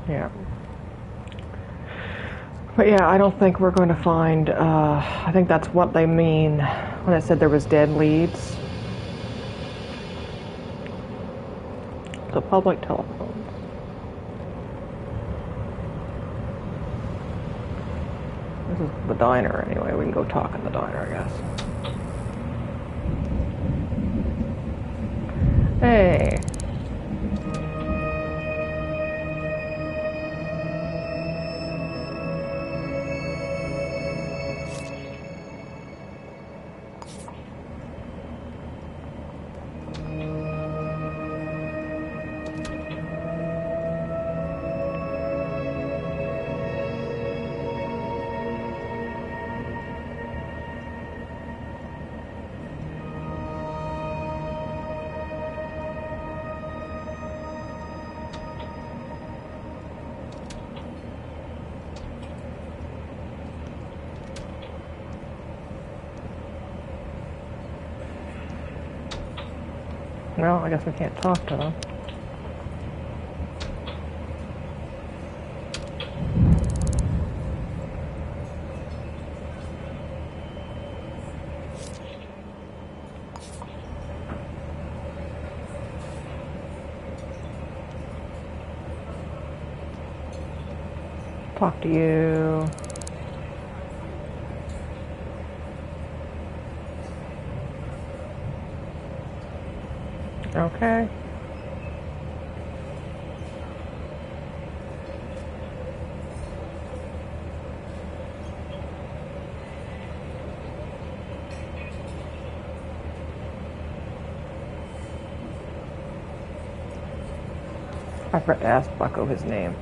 Yeah. But yeah, I don't think we're going to find, I think that's what they mean when I said there was dead leads. The public telephones. This is the diner anyway. We can go talk in the diner, I guess. Hey. Well, I guess we can't talk to them. Talk to you. Okay. I forgot to ask Bucko his name.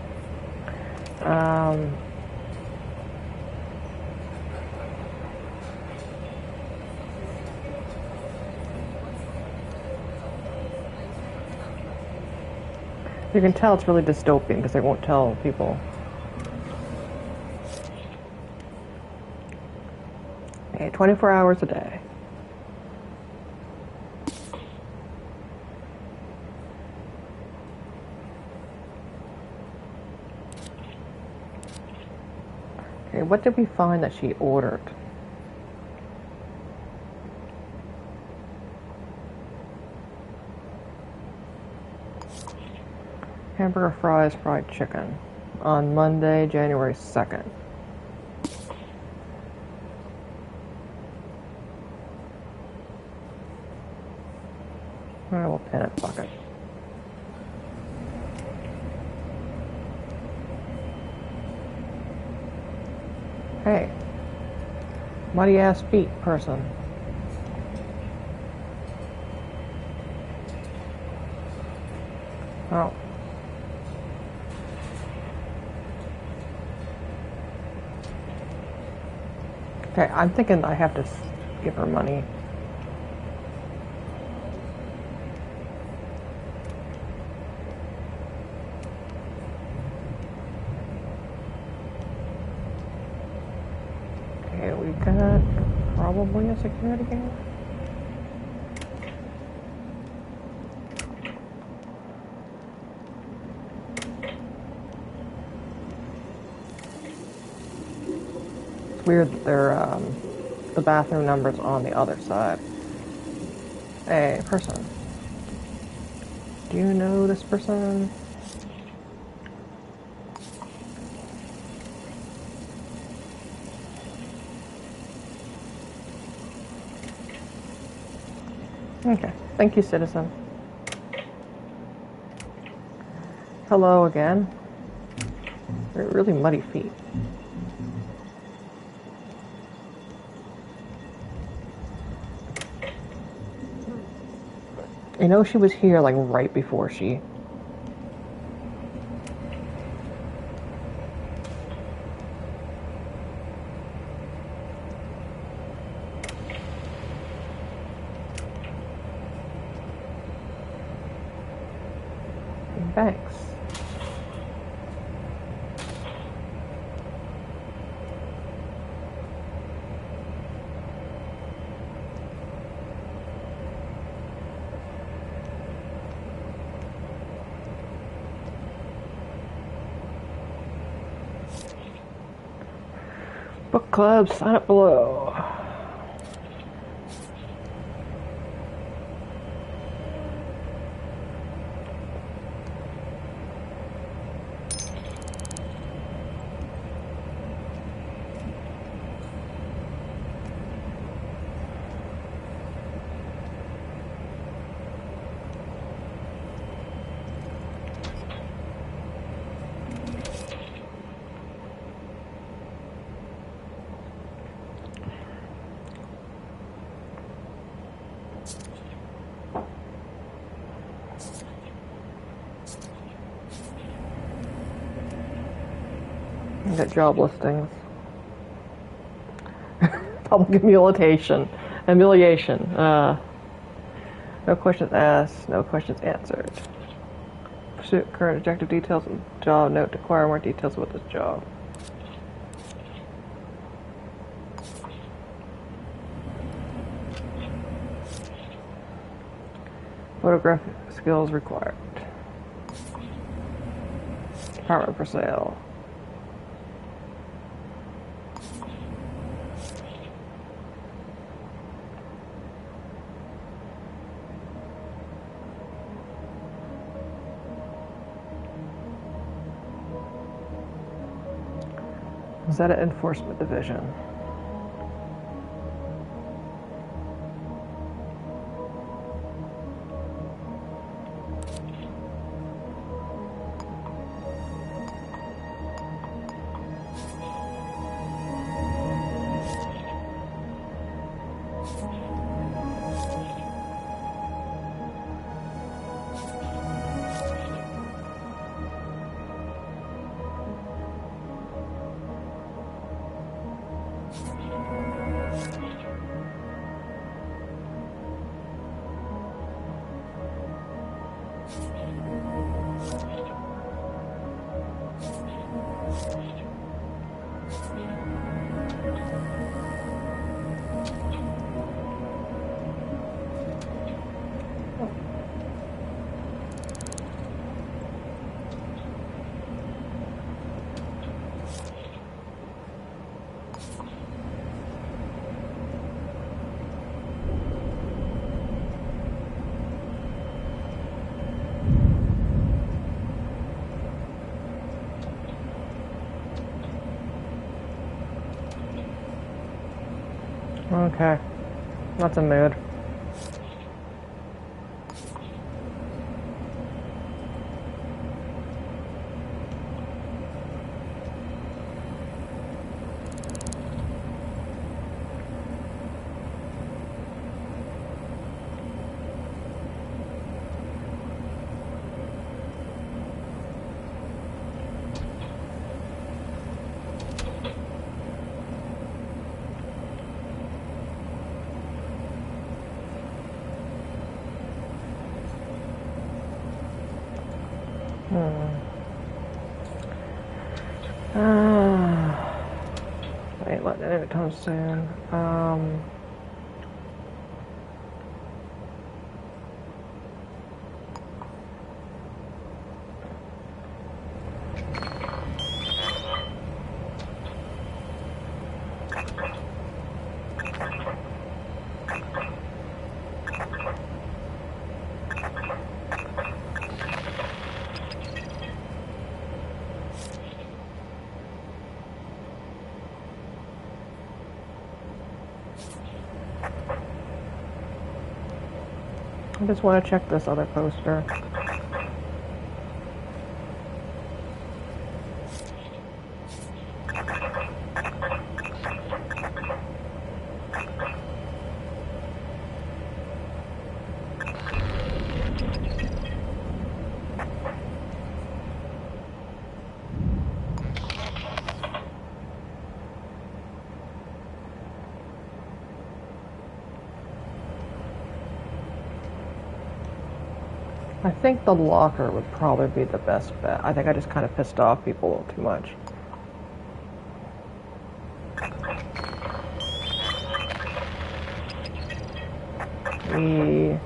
You can tell it's really dystopian because they won't tell people. Okay, 24 hours a day. Okay, what did we find that she ordered? Hamburger, fries, fried chicken. On Monday, January 2nd. Alright, we'll pin it, fuck it. Hey. Muddy ass feet person. Oh. Okay, I'm thinking I have to give her money. Okay, we got probably a security game. Weird that they're, the bathroom number's on the other side. Hey, person. Do you know this person? Okay. Thank you, citizen. Hello again. Really muddy feet. I know she was here like right before she... Thanks. Book club, sign up below. Get job listings. Public humiliation. No questions asked, no questions answered. Pursuit current objective details and job note to acquire more details about this job. Photographic skills required. Department for sale. Zeta Enforcement Division. Okay, that's a mood. I ain't letting it anytime soon. I just want to check this other poster. I think the locker would probably be the best bet. I think I just kind of pissed off people a little too much. E.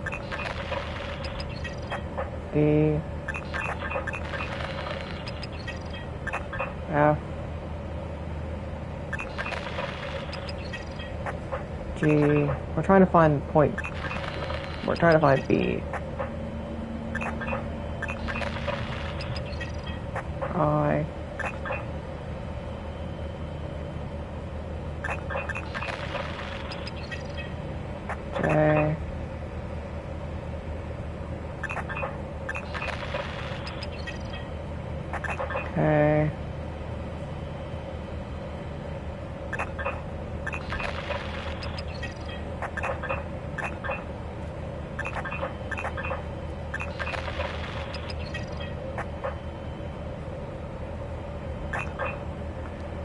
D. F. G. We're trying to find point. We're trying to find B. I. J. K.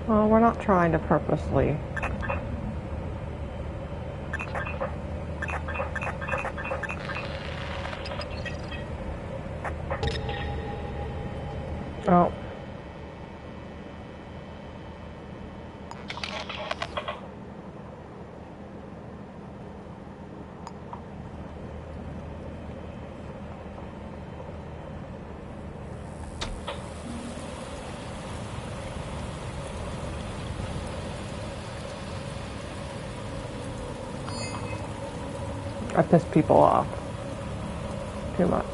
Well, we're not trying to purposely. Oh. I piss people off too much.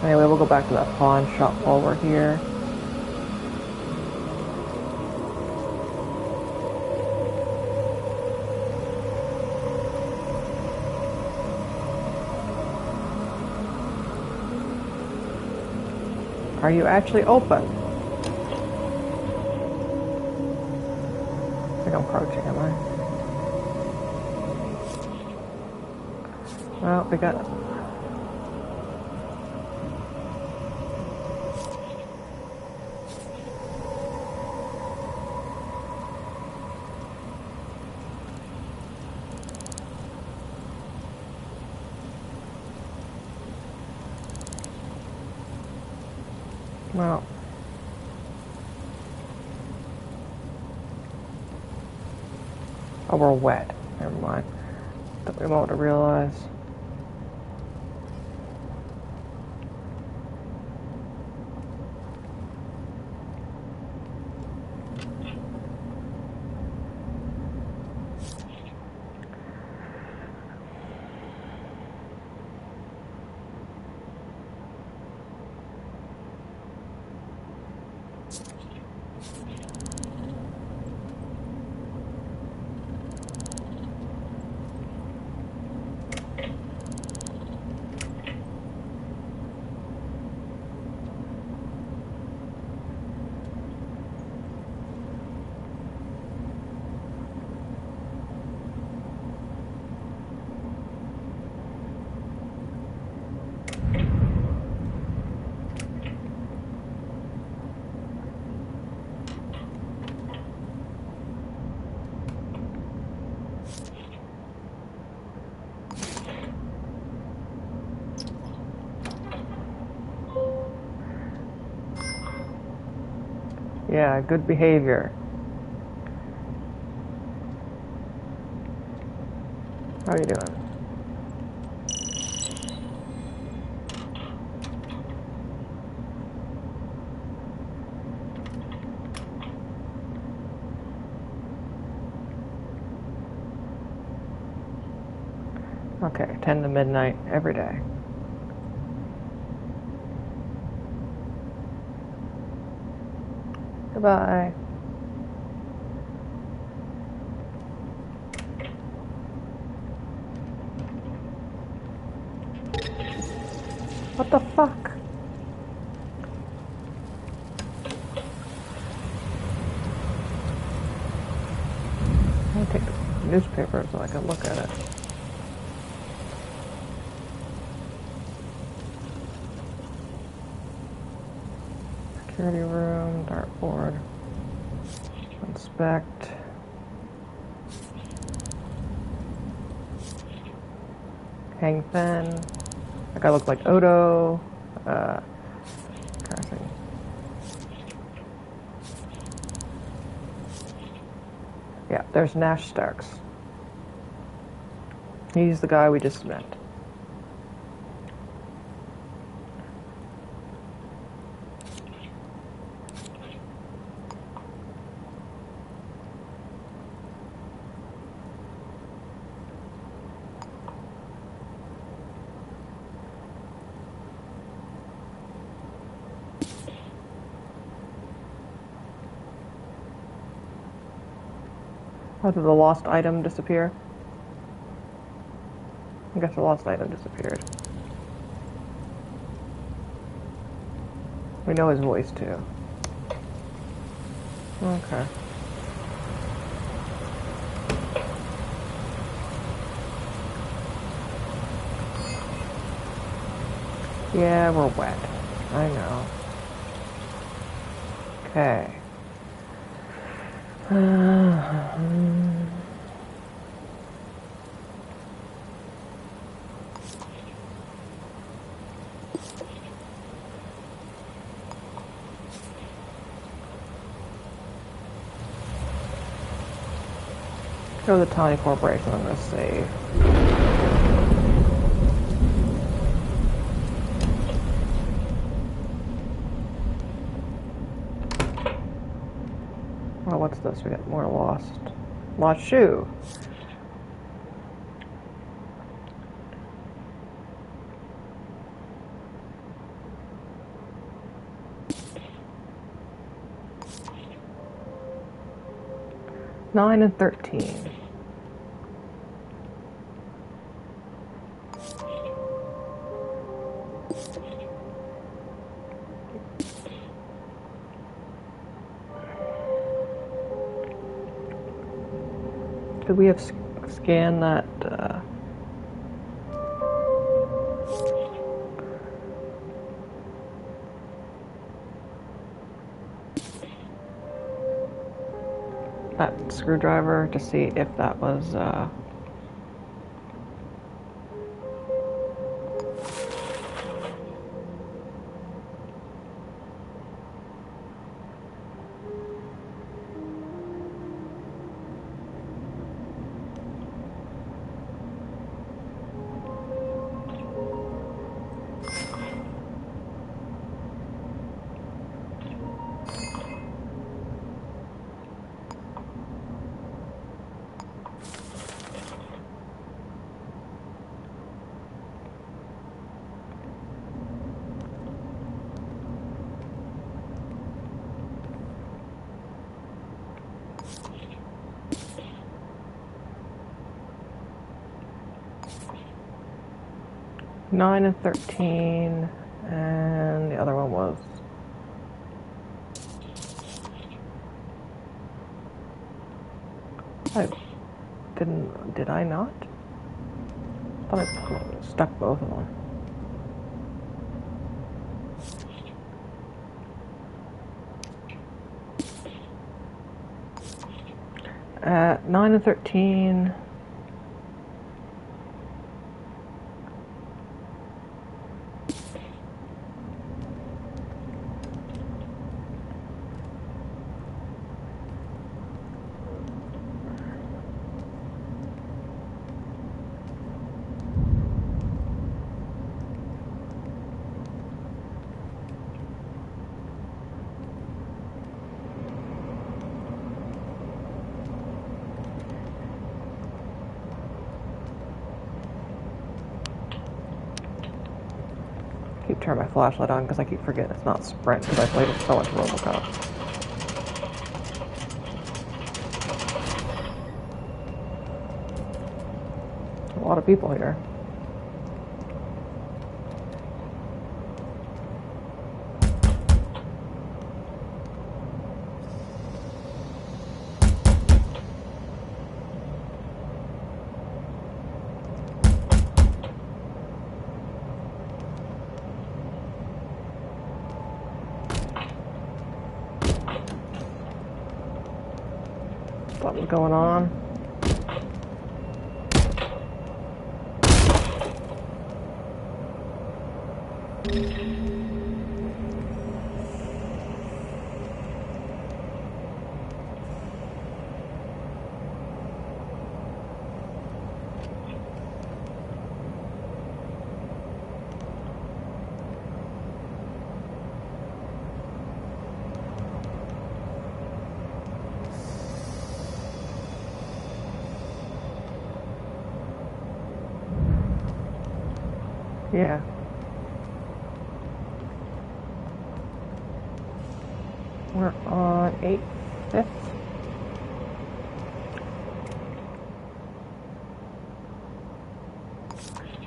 Anyway, we'll go back to that pawn shop while we're here. Are you actually open? I think I'm crouching, am I? Well, we got... Well... Oh, we're wet. Never mind. Took me a moment to realize. Yeah, good behavior. How are you doing? Okay, 10 to midnight every day. Goodbye. What the fuck? I'll take the newspaper so I can look at it. Security room, dartboard. Inspect. Hang Fen. That guy looks like Odo. Crossing. Yeah, there's Nash Starks. He's the guy we just met. How did the lost item disappear? I guess the lost item disappeared. We know his voice too. Okay. Yeah, we're wet. I know. Okay. Go to the Tawny Corporation. I'm going to save. this? We got more lost shoe. Nine and 13. Could we have scanned that? That screwdriver to see if that was nine and 13, and the other one was did I not? I thought I stuck both of them. At 9 and 13. Keep turning my flashlight on because I keep forgetting it's not Sprint because I played with so much RoboCop. A lot of people here. Something going on. Yeah. We're on 8/5.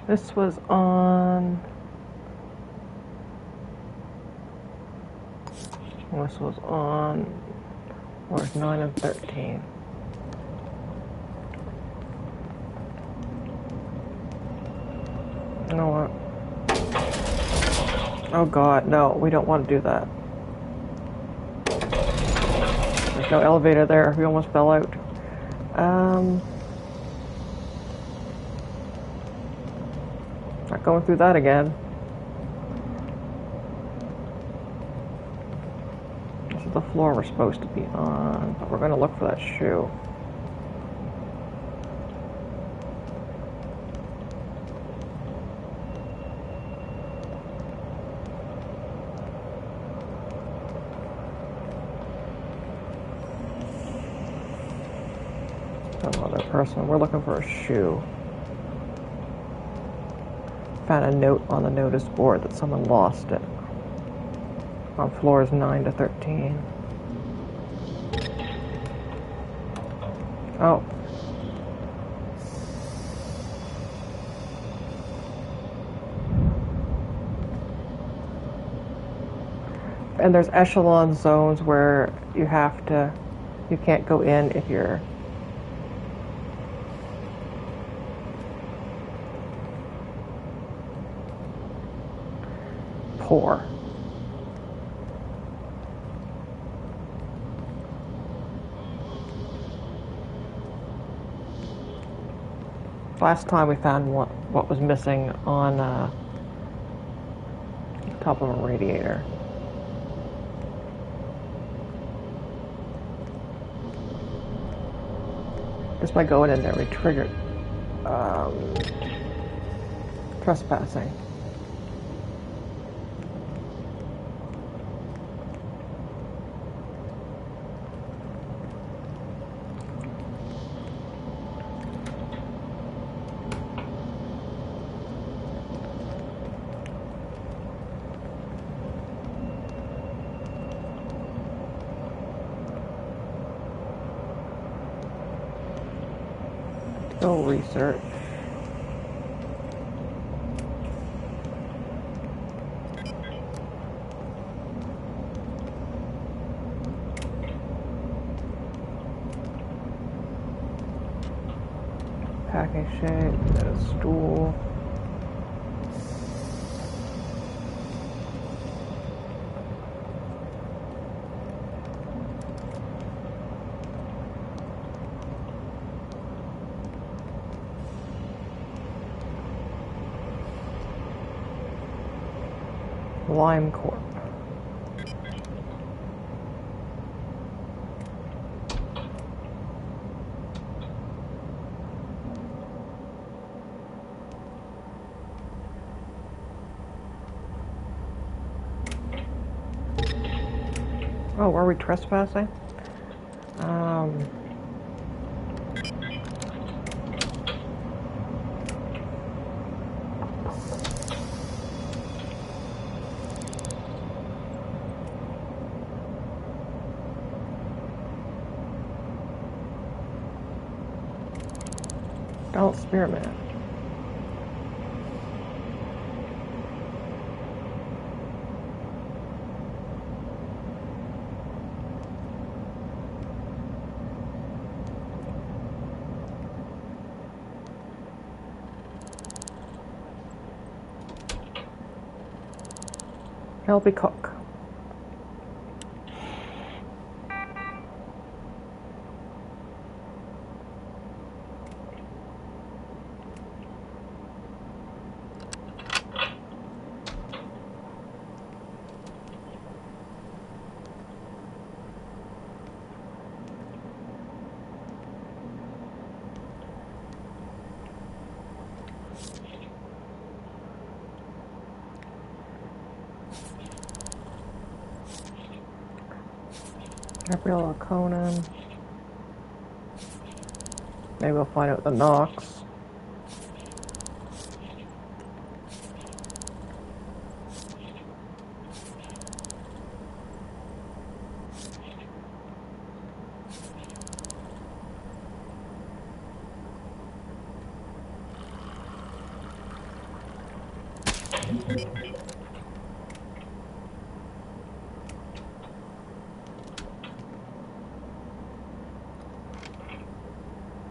This was on... This was on... Where's 9 and 13? You know what? Oh god, no, we don't want to do that. There's no elevator there, we almost fell out. Not going through that again. This is the floor we're supposed to be on, but we're gonna look for that shoe. Some other person. We're looking for a shoe. Found a note on the notice board that someone lost it. On floors 9 to 13. Oh. And there's echelon zones where you can't go in if you're poor. Last time we found what was missing on top of a radiator. Just by going in there, we triggered trespassing. Go research. Package shape, a stool. Lime Corp. Oh, were we trespassing? Don't spearman. Helpy cook. Gabriella Conan. Maybe we'll find out the Knox.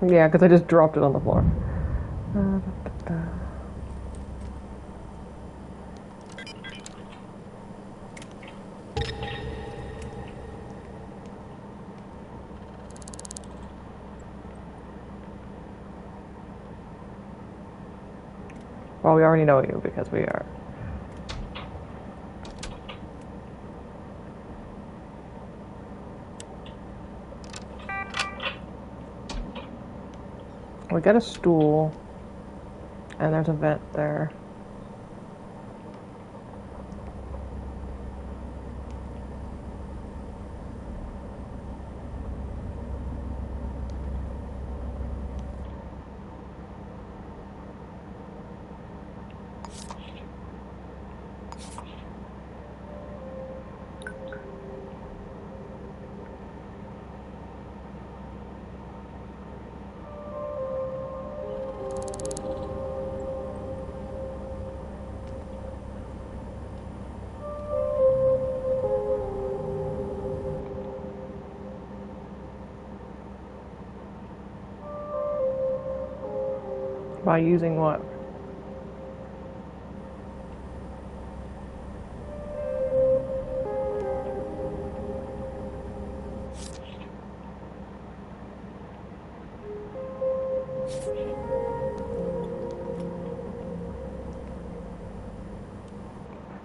Yeah, because I just dropped it on the floor. Well, we already know you because we are. We got a stool, and there's a vent there. By using what?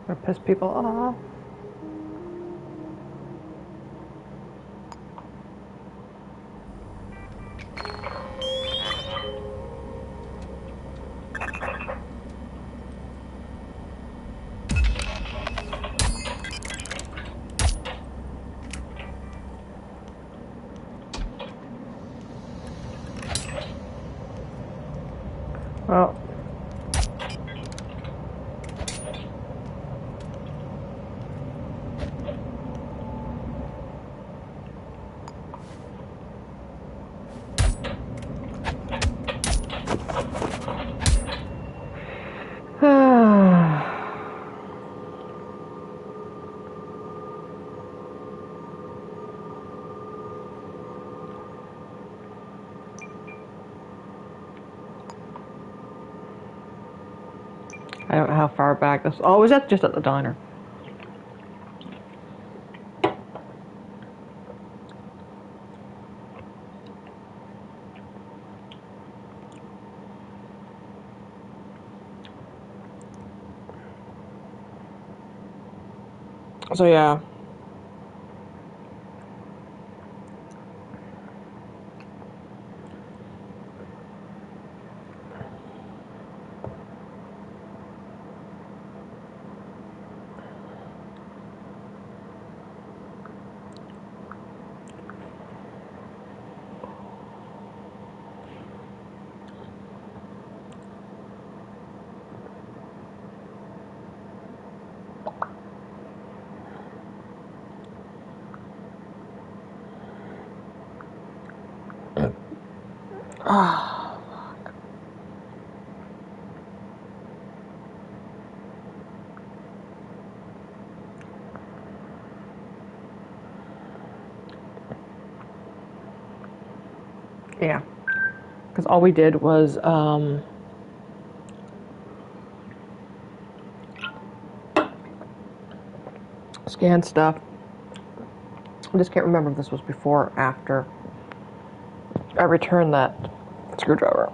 Or piss people off. Well, I don't know how far back this. Oh, was that just at the diner? So yeah. Ah, fuck. Yeah, because all we did was scan stuff. I just can't remember if this was before or after I returned that screwdriver.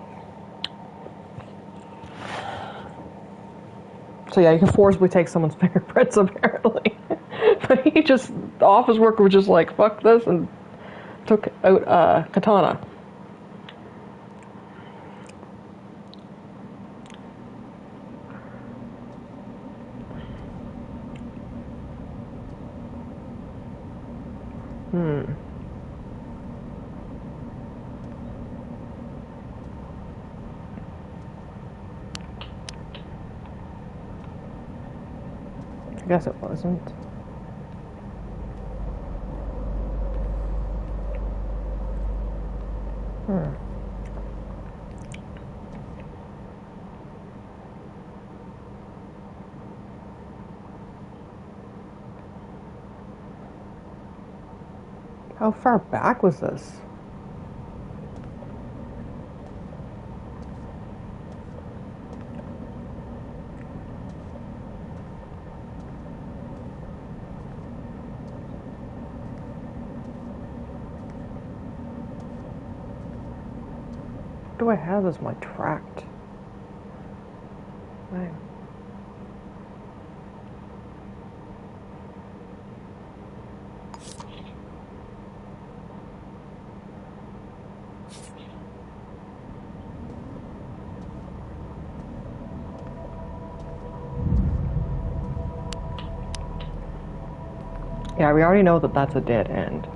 So yeah, you can forcibly take someone's fingerprints apparently. But the office worker was just like, fuck this, and took out Katana. I guess it wasn't. How far back was this? What do I have as my tracked thing? Yeah, we already know that that's a dead end.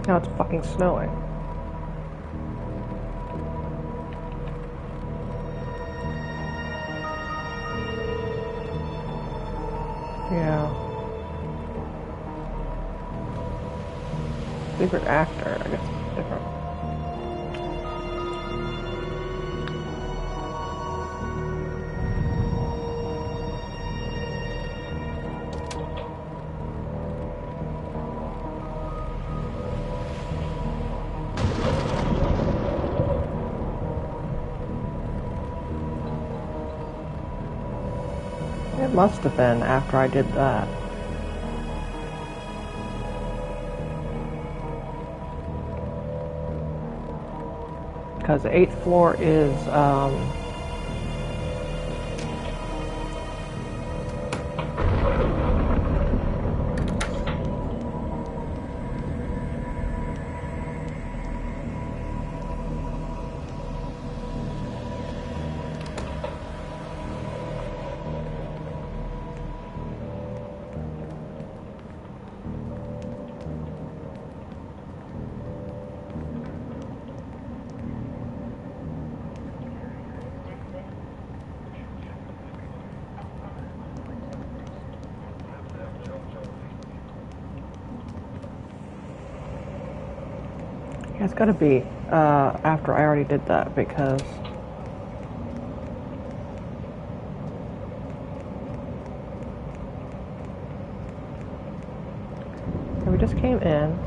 Now it's fucking snowing. Yeah. Secret actor, I guess it's different. It must have been after I did that. Because the 8th floor is, yeah, it's gotta be, after I already did that, because we just came in.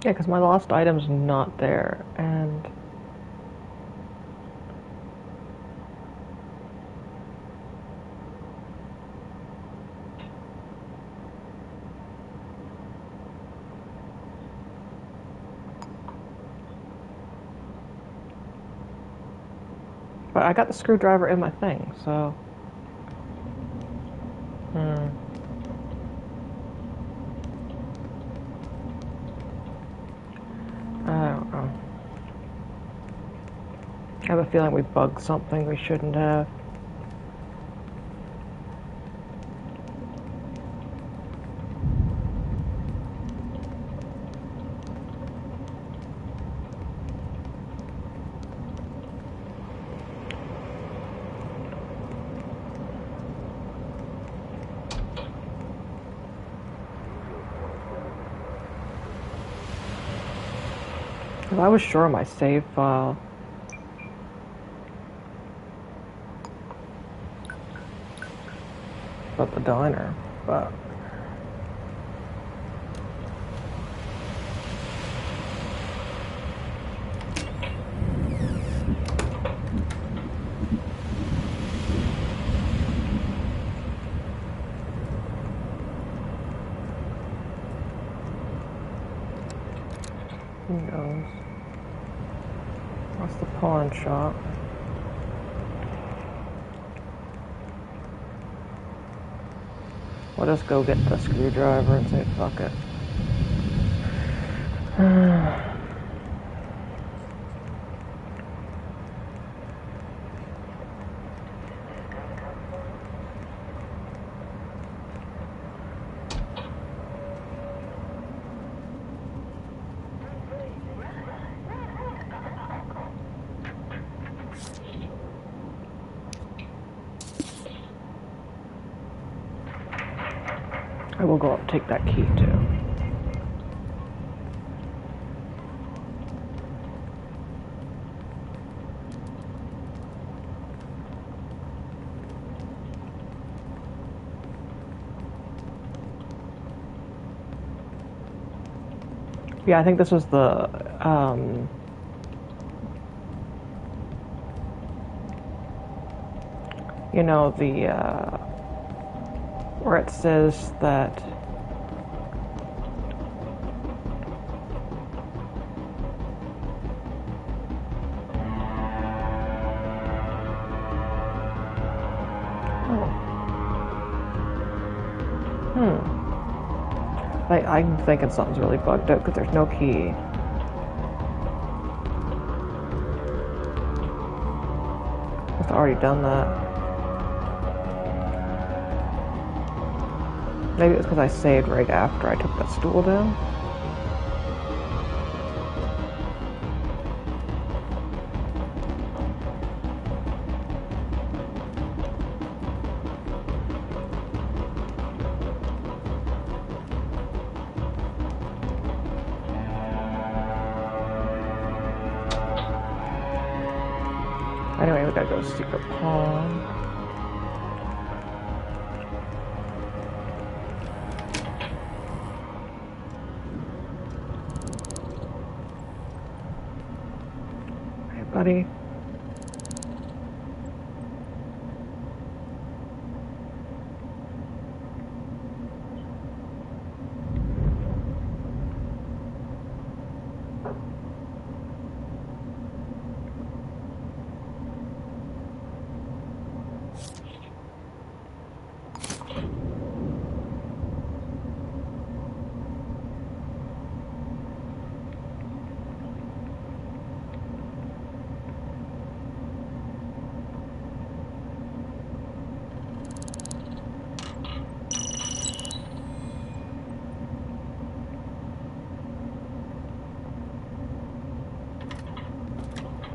Yeah, because my lost item's not there, and but I got the screwdriver in my thing, so I don't know. I have a feeling we bugged something we shouldn't have. Well, I was sure my save file. But the diner, but who knows? What's the pawn shop? We'll just go get the screwdriver and say fuck it. I will go up and take that key too. Yeah, I think this was the you know, the where it says that I'm thinking something's really bugged out because there's no key. I've already done that. Maybe it was because I saved right after I took that stool down. Anyway, we gotta go to Secret Pond. Hey, buddy.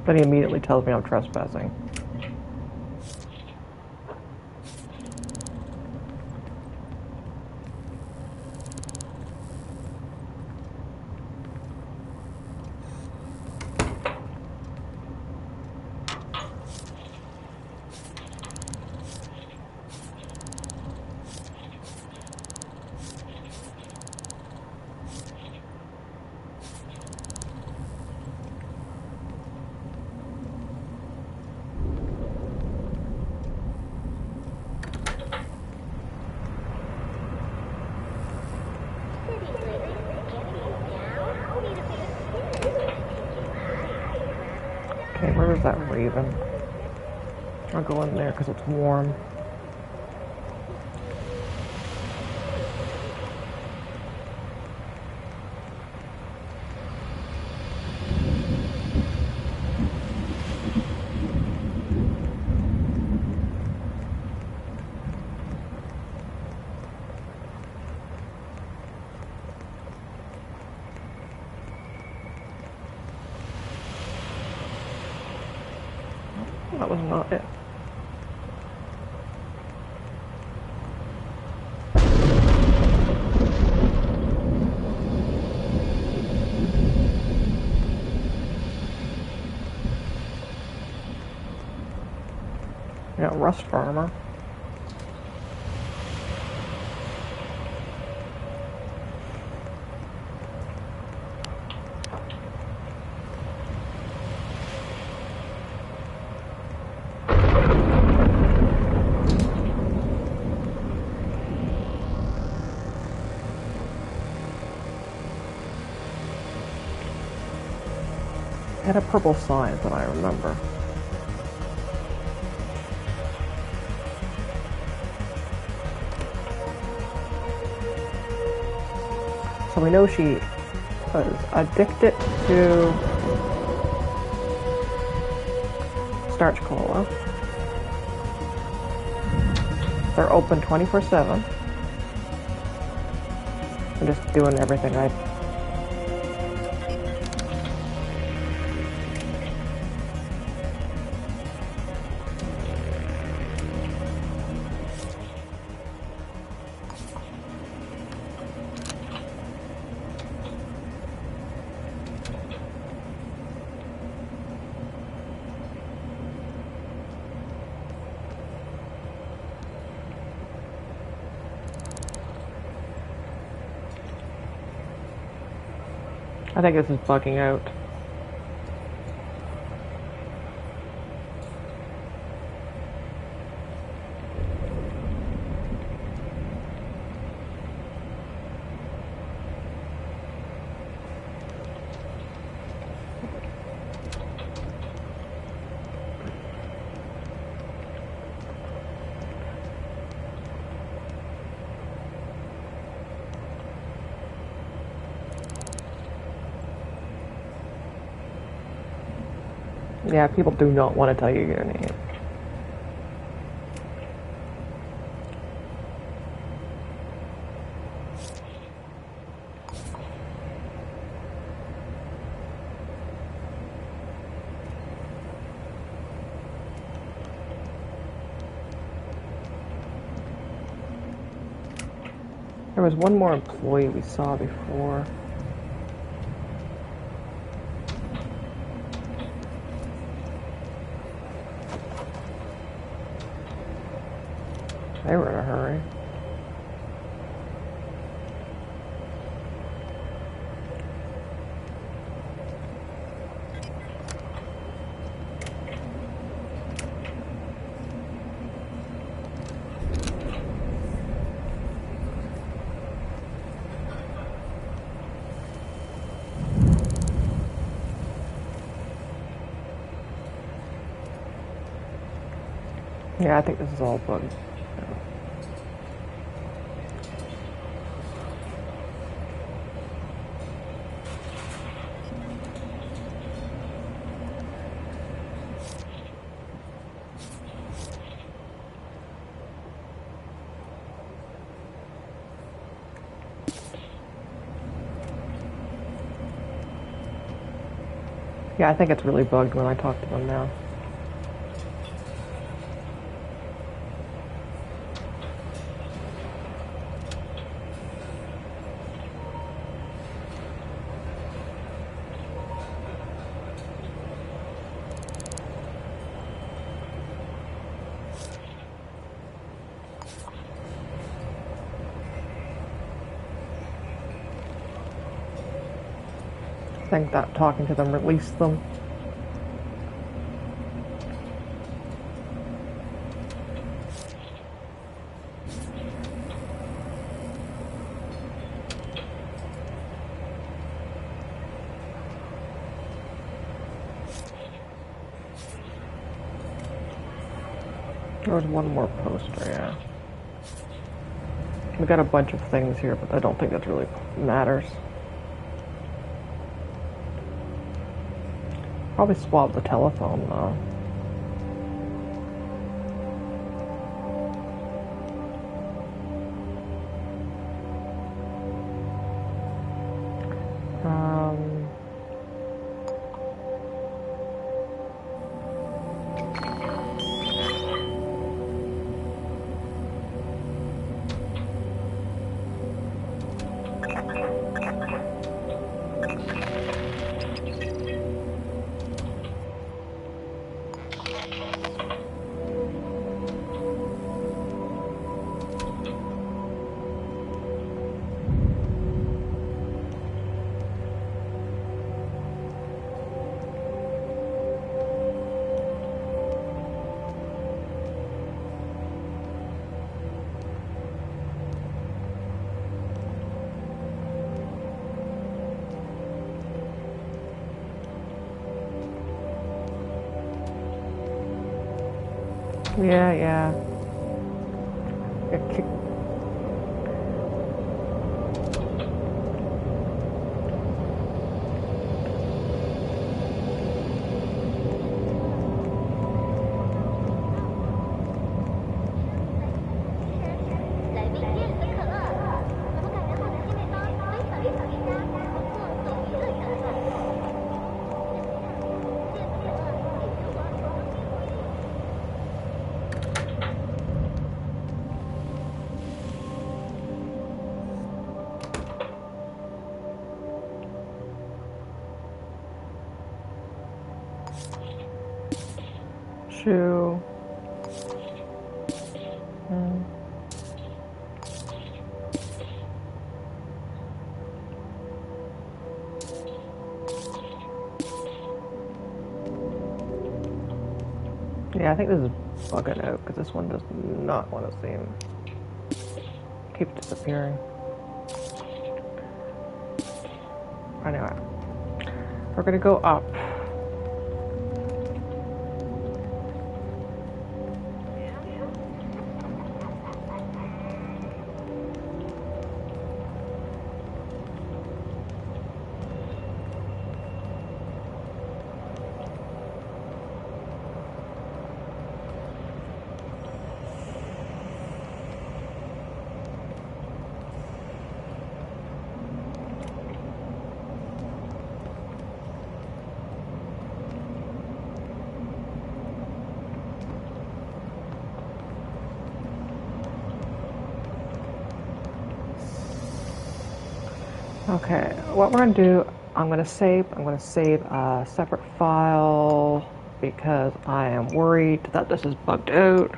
Then he immediately tells me I'm trespassing. Okay, where is that raven? I'll go in there because it's warm. That was not it. Yeah, rust farmer. Had a purple sign that I remember. So we know she was addicted to starch cola. They're open 24/7. I'm just doing everything I... I think this is bugging out. Yeah, people do not want to tell you your name. There was one more employee we saw before. They were in a hurry. Yeah, I think this is all bugged. Yeah, I think it's really bugged when I talk to them now. I think that talking to them released them. There was one more poster, yeah. We got a bunch of things here, but I don't think that really matters. Probably swap the telephone though. Yeah. Get kicked. Shoe. Yeah, I think this is bugging out because this one does not want to seem keep disappearing. Anyway, we're gonna go up. Okay, what we're gonna do, I'm gonna save a separate file because I am worried that this is bugged out.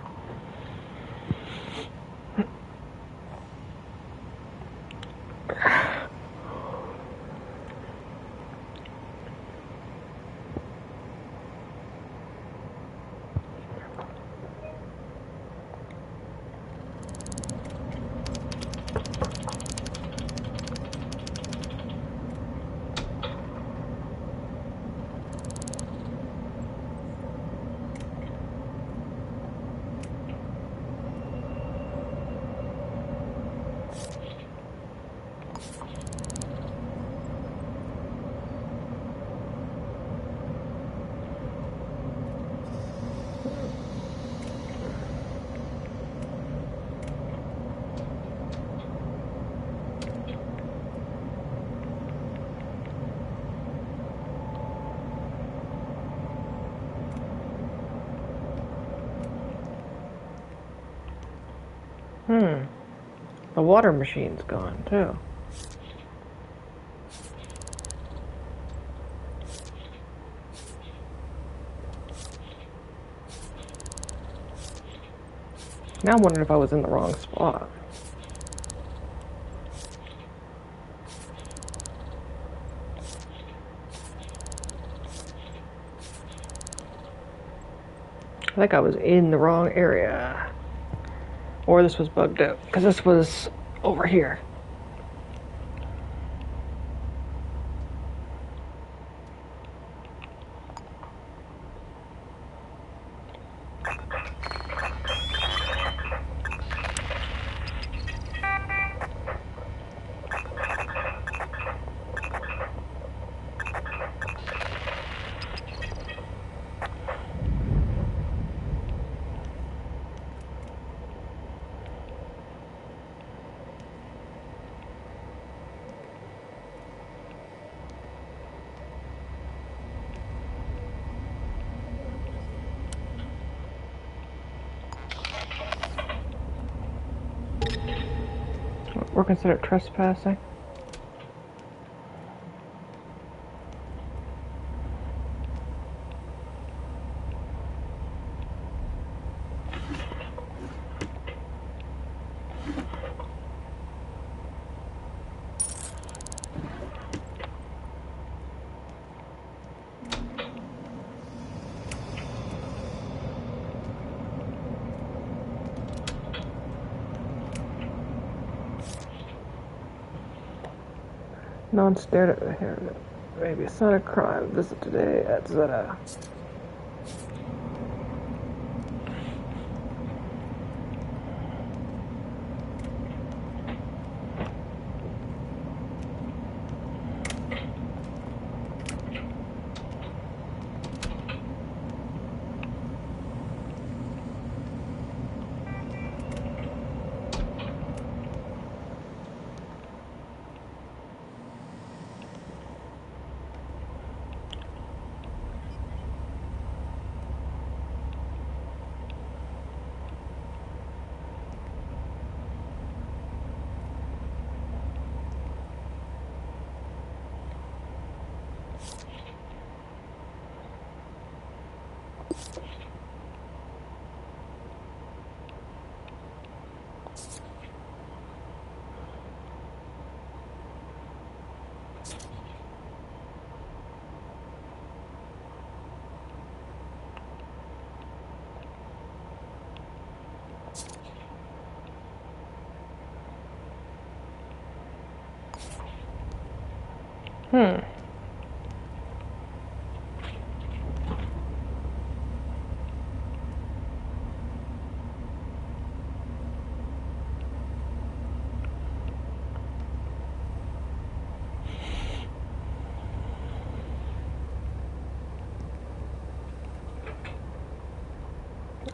The water machine's gone, too. Now I'm wondering if I was in the wrong spot. I think I was in the wrong area. Or this was bugged out, because this was over here. We're considered trespassing. Non stared at the hair. Maybe sign of crime. Visit today at Zeta.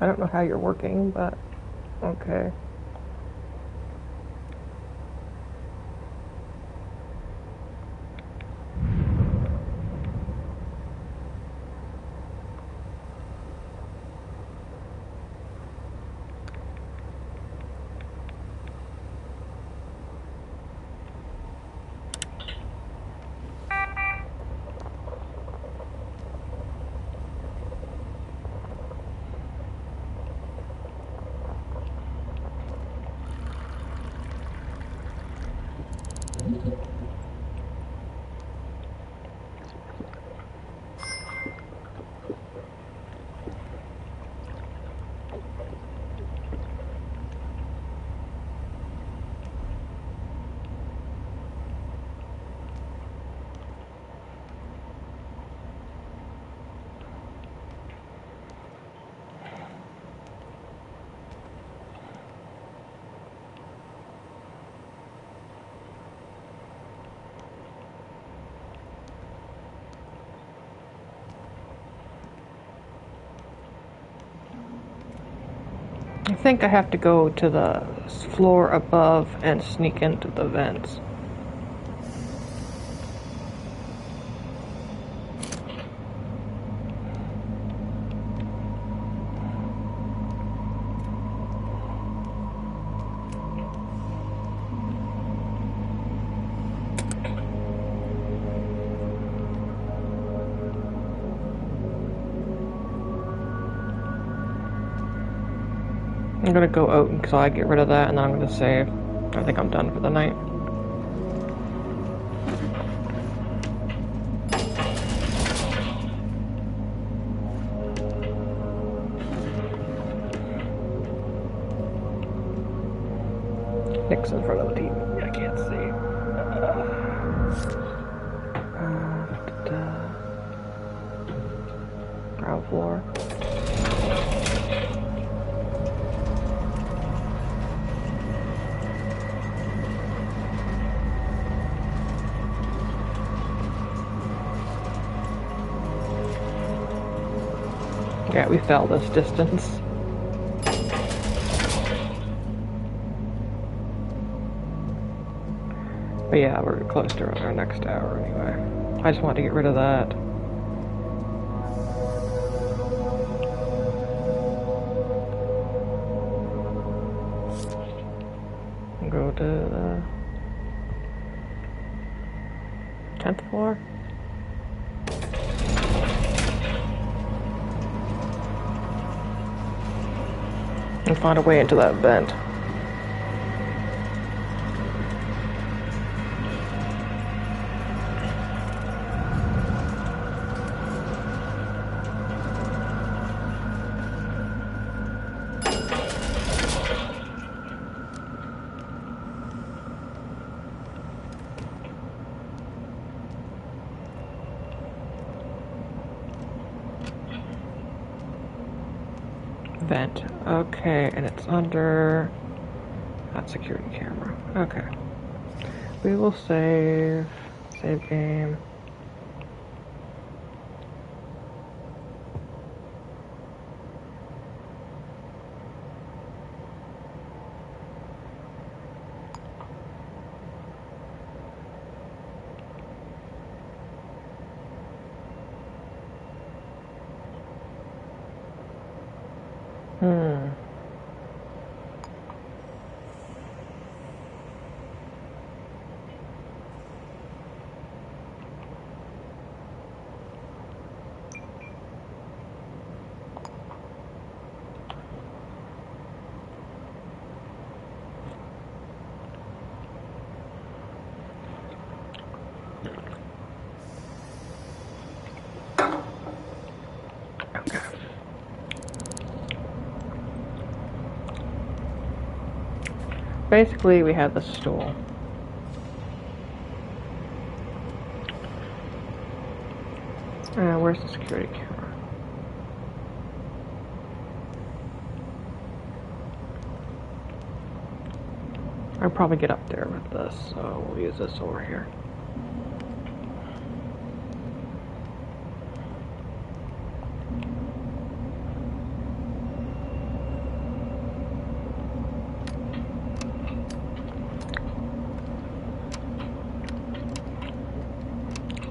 I don't know how you're working, but okay. I think I have to go to the floor above and sneak into the vents. I'm gonna go out until I get rid of that, and then I'm gonna save. I think I'm done for the night. Nick's in front of the TV. I can't see. Ground floor. Yeah, we fell this distance. But yeah, we're close to our next hour anyway. I just wanted to get rid of that. Go to the 10th floor. And find a way into that vent. Vent. Okay, and it's under that security camera. Okay. We will save game. Basically, we have the stool. Where's the security camera? I'll probably get up there with this, so we'll use this over here.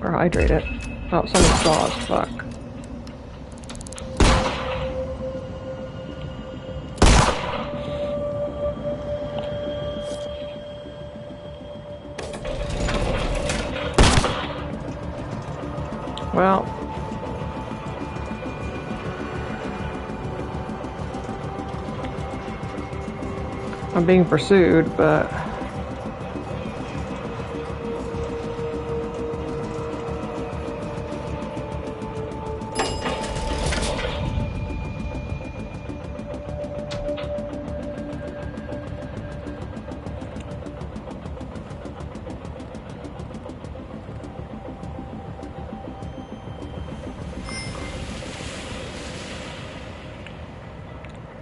Or hydrate it. Oh, someone saw us, fuck. Well. I'm being pursued, but...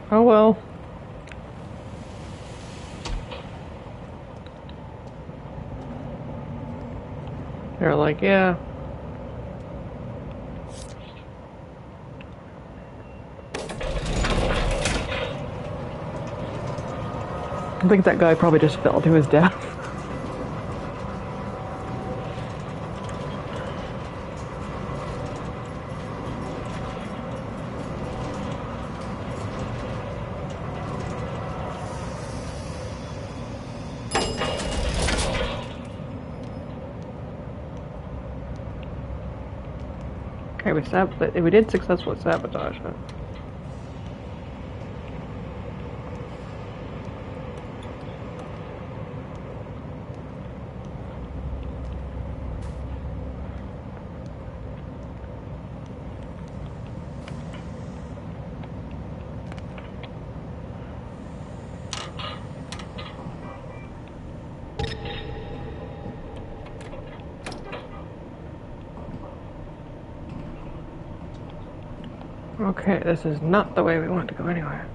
Oh well. They're like, yeah. I think that guy probably just fell to his death. Okay, we did successfully sabotage it. Okay, this is not the way we want to go anywhere.